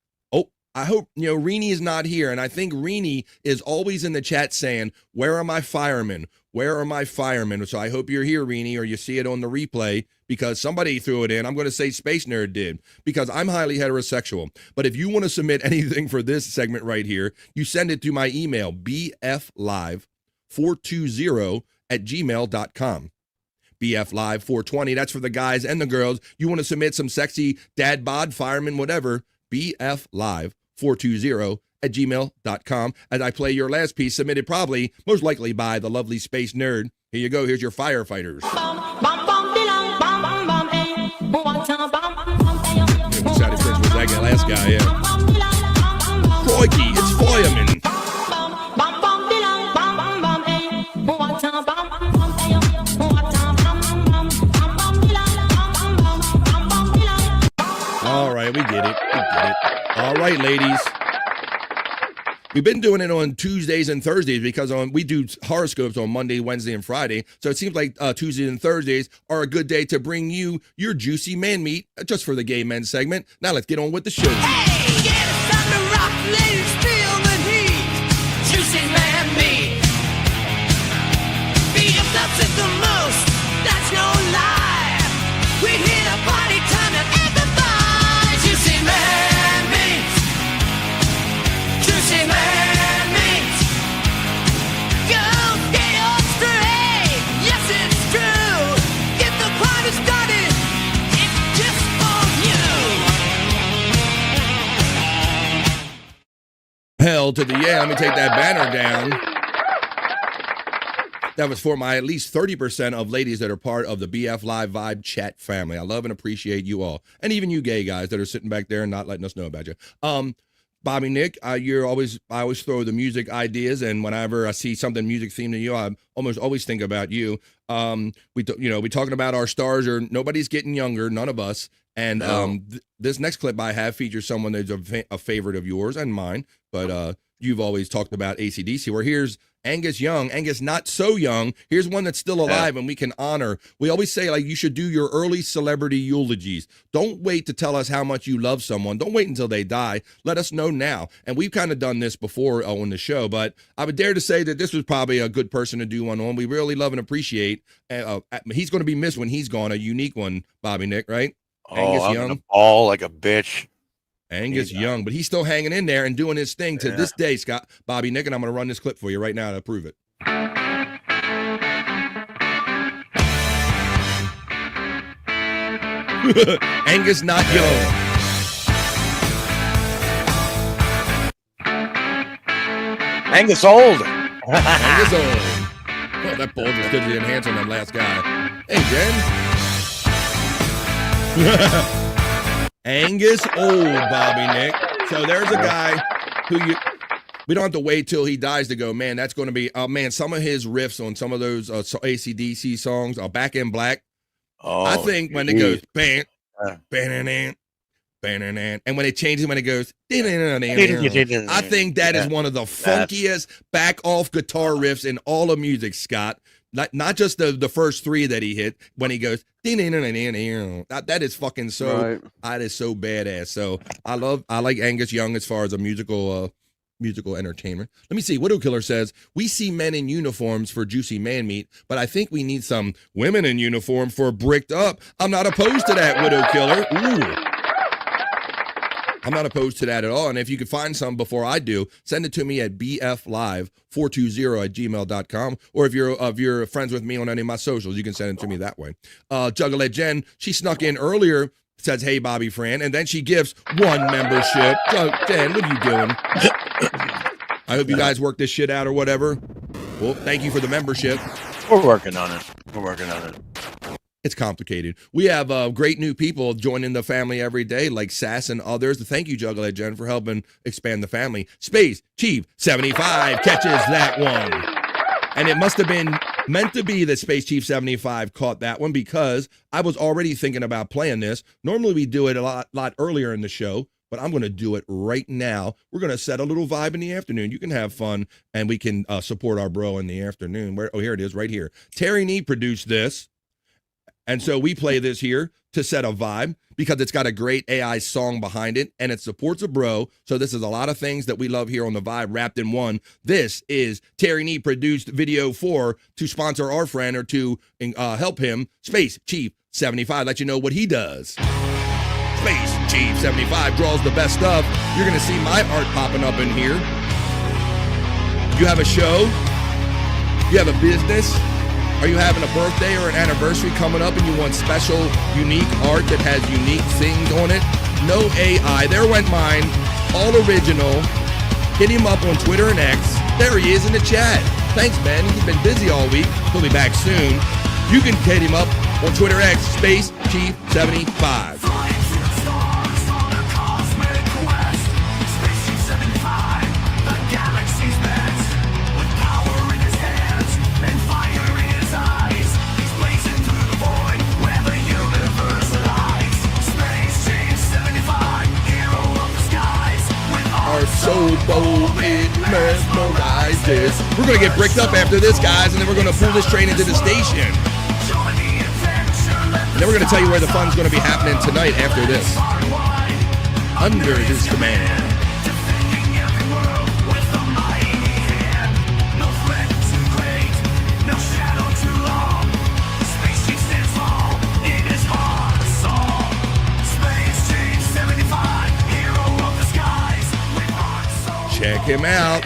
I hope, Reenie is not here, and I think Reenie is always in the chat saying, where are my firemen? Where are my firemen? So I hope you're here, Reenie, or you see it on the replay, because somebody threw it in. I'm going to say Space Nerd did, because I'm highly heterosexual. But if you want to submit anything for this segment right here, you send it to my email, bflive420@gmail.com. bflive420, that's for the guys and the girls. You want to submit some sexy dad bod, fireman, whatever, bflive420@gmail.com. As I play your last piece, submitted most likely by the lovely Space Nerd. Here you go. Here's your firefighters. Shouted Prince was that last guy, yeah. Crikey, it's fireman. All right, we get it. All right, ladies. We've been doing it on Tuesdays and Thursdays because we do horoscopes on Monday, Wednesday, and Friday. So it seems like Tuesdays and Thursdays are a good day to bring you your juicy man meat just for the gay men segment. Now let's get on with the show. Hey, yeah, it's time to rock, ladies, feel the heat. Juicy man meat. BFF's at the most, that's no lie. We hit a party time and everybody. Juicy man meat. Juicy man. Hell to the yeah. Let me take that banner down. That was for my at least 30% of ladies that are part of the BF Live Vibe chat family. I love and appreciate you all. And even you gay guys that are sitting back there and not letting us know about you. Bobby Nick, I always throw the music ideas, and whenever I see something music themed to you, I always think about you. We talking about our stars, or nobody's getting younger, none of us. And this next clip I have features someone that's a favorite of yours and mine, but you've always talked about AC/DC. Where here's Angus Young, Angus not so young. Here's one that's still alive and we can honor. We always say, like, you should do your early celebrity eulogies. Don't wait to tell us how much you love someone. Don't wait until they die. Let us know now. And we've kind of done this before on the show, but I would dare to say that this was probably a good person to do one on. We really love and appreciate. He's going to be missed when he's gone. A unique one, Bobby Nick, right? Angus Young. All like a bitch. Angus Young, but he's still hanging in there and doing his thing to this day, Scott. Bobby Nick, and I'm going to run this clip for you right now to prove it. Angus not young. Angus old. Angus old. Oh, that bulge was good to enhance on that last guy. Hey, Jen. Angus old, Bobby Nick. So there's a guy who we don't have to wait till he dies to go, man, that's going to be, man, some of his riffs on some of those AC/DC songs are Back in Black. Oh, I think when it goes, bam, bam, bam, and when it changes, when it goes, I think that is one of the funkiest back off guitar riffs in all of music, Scott. Not just the first three that he hit when he goes, that is fucking so, right. That is so badass. So I like Angus Young as far as a musical entertainer. Let me see. Widow Killer says, we see men in uniforms for juicy man meat, but I think we need some women in uniform for bricked up. I'm not opposed to that, Widow Killer. Ooh. I'm not opposed to that at all. And if you could find some before I do, send it to me at bflive420@gmail.com. Or if you're friends with me on any of my socials, you can send it to me that way. Juggalette Jen, she snuck in earlier, says, hey, Bobby Fran, and then she gives 1 membership. Jen, what are you doing? I hope you guys work this shit out or whatever. Well, thank you for the membership. We're working on it. It's complicated. We have great new people joining the family every day, like Sass and others. Thank you, Juggalette Jen, for helping expand the family. Space Chief 75 catches that one. And it must have been meant to be that Space Chief 75 caught that one, because I was already thinking about playing this. Normally we do it a lot earlier in the show, but I'm going to do it right now. We're going to set a little vibe in the afternoon. You can have fun, and we can support our bro in the afternoon. Here it is right here. Terry Nee produced this. And so we play this here to set a vibe, because it's got a great AI song behind it, and it supports a bro. So this is a lot of things that we love here on the vibe wrapped in one. This is Terry Nee produced video 4 to sponsor our friend, or to help him, Space Chief 75. Let you know what he does. Space Chief 75 draws the best stuff. You're going to see my art popping up in here. You have a show. You have a business. Are you having a birthday or an anniversary coming up and you want special, unique art that has unique things on it? No AI. There went mine. All original. Hit him up on Twitter and X. There he is in the chat. Thanks, Ben. He's been busy all week. He'll be back soon. You can hit him up on Twitter X, Space Chief 75. So bold, it mesmerizes. We're going to get bricked up after this, guys, and then we're going to pull this train into the station. And then we're going to tell you where the fun's going to be happening tonight after this. Under his command. Check him out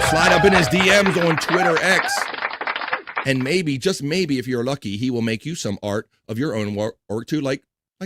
slide up in his DMs on Twitter X. And maybe, just maybe, if you're lucky, he will make you some art of your own work too, like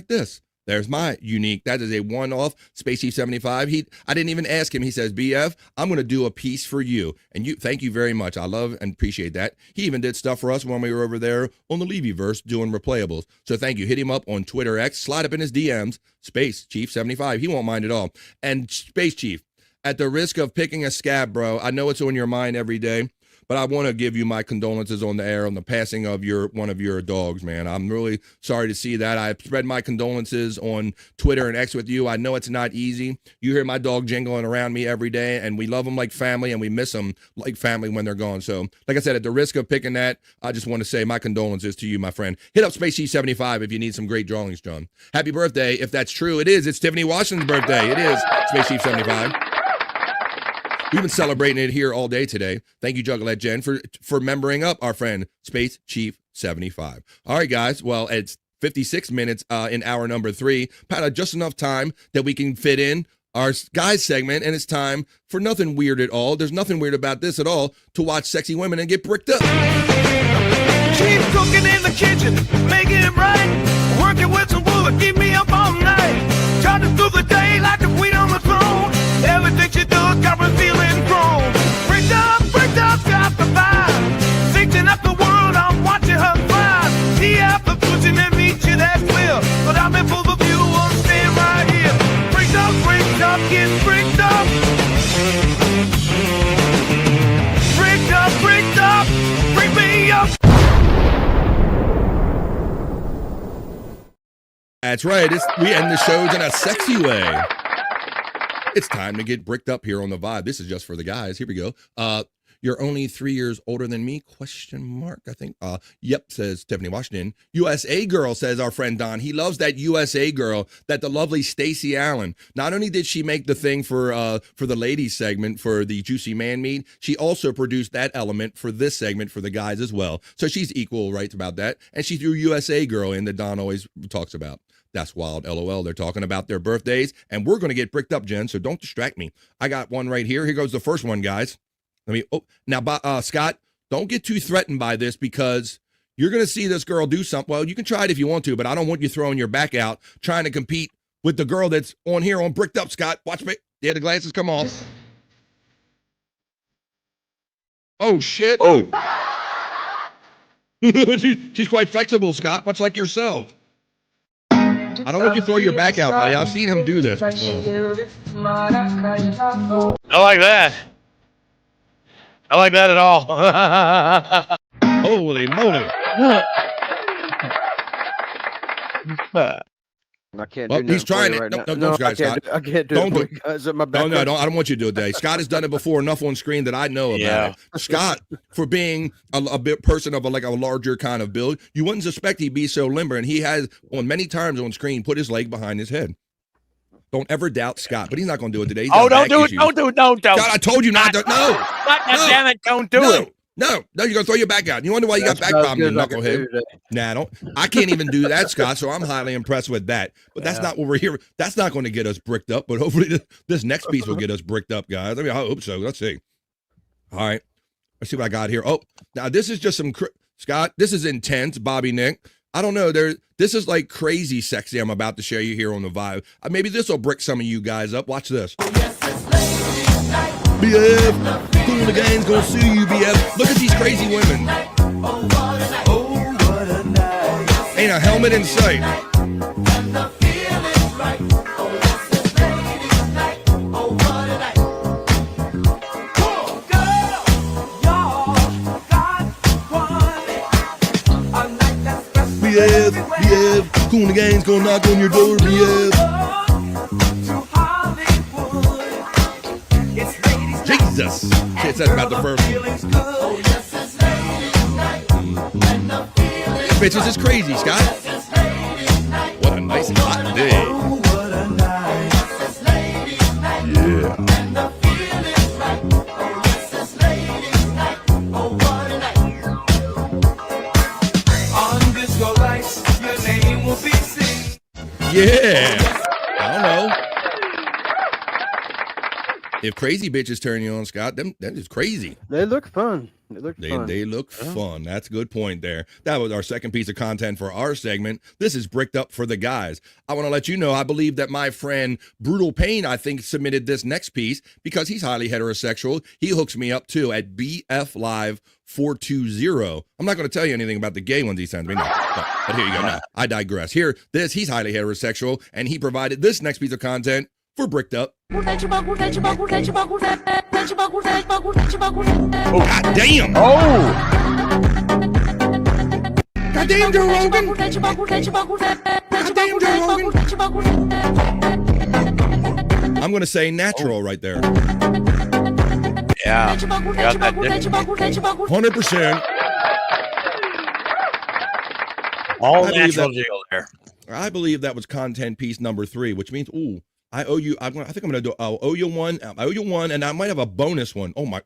this. There's my unique. That is a one-off Space Chief 75. I didn't even ask him. He says, BF, I'm going to do a piece for you. And thank you very much. I love and appreciate that. He even did stuff for us when we were over there on the Levyverse doing replayables. So thank you. Hit him up on Twitter X. Slide up in his DMs. Space Chief 75. He won't mind at all. And Space Chief, at the risk of picking a scab, bro, I know it's on your mind every day, but I want to give you my condolences on the air on the passing of one of your dogs, man. I'm really sorry to see that. I spread my condolences on Twitter and X with you. I know it's not easy. You hear my dog jingling around me every day, and we love them like family, and we miss them like family when they're gone. So, like I said, at the risk of picking that, I just want to say my condolences to you, my friend. Hit up Space Chief 75 if you need some great drawings, John. Happy birthday. If that's true, it is. It's Tiffany Washington's birthday. It is Space Chief 75. We've been celebrating it here all day today. Thank you, Juggalette Jen, for membering up our friend Space Chief 75. All right, guys. Well, it's 56 minutes in hour number 3. Pat, just enough time that we can fit in our guys segment, and it's time for nothing weird at all. There's nothing weird about this at all, to watch sexy women and get bricked up. Keep cooking in the kitchen, making it right. Working with some wood, keep me up all night. Charging through the day like the queen on the throne. Everything she does got me feeling grown. Bricked up, got the vibe. Fixing up the world, I'm watching her thrive. See out the pushing and meet you, that's clear. But I'm in full view, I'm staying right here. Bricked up, get bricked up. Bricked up, bring me up. That's right. We end the shows in a sexy way. It's time to get bricked up here on the vibe. This is just for the guys. Here we go. You're only 3 years older than me? Question mark, I think. Yep, says Tiffany Washington. USA Girl, says our friend Don. He loves that USA Girl, that the lovely Stacey Allen. Not only did she make the thing for the ladies segment for the Juicy Man Meat, she also produced that element for this segment for the guys as well. So she's equal rights about that. And she threw USA Girl in that Don always talks about. That's wild, LOL. They're talking about their birthdays, and we're going to get bricked up, Jen, so don't distract me. I got one right here. Here goes the first one, guys. Now, Scott, don't get too threatened by this because you're going to see this girl do something. Well, you can try it if you want to, but I don't want you throwing your back out trying to compete with the girl that's on here on Bricked Up, Scott. Watch me. Yeah, the glasses come off. Oh, shit. Oh. She's quite flexible, Scott, much like yourself. I don't want you to throw your back out, buddy. I've seen him do this. I like that. I like that at all. Holy moly. I can't Well, do he's trying right it. now. No, Scott. I can't do don't it because of my back. No, I don't want you to do it today. Scott has done it before enough on screen that I know about it. Scott, for being a bit person of a larger kind of build, you wouldn't suspect he'd be so limber, and he has on many times on screen put his leg behind his head. Don't ever doubt Scott, but he's not going to do it today. Don't do it. Don't do it. No, don't. God, I told you not to. No. Damn it. Don't do it. No, you're going to throw your back out. You wonder why you got back problems, you knucklehead. Nah, I can't even do that, Scott, so I'm highly impressed with that. But that's not what we're here. That's not going to get us bricked up, but hopefully this next piece will get us bricked up, guys. I mean, I hope so. Let's see. All right. Let's see what I got here. Oh, now this is just some, Scott, this is intense, Bobby Nick. I don't know. This is like crazy sexy I'm about to show you here on the vibe. Maybe this will brick some of you guys up. Watch this. BF, Cool the Gang's gonna sue you, BF. Look at these crazy women. Ain't a helmet in sight. BF, Cool the Gang's gonna knock on your door, BF. Jesus. Shit said about the first one. Bitches is crazy, Scott. What a nice hot day. Yeah. Yeah. I don't know. If crazy bitches turn you on, Scott, that is crazy. They look fun. They look fun. That's a good point there. That was our second piece of content for our segment. This is Bricked Up for the Guys. I want to let you know, I believe that my friend Brutal Pain, I think, submitted this next piece because he's highly heterosexual. He hooks me up, too, at BF Live 420. I'm not going to tell you anything about the gay ones he sends me. No, but here you go. No, I digress. He's highly heterosexual, and he provided this next piece of content for Bricked Up. Oh, god damn! Oh! God damn, Joe Rogan! God damn, Joe Rogan! I'm gonna say natural right there. Yeah. Got that 100%. All natural deal there. I believe that was content piece number 3, which means, I owe you. I think I'm gonna do. I'll owe you one. I owe you one, and I might have a bonus one. Oh my!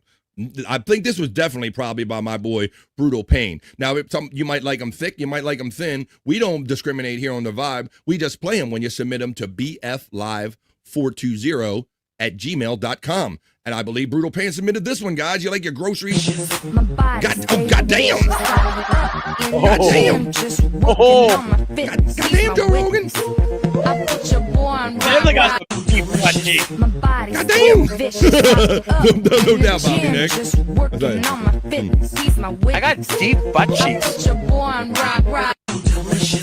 I think this was definitely probably by my boy Brutal Pain. Now, you might like them thick, you might like them thin. We don't discriminate here on the vibe. We just play them when you submit them to bflive420@gmail.com. And I believe Brutal Pain submitted this one, guys. You like your groceries? God damn! God damn! God damn, Joe Rogan! got some deep butt cheeks. God damn! No doubt, Bobby Nick. I got deep butt cheeks.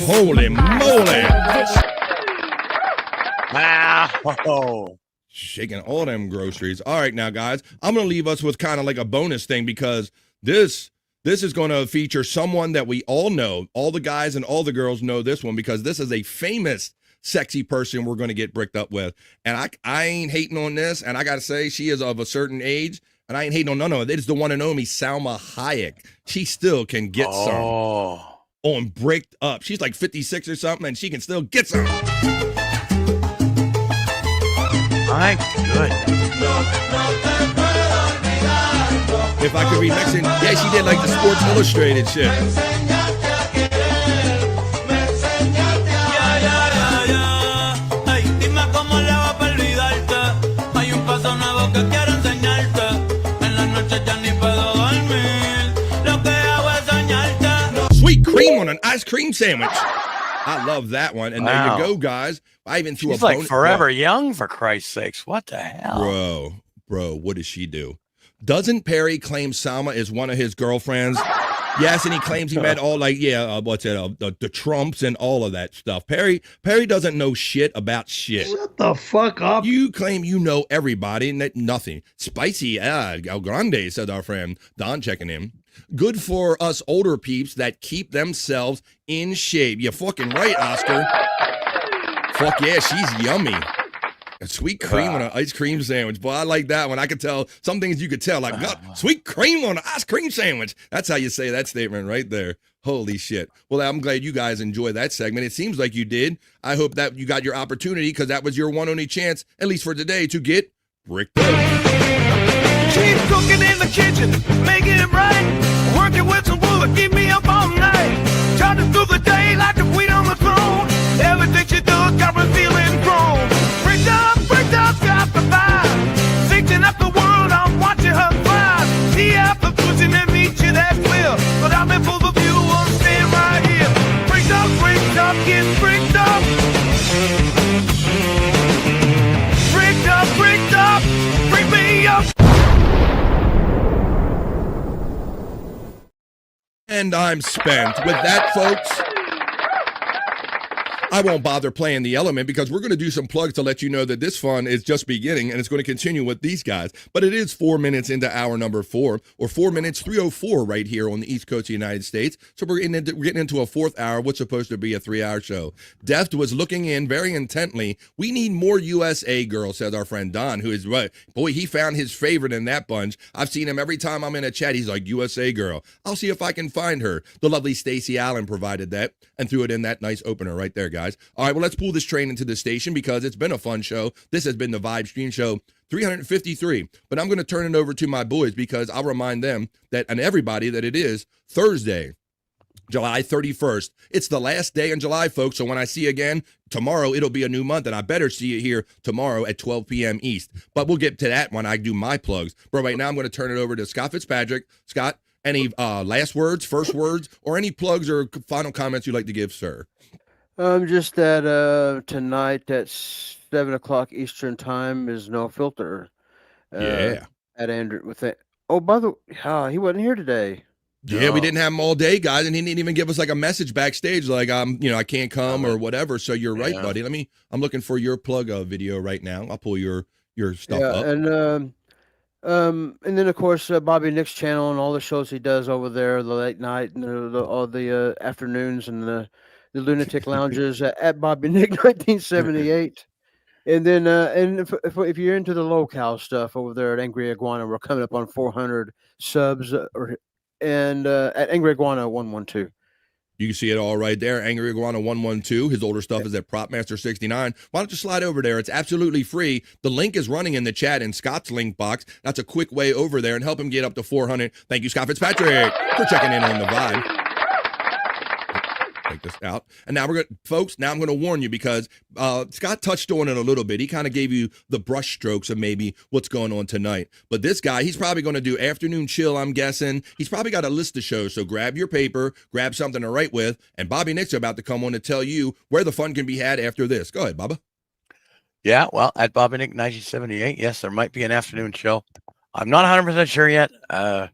Holy moly! Wow. Shaking all them groceries. All right, now, guys, I'm going to leave us with kind of like a bonus thing because this is going to feature someone that we all know. All the guys and all the girls know this one because this is a famous sexy person we're going to get bricked up with. And I ain't hating on this, and I got to say, she is of a certain age, and I ain't hating on none of it. It is the one and only Salma Hayek. She still can get some on Bricked Up. She's like 56 or something, and she can still get some. My goodness. If I could read next thing, yeah, she did like the Sports Illustrated shit. cream sandwich. I love that one. And there you go, guys. I even threw She's a like forever young, for Christ's sakes. What the hell? Bro, what does she do? Doesn't Perry claim Salma is one of his girlfriends? Yes, and he claims he met all the Trumps and all of that stuff. Perry doesn't know shit about shit. Shut the fuck up. You claim you know everybody and nothing. Spicy, El Grande, said our friend Don, checking in. Good for us older peeps that keep themselves in shape. You're fucking right, Oscar. Fuck yeah, she's yummy. A sweet cream on an ice cream sandwich. Boy, I like that one. I could tell some things you could tell. Like, sweet cream on an ice cream sandwich. That's how you say that statement right there. Holy shit. Well, I'm glad you guys enjoyed that segment. It seems like you did. I hope that you got your opportunity because that was your one only chance, at least for today, to get bricked up. Keep cooking in the kitchen, making it right. Working with some wood, keep me up all night. Charging through the day like a queen on the throne. Everything she does got me feeling grown. Bricked up, got the vibe. Thinking up the world, I'm watching her thrive. See after pushing and reaching that clear. But I'm in full of view, I'm staying right here. Bricked up, get bricked up. Bricked up, bring me up. And I'm spent. With that, folks, I won't bother playing the element because we're going to do some plugs to let you know that this fun is just beginning and it's going to continue with these guys. But it is 4 minutes into hour number 4, or 4 minutes 3:04 right here on the East Coast of the United States. So we're getting into a fourth hour, what's supposed to be a 3-hour show. Deft was looking in very intently. We need more USA girls, says our friend Don, who is right. Boy, he found his favorite in that bunch. I've seen him every time I'm in a chat. He's like, USA girl. I'll see if I can find her. The lovely Stacey Allen provided that and threw it in that nice opener right there, guys. All right, well, let's pull this train into the station because it's been a fun show. This has been the Vibe Stream Show 353. But I'm going to turn it over to my boys because I'll remind them that, and everybody, that it is Thursday, July 31st. It's the last day in July, folks. So when I see you again tomorrow, it'll be a new month, and I better see you here tomorrow at 12 p.m. East. But we'll get to that when I do my plugs. But right now, I'm going to turn it over to Scott Fitzpatrick. Scott, any last words, first words, or any plugs or final comments you'd like to give, sir? Just that tonight at 7 o'clock Eastern time is No Filter. Yeah. At Andrew with it. Oh, by the way, he wasn't here today. Yeah, we didn't have him all day, guys, and he didn't even give us like a message backstage, like I can't come or whatever. So you're right, buddy. I'm looking for your plug video right now. I'll pull your stuff up. And then of course Bobby Nick's channel and all the shows he does over there, the late night and all the afternoons and the lunatic lounges at Bobby Nick 1978. And then if you're into the locale stuff over there at Angry Iguana, we're coming up on 400 subs at Angry Iguana 112. You can see it all right there. Angry Iguana 112. His older stuff is at Propmaster 69. Why don't you slide over there? It's absolutely free. The link is running in the chat in Scott's link box. That's a quick way over there and help him get up to 400. Thank you, Scott Fitzpatrick, for checking in on the Vibe. Take this out. And now I'm going to warn you because Scott touched on it a little bit. He kind of gave you the brush strokes of maybe what's going on tonight. But this guy, he's probably going to do afternoon chill, I'm guessing. He's probably got a list of shows. So grab your paper, grab something to write with, and Bobby Nick's about to come on to tell you where the fun can be had after this. Go ahead, Baba. Yeah, well, at Bobby Nick 1978, yes, there might be an afternoon show. I'm not 100% sure yet. I'm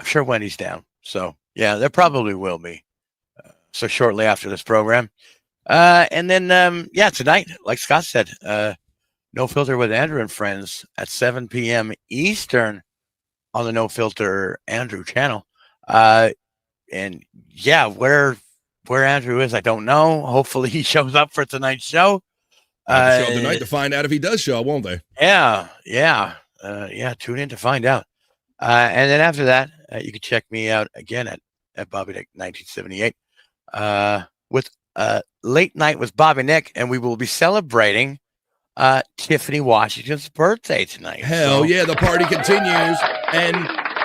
sure Wendy's down. So, yeah, there probably will be. So shortly after this program. And then, tonight, like Scott said, No Filter with Andrew and Friends at 7 p.m. Eastern on the No Filter Andrew channel. And yeah, where Andrew is, I don't know. Hopefully he shows up for tonight's show. Show tonight to find out if he does show, won't they? Yeah. Tune in to find out. And then after that, you can check me out again at Bobby Nick 1978. With Late Night with Bobby Nick, and we will be celebrating Tiffany Washington's birthday tonight. Hell yeah, the party continues. And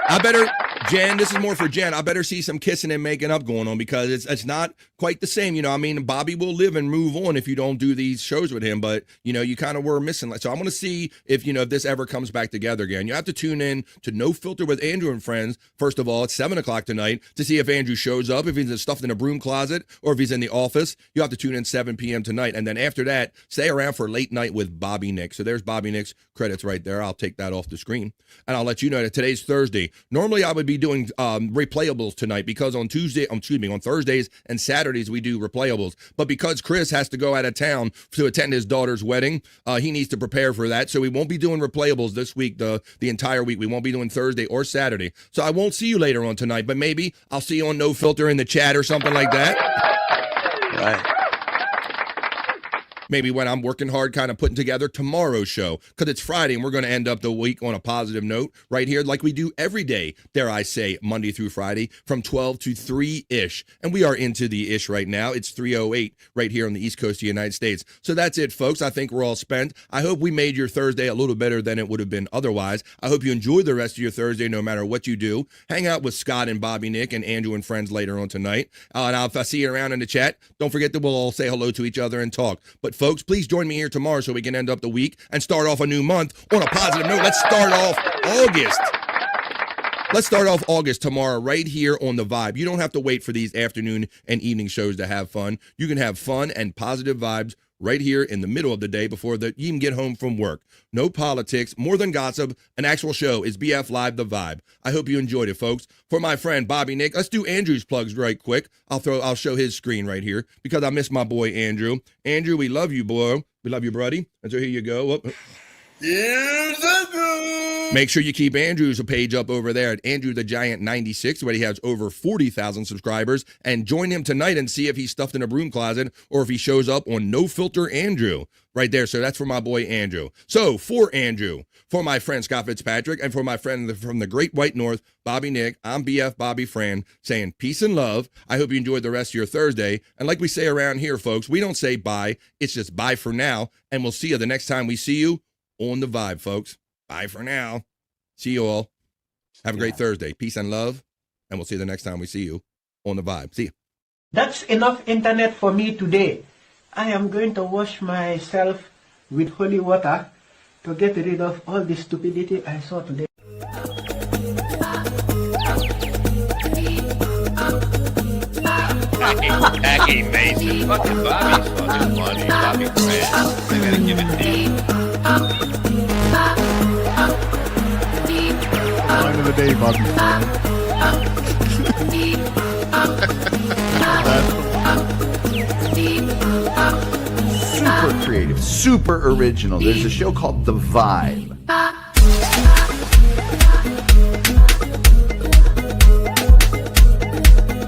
I better Jen, this is more for Jen. I better see some kissing and making up going on because it's not quite the same. You know, I mean, Bobby will live and move on if you don't do these shows with him, but, you know, you kind of were missing. So I'm going to see if, you know, if this ever comes back together again. You have to tune in to No Filter with Andrew and Friends. First of all, it's 7 o'clock tonight to see if Andrew shows up, if he's stuffed in a broom closet, or if he's in the office. You have to tune in 7 p.m. tonight. And then after that, stay around for Late Night with Bobby Nick. So there's Bobby Nick's credits right there. I'll take that off the screen. And I'll let you know that today's Thursday. Normally, I would be doing replayables tonight because on Thursdays and Saturdays we do replayables. But because Chris has to go out of town to attend his daughter's wedding, he needs to prepare for that. So we won't be doing replayables this week, the entire week. We won't be doing Thursday or Saturday. So I won't see you later on tonight, but maybe I'll see you on No Filter in the chat or something like that. Right. Maybe when I'm working hard kind of putting together tomorrow's show, because it's Friday and we're going to end up the week on a positive note right here like we do every day, dare I say, Monday through Friday from 12 to 3-ish. And we are into the ish right now. It's 3:08 right here on the East Coast of the United States. So that's it, folks. I think we're all spent. I hope we made your Thursday a little better than it would have been otherwise. I hope you enjoy the rest of your Thursday no matter what you do. Hang out with Scott and Bobby Nick and Andrew and Friends later on tonight. And if I see you around in the chat, don't forget that we'll all say hello to each other and talk. But folks, please join me here tomorrow so we can end up the week and start off a new month on a positive note. Let's start off August. Let's start off August tomorrow right here on The Vibe. You don't have to wait for these afternoon and evening shows to have fun. You can have fun and positive vibes right here in the middle of the day before you even get home from work. No politics, more than gossip. An actual show is BF Live The Vibe. I hope you enjoyed it, folks. For my friend Bobby Nick, let's do Andrew's plugs right quick. I'll show his screen right here because I miss my boy Andrew. Andrew, we love you, boy. We love you, buddy. And so here you go. Whoop. Make sure you keep Andrew's page up over there at Andrew the Giant 96, where he has over 40,000 subscribers, and join him tonight and see if he's stuffed in a broom closet or if he shows up on No Filter Andrew right there. So that's for my boy Andrew. So for Andrew, for my friend Scott Fitzpatrick, and for my friend from the Great White North, Bobby Nick, I'm BF Bobby Fran saying peace and love. I hope you enjoyed the rest of your Thursday. And like we say around here, folks, we don't say bye. It's just bye for now. And we'll see you the next time we see you on The Vibe, folks. Bye for now. See you all. Have a great Thursday. Peace and love. And we'll see you the next time we see you on The Vibe. See you. That's enough internet for me today. I am going to wash myself with holy water to get rid of all the stupidity I saw today. Jackie Mason. Fucking Bobby's fucking funny. Bobby Grant. I gotta give it to you. Line of the day, Bobby. Super creative, super original. There's a show called The Vibe.